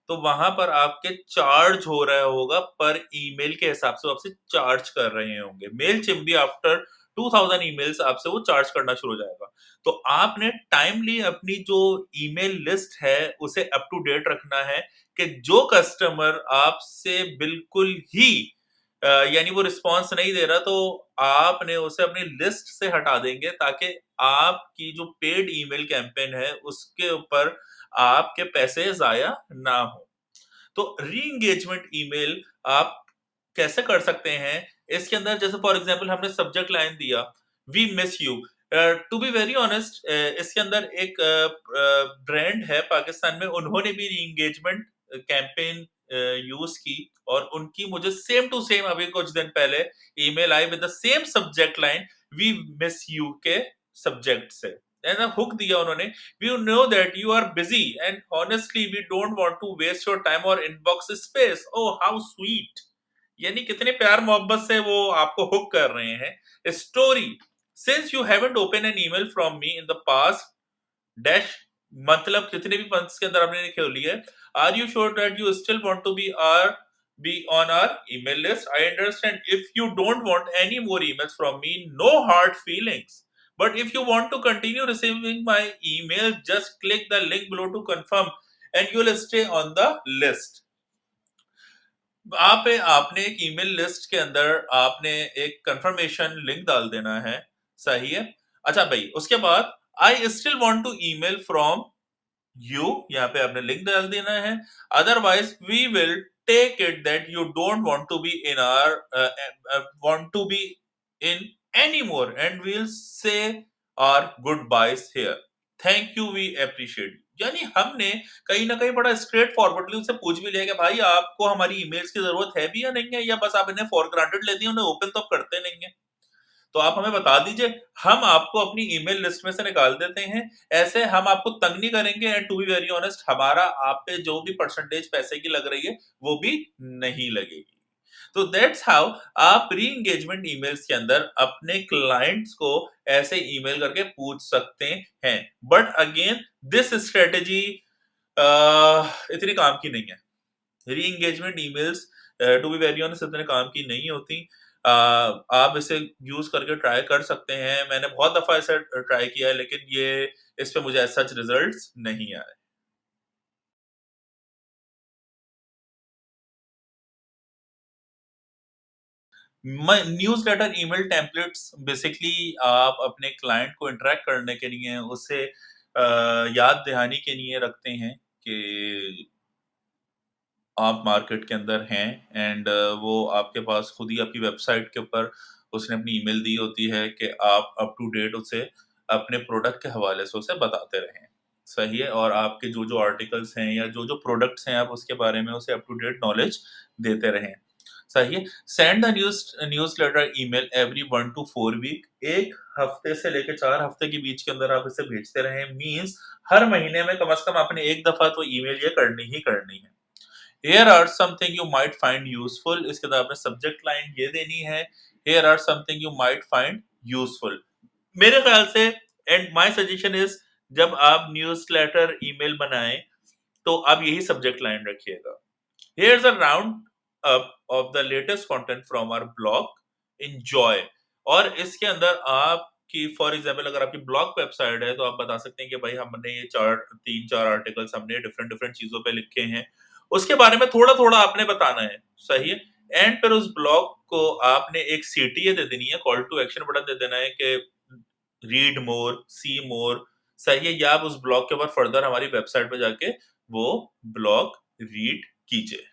Speaker 1: तो वहां पर आपके चार्ज हो रहा होगा पर ईमेल के हिसाब से, वो आपसे चार्ज कर रहे होंगे। मेल चिम्प भी आफ्टर 2000 ईमेल्स आपसे वो चार्ज करना शुरू हो जाएगा। तो आपने टाइमली अपनी जो ईमेल लिस्ट है उसे अप टू डेट रखना है, कि जो कस्टमर आपसे बिल्कुल ही यानी वो रिस्पॉन्स नहीं दे रहा, तो आपने उसे अपनी लिस्ट से हटा देंगे, ताकि आपकी जो पेड ईमेल कैंपेन है उसके ऊपर आपके पैसे जाया ना हो। तो री एंगेजमेंट ईमेल आप कैसे कर सकते हैं? इसके अंदर जैसे फॉर एग्जांपल हमने सब्जेक्ट लाइन दिया, we miss you. To be very honest, इसके अंदर एक ब्रांड है पाकिस्तान में, उन्होंने भी री एंगेजमेंट कैंपेन यूज की, और उनकी मुझे सेम टू सेम अभी कुछ दिन पहले ईमेल आई with the same subject line, we miss you के सब्जेक्ट से, एंड हुक दिया उन्होंने, we know that you are busy and honestly we don't want to waste your time और inbox space. Oh how sweet. यानी कितने प्यार मोहब्बत से वो आपको हुक कर रहे हैं। Story, since you haven't open an email from me in the past dash, मतलब कितने भी मंथ्स के अंदर आपने खोली है, are you sure that you still want to be on our email list? I understand if you don't want any more emails from me, no hard feelings, but if you want to continue receiving my email, just click the link below to confirm and you'll stay on the list। आपने एक email list के अंदर आपने एक confirmation link डाल देना है, सही है। अच्छा भाई, उसके बाद I still want to email from you, यहाँ पे आपने लिंक डाल देना है। Otherwise we will take it that you don't want to be in our want to be in any more and we'll say our goodbyes here. Thank you, we appreciate. यानी हमने कहीं न कहीं बड़ा straight forwardly उनसे पूछ भी लिया कि भाई आपको हमारी ईमेल्स की ज़रूरत है भी या नहीं है, या बस आप इन्हें फॉर ग्रांटेड लेती हैं, उन्हें ओपन तो आप करते नहीं हैं। तो आप हमें बता दीजिए, हम आपको अपनी ईमेल लिस्ट में से निकाल देते हैं। ऐसे हम आपको तंग नहीं करेंगे, and to be very honest हमारा आप पे जो भी परसेंटेज पैसे की लग रही है, वो भी नहीं लगेगी। तो दैट्स हाउ आप री एंगेजमेंट ईमेल्स के अंदर अपने क्लाइंट्स को ऐसे ईमेल करके पूछ सकते हैं। बट अगेन दिस स्ट्रेटजी इतनी काम की नहीं है। Re engagement emails to be very honest इतने काम की नहीं होती। आप इसे यूज करके ट्राई कर सकते हैं। मैंने बहुत दफा इसे ट्राई किया है, लेकिन ये इस पे मुझे सच रिजल्ट्स नहीं आए। न्यूज़लेटर ईमेल टेम्पलेट्स बेसिकली आप अपने क्लाइंट को इंटरैक्ट करने के लिए उसे याद दहानी के लिए रखते हैं कि आप मार्केट के अंदर हैं, एंड वो आपके पास खुद ही आपकी वेबसाइट के ऊपर उसने अपनी ईमेल दी होती है कि आप अप टू डेट उसे अपने प्रोडक्ट के हवाले से उसे बताते रहें। सही है? और आपके जो-जो आर्टिकल्स हैं या जो-जो प्रोडक्ट्स हैं आप उसके बारे में उसे अप टू डेट नॉलेज देते रहें। सही है? Send the newsletter email every 1 to 4 week. 1 हफ्ते से लेके 4 हफ्ते के बीच के अंदर आप इसे भेजते रहें। मीन्स हर महीने में कम से कम आपने 1 दफा तो ईमेल ये करनी ही करनी है। Here are something you might find useful। इसके बाद आपने सब्जेक्ट लाइन ये देनी है, here are something you might find useful। मेरे ख्याल से एंड माय सजेशन इज, जब आप न्यूज़लेटर ईमेल बनाएं तो आप यही सब्जेक्ट लाइन रखिएगा। Here's a round up of the latest content from our blog। Enjoy। और इसके अंदर आपकी फॉर एग्जांपल अगर आपकी ब्लॉग वेबसाइट है तो आप बता सकते हैं कि भाई हमने ये 3-4 आर्टिकल्स हमने डिफरेंट डिफरेंट चीजों पे लिखे हैं। उसके बारे में थोड़ा-थोड़ा आपने बताना है। सही है? एंड फिर उस ब्लॉग को आपने एक सीटीए दे देनी है, कॉल टू एक्शन बटन दे देना है कि रीड मोर, सी मोर। सही है? या आप उस ब्लॉग के ऊपर फर्दर हमारी वेबसाइट पे जाके वो ब्लॉग रीड कीजिए।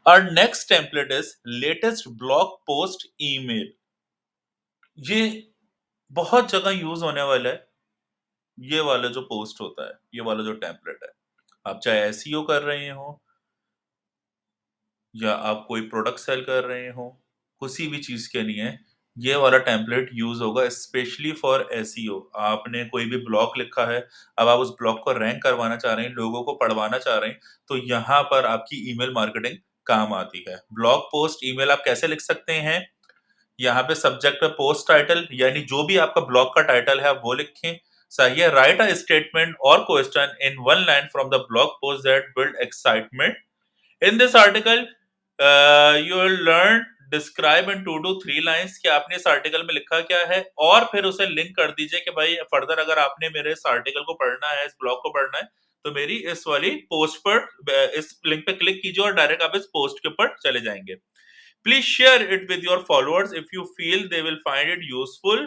Speaker 1: Our next template is latest blog post email। ये बहुत जगह यूज होने वाला है। ये वाला जो पोस्ट होता है, ये वाला जो टेम्पलेट है, आप चाहे एसईओ कर रहे हो या आप कोई प्रोडक्ट सेल कर रहे हो, किसी भी चीज के लिए ये वाला टेम्पलेट यूज होगा, स्पेशली फॉर एसईओ। आपने कोई भी ब्लॉग लिखा है, अब आप उस ब्लॉग को रैंक करवाना चाह रहे हैं, लोगों को पढ़वाना चाह रहे हैं, तो यहाँ पर आपकी ईमेल मार्केटिंग काम आती है। ब्लॉग पोस्ट ईमेल आप कैसे लिख सकते हैं? यहाँ पे सब्जेक्ट पे पोस्ट टाइटल, यानी जो भी आपका ब्लॉग का टाइटल है आप वो लिखें। सही है? राइट अ स्टेटमेंट और question in one line from the blog post that build excitement. In this article you will learn describe in 2 to 3 lines कि आपने इस आर्टिकल में लिखा क्या है, और फिर उसे लिंक कर दीजिए कि भाई फर्दर अगर आपने मेरे इस आर्टिकल को पढ़ना है, इस ब्लॉग को पढ़ना है, तो मेरी इस वाली पोस्ट पर इस लिंक पे क्लिक कीजिए और डायरेक्ट आप इस पोस्ट के ऊपर चले जाएंगे। Please share it with your followers if you feel they will find it useful।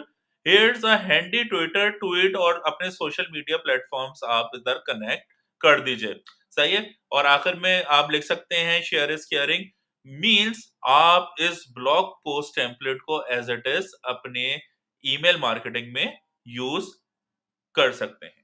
Speaker 1: Here's a handy Twitter tweet और अपने सोशल मीडिया प्लेटफॉर्म्स आप इधर कनेक्ट कर दीजिए। सही है? और आखिर में आप लिख सकते हैं शेयर इज केयरिंग। मीन्स आप इस ब्लॉग पोस्ट टेम्पलेट को एज इट इज अपने ईमेल मार्केटिंग में यूज कर सकते हैं।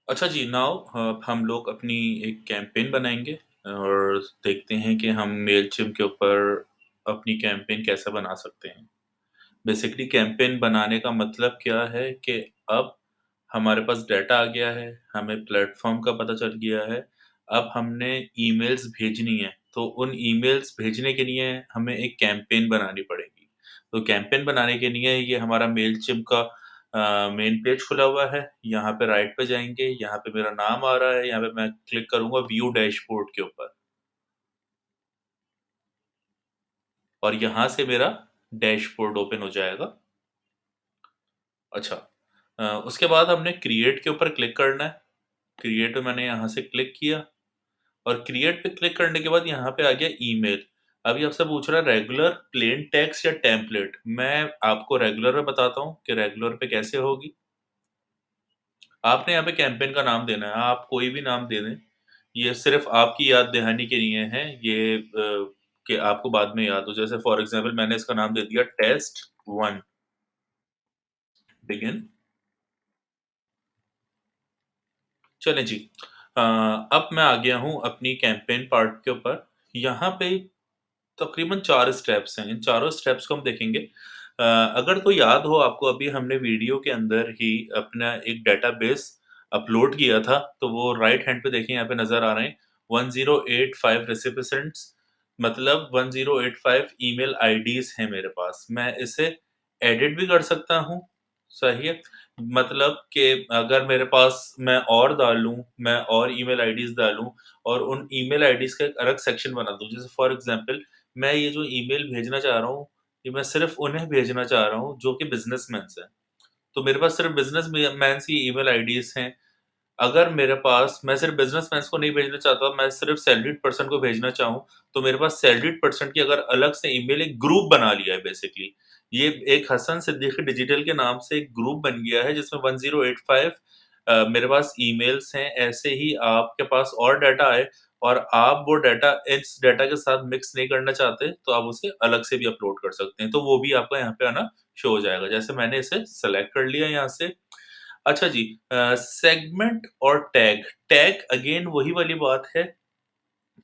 Speaker 1: अच्छा जी, नाउ हम लोग अपनी एक कैंपेन बनाएँगे और देखते हैं कि हम मेलचिम्प के ऊपर अपनी कैंपेन कैसे बना सकते हैं। बेसिकली कैंपेन बनाने का मतलब क्या है कि अब हमारे पास डाटा आ गया है, हमें प्लेटफ़ॉर्म का पता चल गया है, अब हमने ईमेल्स भेजनी है, तो उन ईमेल्स भेजने के लिए हमें एक कैंपेन बनानी पड़ेगी। तो कैंपेन बनाने के लिए ये हमारा मेलचिम्प का मेन पेज खुला हुआ है, यहाँ पे राइट पे जाएँगे, यहाँ पे मेरा नाम आ रहा है, यहाँ पे मैं क्लिक करूँगा व्यू डैशबोर्ड के ऊपर और यहाँ से मेरा डैशबोर्ड ओपन हो जाएगा। अच्छा, उसके बाद हमने क्रिएट के ऊपर क्लिक करना है। क्रिएट पे मैंने यहाँ से क्लिक किया और क्रिएट पे क्लिक करने के बाद यहाँ पे आ गया ईमेल। अभी आपसे पूछ रहा है रेगुलर, प्लेन टेक्स्ट या टेम्पलेट। मैं आपको रेगुलर में बताता हूँ कि रेगुलर पे कैसे होगी। आपने यहाँ पे कैंपेन का नाम देना है, आप कोई भी नाम दे दें। ये सिर्फ़ आपकी याद दहानी के लिए है, ये कि आपको बाद में याद हो। जैसे फॉर एग्ज़ाम्पल मैंने इसका नाम दे दिया टेस्ट 1 बिगिन। चलें जी। अब मैं आ गया हूँ अपनी कैंपेन पार्ट के ऊपर। यहाँ पे तकरीबन 4 स्टेप्स हैं, इन चारों स्टेप्स को हम देखेंगे। अगर तो याद हो आपको, अभी हमने वीडियो के अंदर ही अपना एक डेटाबेस अपलोड किया था, तो वो राइट हैंड पे देखें यहाँ पे नज़र आ रहे हैं 1085 रेसिपिएंट्स, मतलब 1085 ईमेल आईडीज़ हैं मेरे पास। मैं इसे एडिट भी कर सकता हूँ, सही है? मतलब कि अगर मेरे पास मैं और डालूँ, मैं और ईमेल आईडीज़ डालूँ और उन ईमेल आईडीज़ का एक अलग सेक्शन बना दूँ। जैसे फॉर एग्ज़ाम्पल मैं ये जो ईमेल भेजना चाह रहा हूँ, ये मैं सिर्फ़ उन्हें भेजना चाह रहा हूँ जो कि बिज़नेसमैन्स हैं। तो मेरे पास सिर्फ़ बिज़नेस में मैन्स की ईमेल आईडीज़ हैं। अगर मेरे पास मैं सिर्फ़ बिज़नेसमैन्स को नहीं भेजना चाहता, मैं सिर्फ़ सैलरीड पर्सन को भेजना चाहूँ, तो मेरे पास सैलरीड पर्सन की अगर अलग से ईमेल एक ग्रुप बना लिया है बेसिकली। ये एक हसन सिद्दीकी डिजिटल के नाम से एक ग्रुप बन गया है जिसमें 1085 मेरे पास ईमेल्स हैं। ऐसे ही आपके पास और डाटा आए और आप वो डाटा इस डाटा के साथ मिक्स नहीं करना चाहते, तो आप उसे अलग से भी अपलोड कर सकते हैं। तो वो भी आपका यहाँ पे आना शो हो जाएगा। जैसे मैंने इसे सेलेक्ट कर लिया यहाँ से। अच्छा जी, सेगमेंट और टैग। टैग अगेन वही वाली बात है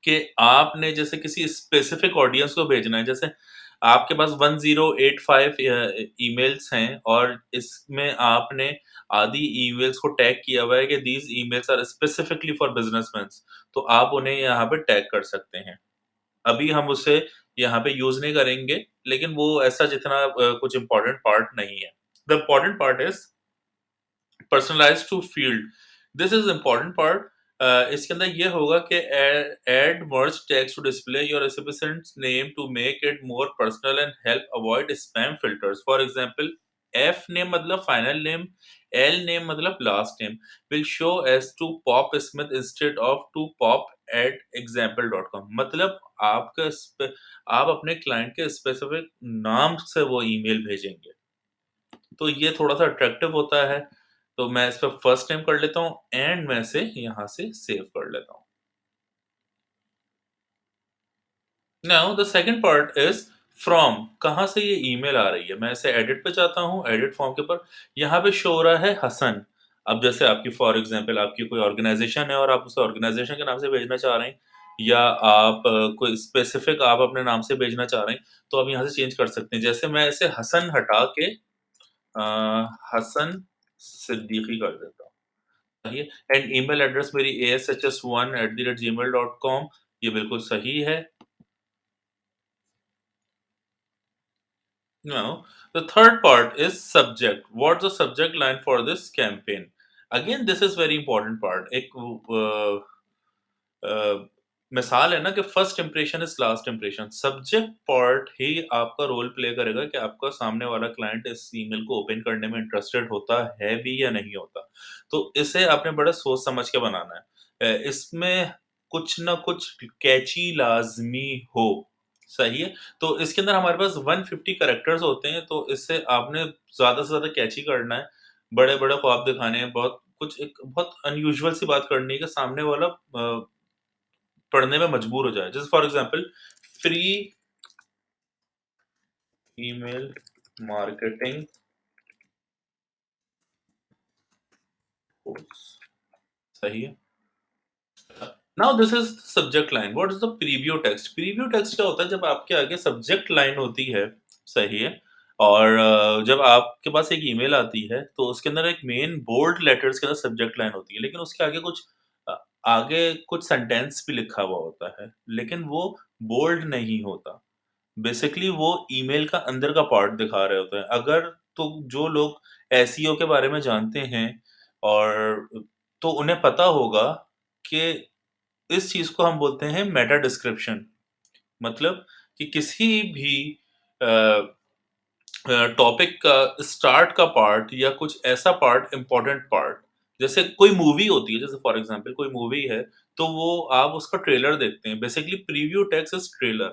Speaker 1: कि आपने जैसे किसी स्पेसिफिक ऑडियंस को भेजना है, जैसे आपके पास 1085 ईमेल्स हैं और इसमें आपने आधी ईमेल्स को टैग किया हुआ है कि these emails are specifically for businessman, तो आप उन्हें यहाँ पे टैग कर सकते हैं। अभी हम उसे यहाँ पे यूज़ नहीं करेंगे, लेकिन वो ऐसा जितना कुछ इम्पोर्टेंट पार्ट नहीं है। The important part is personalized to field. This is important part. इसके अंदर ये होगा कि add merge text to display your recipients name to make it more personal and help avoid spam filters. For example, F name मतलब final name, L name मतलब last name will show as to pop Smith instead of to pop at example.com। मतलब आप अपने client के specific नाम से वो email भेजेंगे, तो ये थोड़ा-सा अट्रैक्टिव होता है। तो मैं इस पे फर्स्ट नेम कर लेता हूँ एंड मैं इसे यहाँ से सेव कर लेता हूँ। Now the second part is from, कहाँ से ये ईमेल आ रही है? मैं इसे एडिट पे जाता हूँ, एडिट फॉर्म के ऊपर, यहाँ पे शो हो रहा है हसन। अब जैसे आपकी फॉर एग्ज़ाम्पल आपकी कोई ऑर्गनाइज़ेशन है और आप उसे ऑर्गनाइज़ेशन के नाम से भेजना चाह रहे हैं, या आप कोई स्पेसिफिक आप अपने नाम से भेजना चाह रहे हैं, तो आप यहाँ से चेंज कर सकते हैं। जैसे मैं इसे हसन हटा के हसन सिद्दीकी कर देता हूँ। सही है। एंड ईमेल एड्रेस मेरी ashs1@gmail.com, ये बिल्कुल सही है। Now, the third part is subject. What's the subject line for this campaign? Again, this is very important part. एक मिसाल है ना कि first impression is last impression. Subject part ही आपका रोल प्ले करेगा कि आपका सामने वाला क्लाइंट इस ईमेल को ओपन करने में इंटरेस्टेड होता है भी या नहीं होता। तो इसे आपने बड़ा सोच समझ के बनाना है। इसमें कुछ ना कुछ कैची लाजमी हो, सही है। तो इसके अंदर हमारे पास 150 कैरेक्टर्स होते हैं, तो इससे आपने ज्यादा से ज्यादा कैची करना है, बड़े बड़े ख्वाब दिखाने हैं, बहुत कुछ एक बहुत अनयूजुअल सी बात करनी है कि सामने वाला पढ़ने में मजबूर हो जाए। जैसे for example, free email marketing course, सही है। Now this is subject line. What is the preview text? Preview text क्या होता है? जब आपके आगे सब्जेक्ट लाइन होती है, सही है, और जब आपके पास एक ईमेल आती है तो उसके अंदर एक मेन बोल्ड लेटर्स के अंदर सब्जेक्ट लाइन होती है, लेकिन उसके आगे अ, आगे कुछ सेंटेंस भी लिखा हुआ होता है, लेकिन वो बोल्ड नहीं होता। बेसिकली वो ईमेल का अंदर का पार्ट दिखा रहे होते हैं। अगर तो जो लोग एसईओ के बारे में जानते हैं और तो उन्हें पता होगा कि इस चीज़ को हम बोलते हैं मेटा डिस्क्रिप्शन। मतलब कि किसी भी अ टॉपिक का स्टार्ट का पार्ट या कुछ ऐसा पार्ट, इम्पोर्टेंट पार्ट, जैसे कोई मूवी होती है, जैसे फॉर एग्जांपल कोई मूवी है, तो वो आप उसका ट्रेलर देखते हैं। Basically preview text is trailer.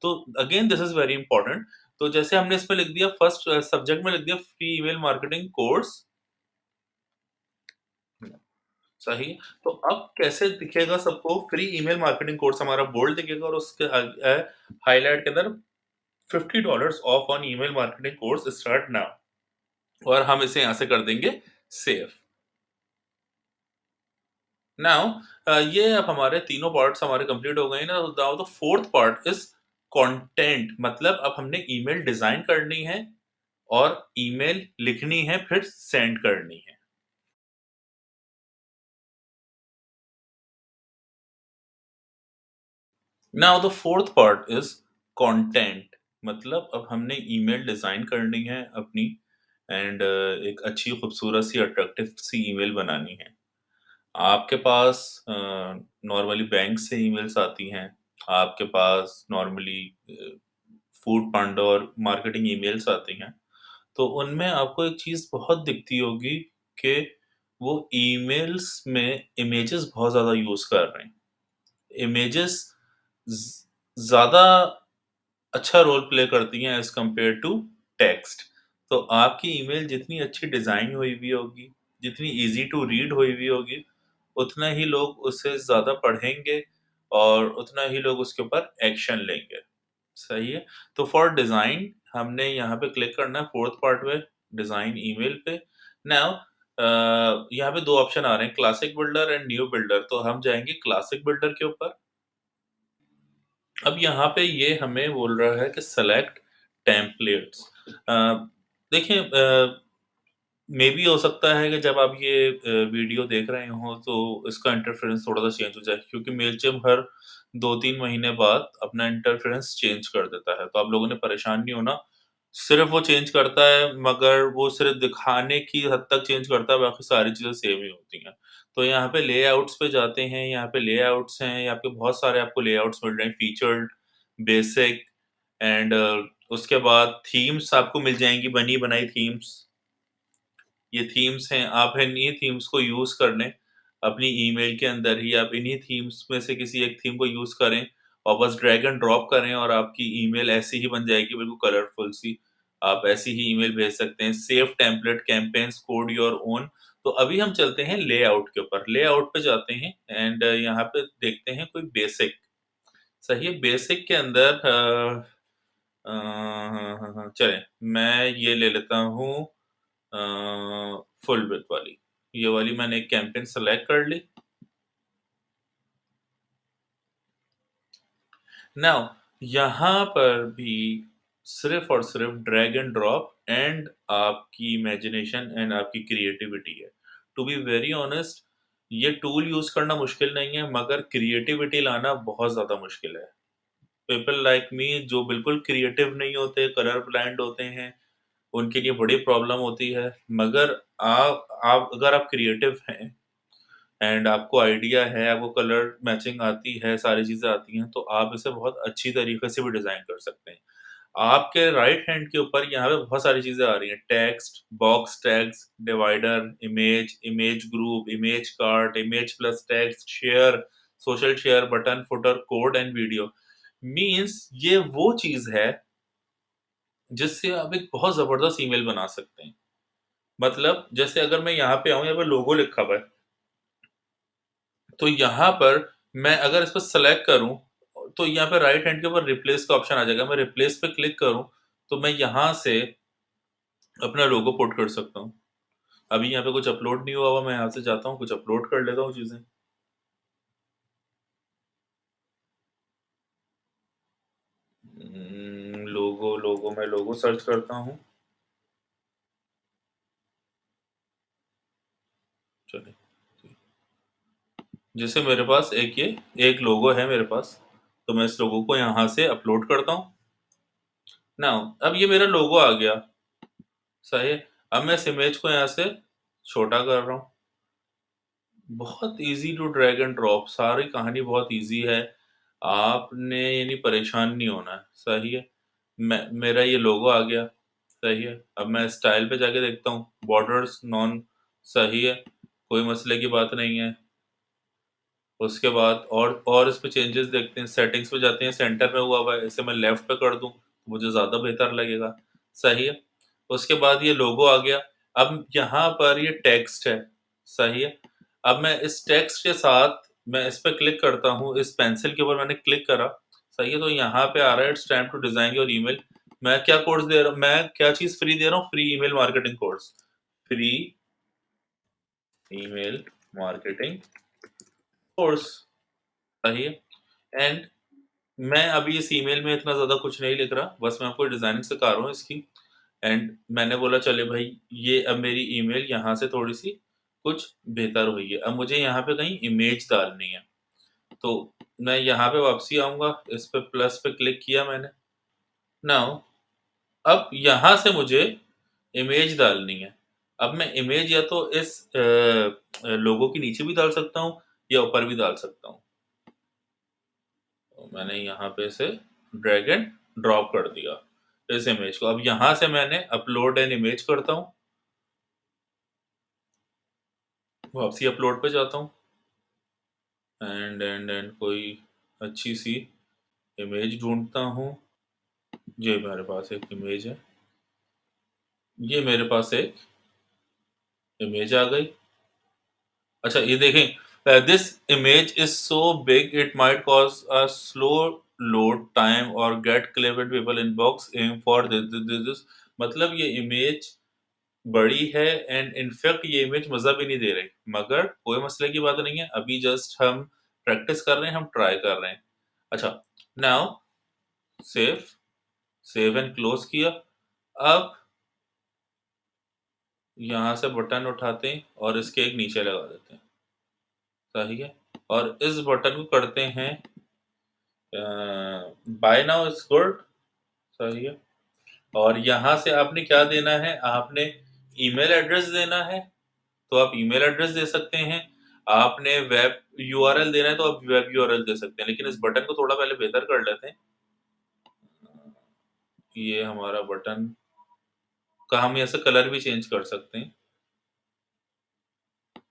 Speaker 1: तो again this is very important. तो जैसे हमने इसमें लिख दिया, फर्स्ट सब्जेक्ट में लिख दिया फ्री ईमेल मार्केटिंग कोर्स, सही है। तो अब कैसे दिखेगा सबको फ्री ईमेल मार्केटिंग कोर्स हमारा बोल्ड दिखेगा और उसके हाइलाइट के अंदर $50 of on email marketing course start now और हम इसे यहाँ से कर देंगे सेव। नाउ ये अब हमारे तीनों पार्ट्स हमारे कंप्लीट हो गए ना, now the fourth part is content, मतलब अब हमने ईमेल डिजाइन करनी है और ईमेल लिखनी है फिर सेंड करनी है। Now the fourth part is content, मतलब अब हमने ईमेल डिजाइन करनी है अपनी एंड एक अच्छी खूबसूरत सी अट्रैक्टिव सी ईमेल बनानी है। आपके पास नॉर्मली बैंक से ईमेल्स आती हैं, आपके पास नॉर्मली फूड पांडा और मार्केटिंग ईमेल्स आती हैं। तो उनमें आपको एक चीज़ बहुत दिखती होगी कि वो ईमेल्स में इमेजेस बहुत ज़्यादा यूज़ कर रहे हैं। इमेजेस ज़ ज़्यादा अच्छा रोल प्ले करती हैं एज़ कम्पेयर टू टेक्स्ट। तो आपकी ईमेल जितनी अच्छी डिज़ाइन हुई हुई होगी, जितनी ईज़ी टू रीड हुई हुई होगी, उतना ही लोग उसे ज़्यादा पढ़ेंगे और उतना ही लोग उसके ऊपर एक्शन लेंगे। सही है? तो फॉर डिज़ाइन हमने यहाँ पे क्लिक करना है 4th पार्ट में, डिज़ाइन ईमेल पे। नाउ यहाँ पे 2 ऑप्शन आ रहे हैं, classic builder and new builder, तो हम जाएँगे क्लासिक बिल्डर के ऊपर। अब यहाँ पे ये हमें बोल रहा है कि सेलेक्ट टेम्पलेट्स। अ, देखिए मेबी हो सकता है कि जब आप ये वीडियो देख रहे हों तो इसका इंटरफेरेंस थोड़ा-सा चेंज हो जाए, क्योंकि मेलचिम्प हर 2-3 महीने बाद अपना इंटरफेरेंस चेंज कर देता है। तो आप लोगों ने परेशान नहीं होना। सिर्फ़ वो चेंज करता है, मगर वो सिर्फ़ दिखाने की हद तक चेंज करता है, बाकी सारी चीज़ें सेम ही होती हैं। तो यहाँ पे लेआउट्स पे जाते हैं, यहाँ पे लेआउट्स हैं, यहाँ पे बहुत सारे आपको लेआउट्स मिल रहे हैं, फीचर्ड, बेसिक एंड उसके बाद थीम्स आपको मिल जाएँगी, बनी-बनाई थीम्स। ये थीम्स हैं, आप इन्हीं थीम्स को यूज़ कर लें, अपनी ईमेल के अंदर ही आप इन्हीं थीम्स में से किसी एक थीम को यूज़ करें और बस ड्रैग एंड ड्रॉप करें और आपकी ईमेल ऐसी ही बन जाएगी बिल्कुल कलरफुल सी। आप ऐसी ही ईमेल भेज सकते हैं। Save template campaigns code your own. तो अभी हम चलते हैं लेआउट के ऊपर। लेआउट पे जाते हैं एंड यहाँ पे देखते हैं कोई बेसिक। सही है, बेसिक के अंदर हाँ, हाँ, हाँ, चलें मैं ये ले लेता हूँ फुल विड्थ वाली। ये वाली मैंने एक कैंपेन सेलेक्ट कर ली। नाउ यहाँ पर भी सिर्फ़ और सिर्फ़ ड्रैग एंड ड्रॉप एंड आपकी इमेजिनेशन एंड आपकी क्रिएटिविटी है। टू बी वेरी ऑनेस्ट ये टूल यूज़ करना मुश्किल नहीं है, मगर क्रिएटिविटी लाना बहुत ज़्यादा मुश्किल है। पीपल लाइक मी जो बिल्कुल क्रिएटिव नहीं होते, कलर ब्लाइंड होते हैं, उनके लिए बड़ी प्रॉब्लम होती है। मगर आप अगर आप क्रिएटिव हैं एंड आपको आइडिया है, आपको कलर मैचिंग आती है, सारी चीज़ें आती हैं, तो आप इसे बहुत अच्छी तरीके से भी डिज़ाइन कर सकते हैं। आपके राइट हैंड के ऊपर यहाँ पे बहुत सारी चीज़ें आ रही हैं, text, box tags, divider, image, image group, image cart, image plus text, share, social share button, footer, code and video. Means ये वो चीज़ है, जिससे आप एक बहुत ज़बरदस्त ईमेल बना सकते हैं। मतलब जैसे अगर मैं यहाँ पे आऊँ, यहाँ पे लोगो लिखा हुआ है। तो यहाँ पर मैं अगर इसको सेलेक्ट करूँ, तो यहाँ पे राइट हैंड के ऊपर रिप्लेस का ऑप्शन आ जाएगा। मैं रिप्लेस पे क्लिक करूँ, तो मैं यहाँ से अपना लोगो पुट कर सकता हूँ। अभी यहाँ पे कुछ अपलोड नहीं हुआ हुआ, मैं यहाँ से जाता हूँ, कुछ अपलोड कर लेता हूँ चीज़ें। लोगो लोगो मैं लोगो सर्च करता हूँ। चलिए, जैसे मेरे पास एक लोगो है मेरे पास, तो मैं इस लोगो को यहाँ से अपलोड करता हूँ। नाउ अब ये मेरा लोगो आ गया, सही है। अब मैं इस इमेज को यहाँ से छोटा कर रहा हूँ। बहुत easy to drag and drop, सारी कहानी बहुत ईज़ी है। आपने यानी परेशान नहीं होना है, सही है। मेरा ये लोगो आ गया, सही है। अब मैं स्टाइल पे जाके देखता हूँ, बॉर्डर्स नॉन, सही है, कोई मसले की बात नहीं है। उसके बाद और इस पे चेंजेस देखते हैं, सेटिंग्स पे जाते हैं, सेंटर में हुआ हुआ है, इसे मैं लेफ्ट पे कर दूँ, मुझे ज़्यादा बेहतर लगेगा, सही है। उसके बाद ये लोगो आ गया, अब यहाँ पर ये टेक्स्ट है, सही है। अब मैं इस टेक्स्ट के साथ मैं इस पे क्लिक करता हूँ, इस पेंसिल के ऊपर मैंने क्लिक करा, सही है? तो यहाँ पे आ रहा है it's time to design your email. मैं क्या कोर्स दे रहा हूँ, मैं क्या चीज़ फ्री दे रहा हूँ? Free email marketing course. Free email marketing course, सही है? एंड मैं अभी इस ईमेल में इतना ज़्यादा कुछ नहीं लिख रहा, बस मैं आपको डिज़ाइनिंग सिखा रहा हूँ इसकी। एंड मैंने बोला चले भाई ये अब मेरी ईमेल यहाँ से थोड़ी-सी कुछ बेहतर हुई है। अब मुझे यहाँ पे कहीं इमेज डालनी है। तो मैं यहाँ पे वापसी आऊँगा, इस पे प्लस पे क्लिक किया मैंने। नाउ अब यहाँ से मुझे इमेज डालनी है। अब मैं इमेज या तो इस लोगो के नीचे भी डाल सकता हूँ या ऊपर भी डाल सकता हूँ। तो मैंने यहाँ पे इसे ड्रैग एंड ड्रॉप कर दिया, इस इमेज को। अब यहाँ से मैंने अपलोड एन इमेज करता हूँ, वापसी अपलोड पे जाता हूँ एंड कोई अच्छी-सी इमेज ढूँढता हूँ। ये मेरे पास एक इमेज है। ये मेरे पास एक इमेज आ गई। अच्छा ये देखें, this image is so big it might cause a slow load time और get clipped people inbox aim for this. मतलब ये इमेज बड़ी है एंड इनफैक्ट ये इमेज मज़ा भी नहीं दे रही। मगर कोई मसले की बात नहीं है, अभी जस्ट हम प्रैक्टिस कर रहे हैं, हम ट्राई कर रहे हैं। अच्छा, now save, save and close किया। अब यहाँ से बटन उठाते हैं और इसके एक नीचे लगा देते हैं, सही है? और इस बटन को करते हैं बाय नाउ इज़ गुड, सही है? और यहाँ से आपने क्या देना है, आपने ईमेल एड्रेस देना है, तो आप ईमेल एड्रेस दे सकते हैं। आपने वेब यूआरएल देना है, तो आप वेब यूआरएल दे सकते हैं। लेकिन इस बटन को थोड़ा पहले बेहतर कर लेते हैं। ये हमारा बटन का हम ऐसे कलर भी चेंज कर सकते हैं।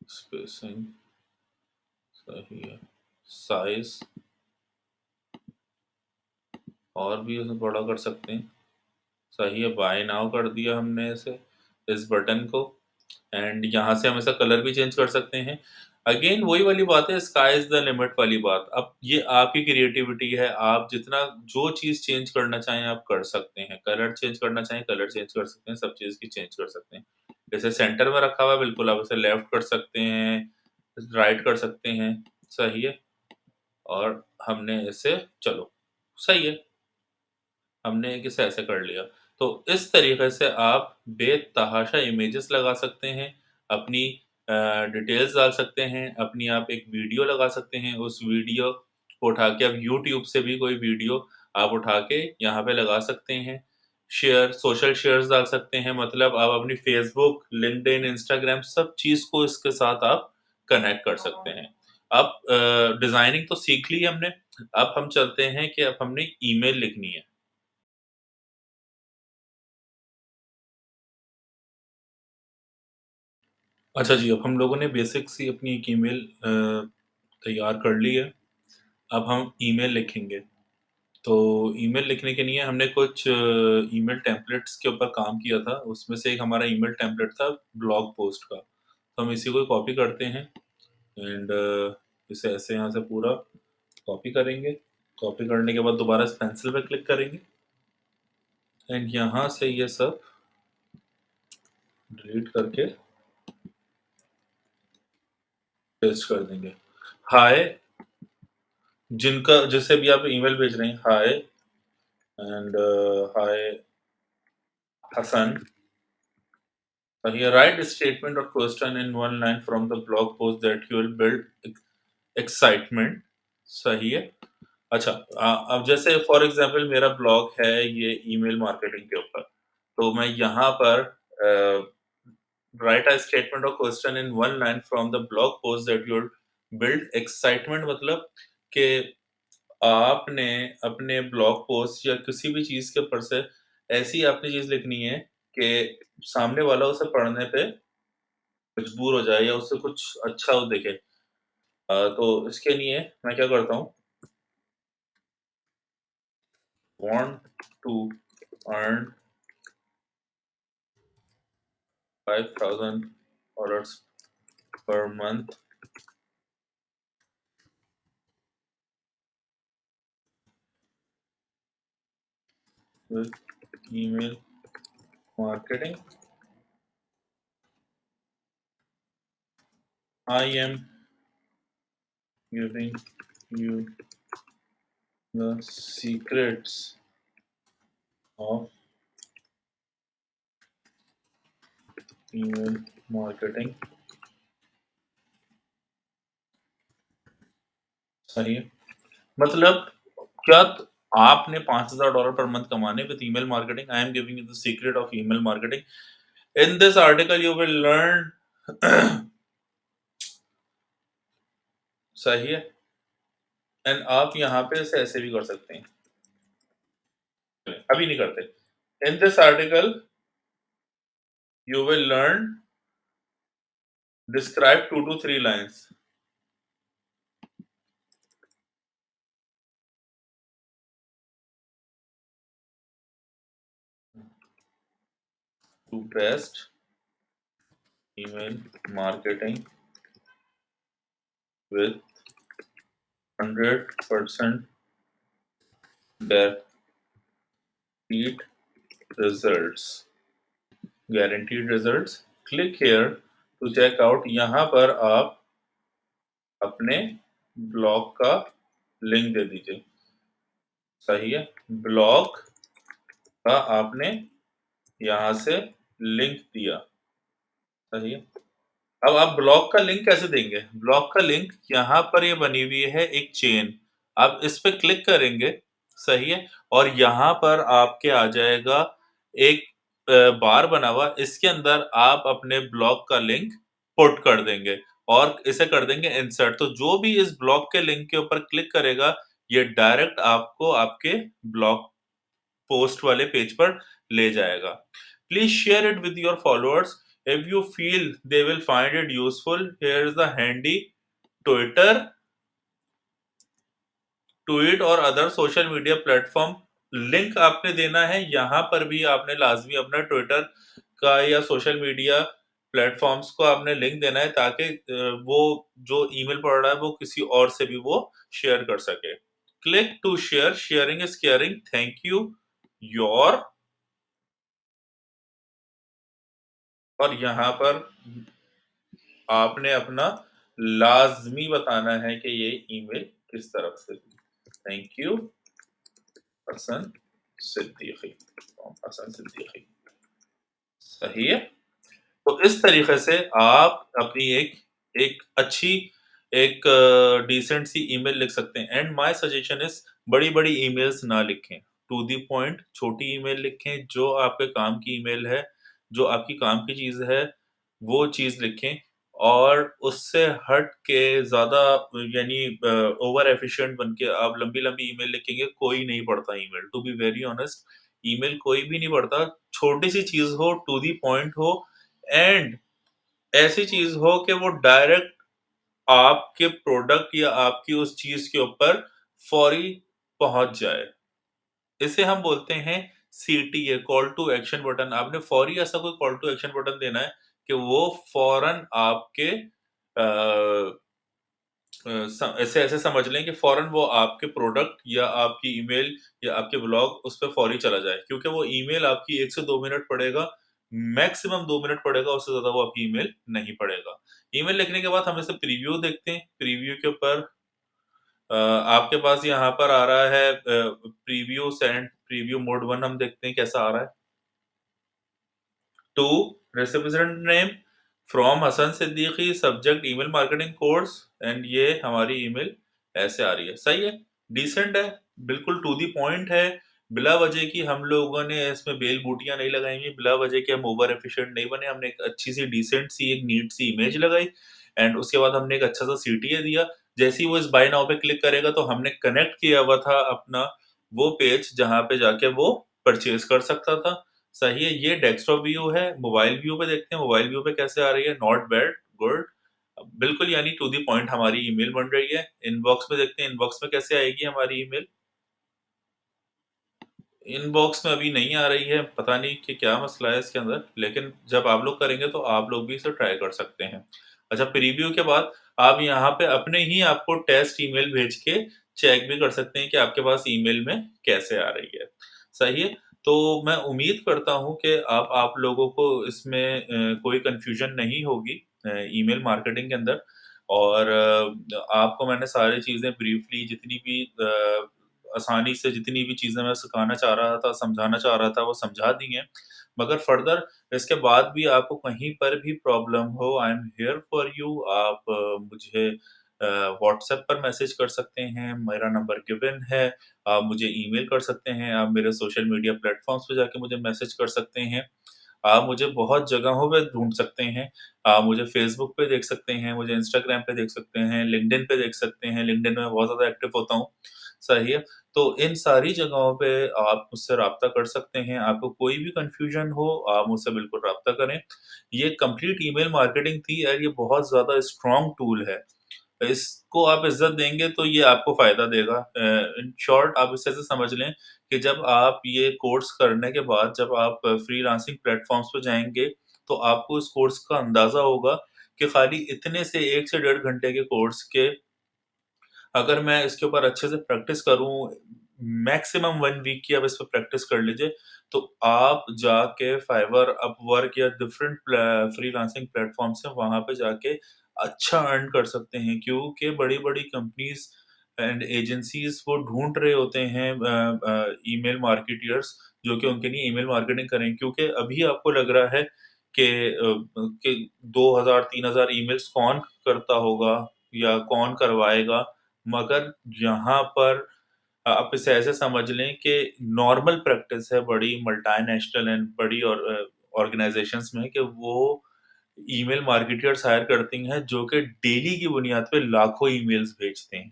Speaker 1: स्पेसिंग सही है, साइज़ और भी इसे बड़ा कर सकते हैं। सही है, बाय नाउ कर दिया हमने इसे, इस बटन को। एंड यहाँ से हम इसका कलर भी चेंज कर सकते हैं। अगेन वही वाली बात है, स्काई इज़ द लिमिट वाली बात। अब ये आपकी क्रिएटिविटी है, आप जितना जो चीज़ चेंज करना चाहें आप कर सकते हैं। कलर चेंज करना चाहें कलर चेंज कर सकते हैं, सब चीज़ की चेंज कर सकते हैं। जैसे सेंटर में रखा हुआ है बिल्कुल आप इसे लेफ्ट कर सकते हैं, राइट कर सकते हैं, सही है? और हमने इसे चलो, सही है। हमने इसे ऐसे कर लिया। तो इस तरीके से आप बेतहाशा इमेजेस लगा सकते हैं, अपनी डिटेल्स डाल सकते हैं, अपनी आप एक वीडियो लगा सकते हैं, उस वीडियो को उठा के आप यूट्यूब से भी कोई वीडियो आप उठा के यहाँ पे लगा सकते हैं। शेयर सोशल शेयर्स डाल सकते हैं, मतलब आप अपनी फ़ेसबुक, लिंक्डइन, इंस्टाग्राम सब चीज़ को इसके साथ आप कनेक्ट कर सकते हैं। अब डिज़ाइनिंग तो सीख ली हमने, अब हम चलते हैं कि अब हमने ईमेल लिखनी है। अच्छा जी, अब हम लोगों ने बेसिक सी अपनी एक ईमेल तैयार कर ली है। अब हम ईमेल लिखेंगे। तो ईमेल लिखने के लिए हमने कुछ ईमेल टेम्पलेट्स के ऊपर काम किया था। उसमें से एक हमारा ईमेल टेम्पलेट था ब्लॉग पोस्ट का। तो हम इसी को कॉपी करते हैं एंड इसे ऐसे यहाँ से पूरा कॉपी करेंगे। कॉपी करने के बाद दोबारा इस पेंसिल पे क्लिक करेंगे एंड यहाँ से ये सब डिलीट करके पेस्ट कर देंगे। हाय जिनका जिसे भी आप ईमेल भेज रहे हैं, हाय and hi Hassan. Here, write a statement or question in one line from the blog post that you will build excitement. सही है। अच्छा, अब जैसे फॉर एग्जांपल मेरा ब्लॉग है ये ईमेल मार्केटिंग के ऊपर, तो मैं यहाँ पर राइट अ स्टेटमेंट और question in one line from the blog post that you will build excitement, मतलब कि आपने अपने ब्लॉग पोस्ट या किसी भी चीज़ के ऊपर से ऐसी आपने चीज़ लिखनी है कि सामने वाला उसे पढ़ने पे मजबूर हो जाए या उससे कुछ अच्छा वो दिखे। तो इसके लिए मैं क्या करता हूँ, want to earn $5,000 per month with email marketing. I am giving you the secrets of email marketing. सही है। मतलब क्या आपने $5,000 पर मंथ कमाने with email marketing? I am giving you the secret of email marketing. In this article you will learn सही है। And आप यहाँ पे इसे ऐसे भी कर सकते हैं, अभी नहीं करते। In this article you will learn describe 2 to 3 lines to best email marketing with 100% guaranteed results. Guaranteed results. Click here to check out. यहाँ पर आप अपने ब्लॉग का लिंक दे दीजिए। सही है। ब्लॉग का आपने यहाँ से लिंक दिया। सही है। अब आप ब्लॉग का लिंक कैसे देंगे? ब्लॉग का लिंक यहाँ पर ये बनी हुई है एक चेन, आप इस पे क्लिक करेंगे, सही है, और यहाँ पर आपके आ जाएगा एक बार बना हुआ, इसके अंदर आप अपने ब्लॉग का लिंक पुट कर देंगे और इसे कर देंगे इंसर्ट। तो जो भी इस ब्लॉग के लिंक के ऊपर क्लिक करेगा, ये डायरेक्ट आपको आपके ब्लॉग पोस्ट वाले पेज पर ले जाएगा। Please share it with your followers if you feel they will find it useful. Here is the handy Twitter, tweet और other social media platform link आपने देना है। यहाँ पर भी आपने लाजमी अपना ट्विटर का या सोशल मीडिया प्लेटफॉर्म्स को आपने लिंक देना है ताकि वो जो ईमेल पढ़ रहा है वो किसी और से भी वो शेयर कर सके। Click to share, sharing is caring. Thank you your, और यहाँ पर आपने अपना लाजमी बताना है कि ये ईमेल किस तरफ से थी। Thank you Hasan Siddiqui, Hasan Siddiqui. सही है। तो इस तरीके से आप अपनी एक एक अच्छी एक डिसेंट सी ईमेल लिख सकते हैं। एंड माय सजेशन इज बड़ी-बड़ी ईमेल्स ना लिखें, टू द पॉइंट छोटी ईमेल लिखें, जो आपके काम की ईमेल है, जो आपकी काम की चीज़ है, वो चीज़ लिखें और उससे हट के ज़्यादा यानी ओवर एफिशिएंट बन के आप लंबी-लंबी ईमेल लिखेंगे, कोई नहीं पढ़ता email. To be very honest, email कोई भी नहीं पढ़ता। छोटी-सी चीज़ हो, टू द पॉइंट हो एंड ऐसी चीज़ हो कि वो डायरेक्ट आपके प्रोडक्ट या आपकी उस चीज़ के ऊपर फौरी पहुँच जाए। इसे हम बोलते हैं CTA, call to action button. आपने फौरी ऐसा कोई कॉल टू एक्शन बटन देना है कि वो फौरन आपके ऐसे ऐसे समझ लें कि फौरन वो आपके प्रोडक्ट या आपकी ईमेल या आपके ब्लॉग उस पे फौरी चला जाए, क्योंकि वो ईमेल आपकी 1 से 2 मिनट पढ़ेगा, मैक्सिमम 2 मिनट पढ़ेगा, उससे ज़्यादा वो आपकी ईमेल नहीं पढ़ेगा। ईमेल लिखने के बाद हम इसे प्रीव्यू देखते हैं। प्रीव्यू के ऊपर आपके पास यहाँ पर आ रहा है प्रीव्यू सेंड, प्रीव्यू मोड 1 हम देखते हैं कैसा आ रहा है। To recipient name from Hasan Siddiqui, subject email marketing course, and ये हमारी ईमेल ऐसे आ रही है। सही है, डिसेंट है, बिल्कुल टू दी पॉइंट है। बिला वजह की हम लोगों ने इसमें बेल बूटियां नहीं लगाई हुई, बिला वजह के हम ओवर एफिशिएंट नहीं बने। हमने एक अच्छी सी डिसेंट सी एक नीट सी इमेज लगाई एंड उसके बाद हमने एक अच्छा सा सीटीए दिया। जैसे ही वो इस बाय नाउ पे क्लिक करेगा तो हमने कनेक्ट किया हुआ था अपना वो पेज जहाँ पे जाके वो परचेज कर सकता था। सही है, ये डेस्कटॉप व्यू है। मोबाइल व्यू पे देखते हैं, मोबाइल व्यू पे कैसे आ रही है। नॉट बैड, गुड, बिल्कुल यानी टू द पॉइंट हमारी ईमेल बन रही है। इनबॉक्स में देखते हैं, इनबॉक्स में कैसे आएगी हमारी ईमेल। इनबॉक्स में अभी नहीं आ रही है, पता नहीं कि क्या मसला है इसके अंदर, लेकिन जब आप लोग करेंगे तो आप लोग भी इसे ट्राई कर सकते हैं। अच्छा, प्रीव्यू के बाद आप यहाँ पे अपने ही आपको टेस्ट ईमेल भेज के चेक भी कर सकते हैं कि आपके पास ईमेल में कैसे आ रही है। सही है। तो मैं उम्मीद करता हूँ कि अब आप लोगों को इसमें कोई कन्फ्यूज़न नहीं होगी ईमेल मार्केटिंग के अंदर और आपको मैंने सारी चीज़ें ब्रीफ़ली जितनी भी आसानी से जितनी भी चीज़ें मैं सिखाना चाह रहा था, समझाना चाह रहा था, वो समझा दी हैं। मगर फ़र्दर इसके बाद भी आपको कहीं पर भी प्रॉब्लम हो, I am here for you. आप मुझे व्हाट्सएप पर मैसेज कर सकते हैं, मेरा नंबर गिवन है। आप मुझे ईमेल कर सकते हैं, आप मेरे सोशल मीडिया प्लेटफ़ॉर्म्स पे जाके मुझे मैसेज कर सकते हैं। आप मुझे बहुत जगहों पे ढूँढ सकते हैं। आप मुझे फ़ेसबुक पे देख सकते हैं, मुझे इंस्टाग्राम पे देख सकते हैं, लिंक्डइन पे देख सकते हैं, लिंक्डइन में मैं बहुत ज़्यादा एक्टिव होता हूँ, सही है। तो इन सारी जगहों पे आप मुझसे राब्ता कर सकते हैं, आपको कोई भी कन्फ्यूज़न हो, आप मुझसे बिल्कुल राब्ता करें। ये कंप्लीट ईमेल मार्केटिंग थी और ये बहुत ज़्यादा स्ट्रॉन्ग टूल है। इसको आप इज़्ज़त देंगे तो ये आपको फ़ायदा देगा। इन शॉर्ट आप इसे ऐसे समझ लें कि जब आप ये कोर्स करने के बाद जब आप फ्रीलांसिंग प्लेटफ़ॉर्म्स पे जाएँगे, तो आपको इस कोर्स का अंदाज़ा होगा कि खाली इतने से 1 से डेढ़ घंटे के कोर्स के अगर मैं इसके ऊपर अच्छे से प्रैक्टिस करूँ, मैक्सिमम 1 वीक की आप इस पे प्रैक्टिस कर लीजिए, तो आप जाके फाइवर, अपवर्क या डिफरेंट फ्रीलांसिंग प्लेटफ़ॉर्म्स हैं, वहाँ पे जाके अच्छा अर्न कर सकते हैं। क्योंकि बड़ी-बड़ी कंपनीज़ एंड एजेंसीज़ वो ढूँढ रहे होते हैं ईमेल मार्केटियर्स जो कि उनके लिए ईमेल मार्केटिंग करें। क्योंकि अभी आपको लग रहा है कि 2000 3000 ईमेल्स कौन करता होगा या कौन करवाएगा? मगर यहाँ पर आप इसे ऐसे समझ लें कि नॉर्मल प्रैक्टिस है बड़ी मल्टीनेशनल एंड बड़ी और ऑर्गनाइज़ेशंस में कि वो ईमेल मार्केटर्स हायर करती हैं, जो कि डेली की बुनियाद पे लाखों ईमेल्स भेजते हैं।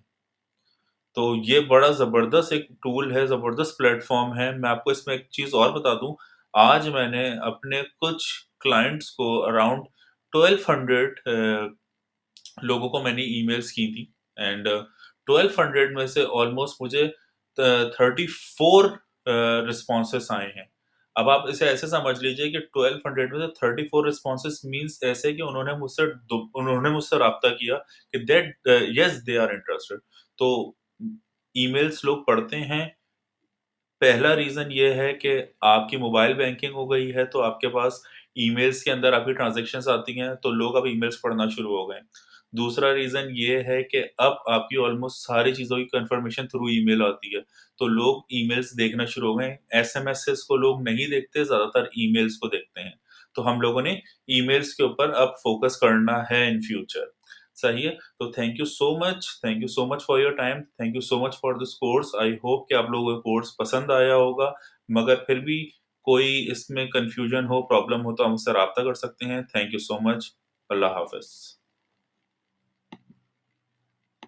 Speaker 1: तो ये बड़ा ज़बरदस्त एक टूल है, ज़बरदस्त प्लेटफ़ॉर्म है। मैं आपको इसमें एक चीज़ और बता दूँ, आज मैंने अपने कुछ क्लाइंट्स को अराउंड 1200 लोगों को मैंने ईमेल्स की थी एंड 1200 में से ऑलमोस्ट मुझे 34 रिस्पॉन्सेस आए हैं। अब आप इसे ऐसे समझ लीजिए कि 1200 में से 34 रिस्पॉन्सेस मीन्स ऐसे कि उन्होंने मुझसे राब्ता किया कि येस दे आर इंटरेस्टेड। तो ईमेल्स लोग पढ़ते हैं। पहला रीज़न ये है कि आपकी मोबाइल बैंकिंग हो गई है, तो आपके पास ईमेल्स के अंदर आपकी ट्रांज़ैक्शंस आती हैं, तो लोग अब ईमेल्स पढ़ना शुरू हो गए। दूसरा रीज़न ये है कि अब आपकी ऑलमोस्ट सारी चीज़ों की कन्फर्मेशन थ्रू ईमेल आती है, तो लोग ईमेल्स देखना शुरू हो गए हैं। एसएमएसेस को लोग नहीं देखते, ज़्यादातर ईमेल्स को देखते हैं। तो हम लोगों ने ईमेल्स के ऊपर अब फ़ोकस करना है इन फ्यूचर। सही है? तो thank you so much for your time, thank you so much for this course. I hope कि आप लोगों को कोर्स पसंद आया होगा, मगर फिर भी कोई इसमें कन्फ्यूजन हो, प्रॉब्लम हो तो आप मुझसे राब्ता कर सकते हैं। Thank you so much. अल्लाह हाफ़िज़।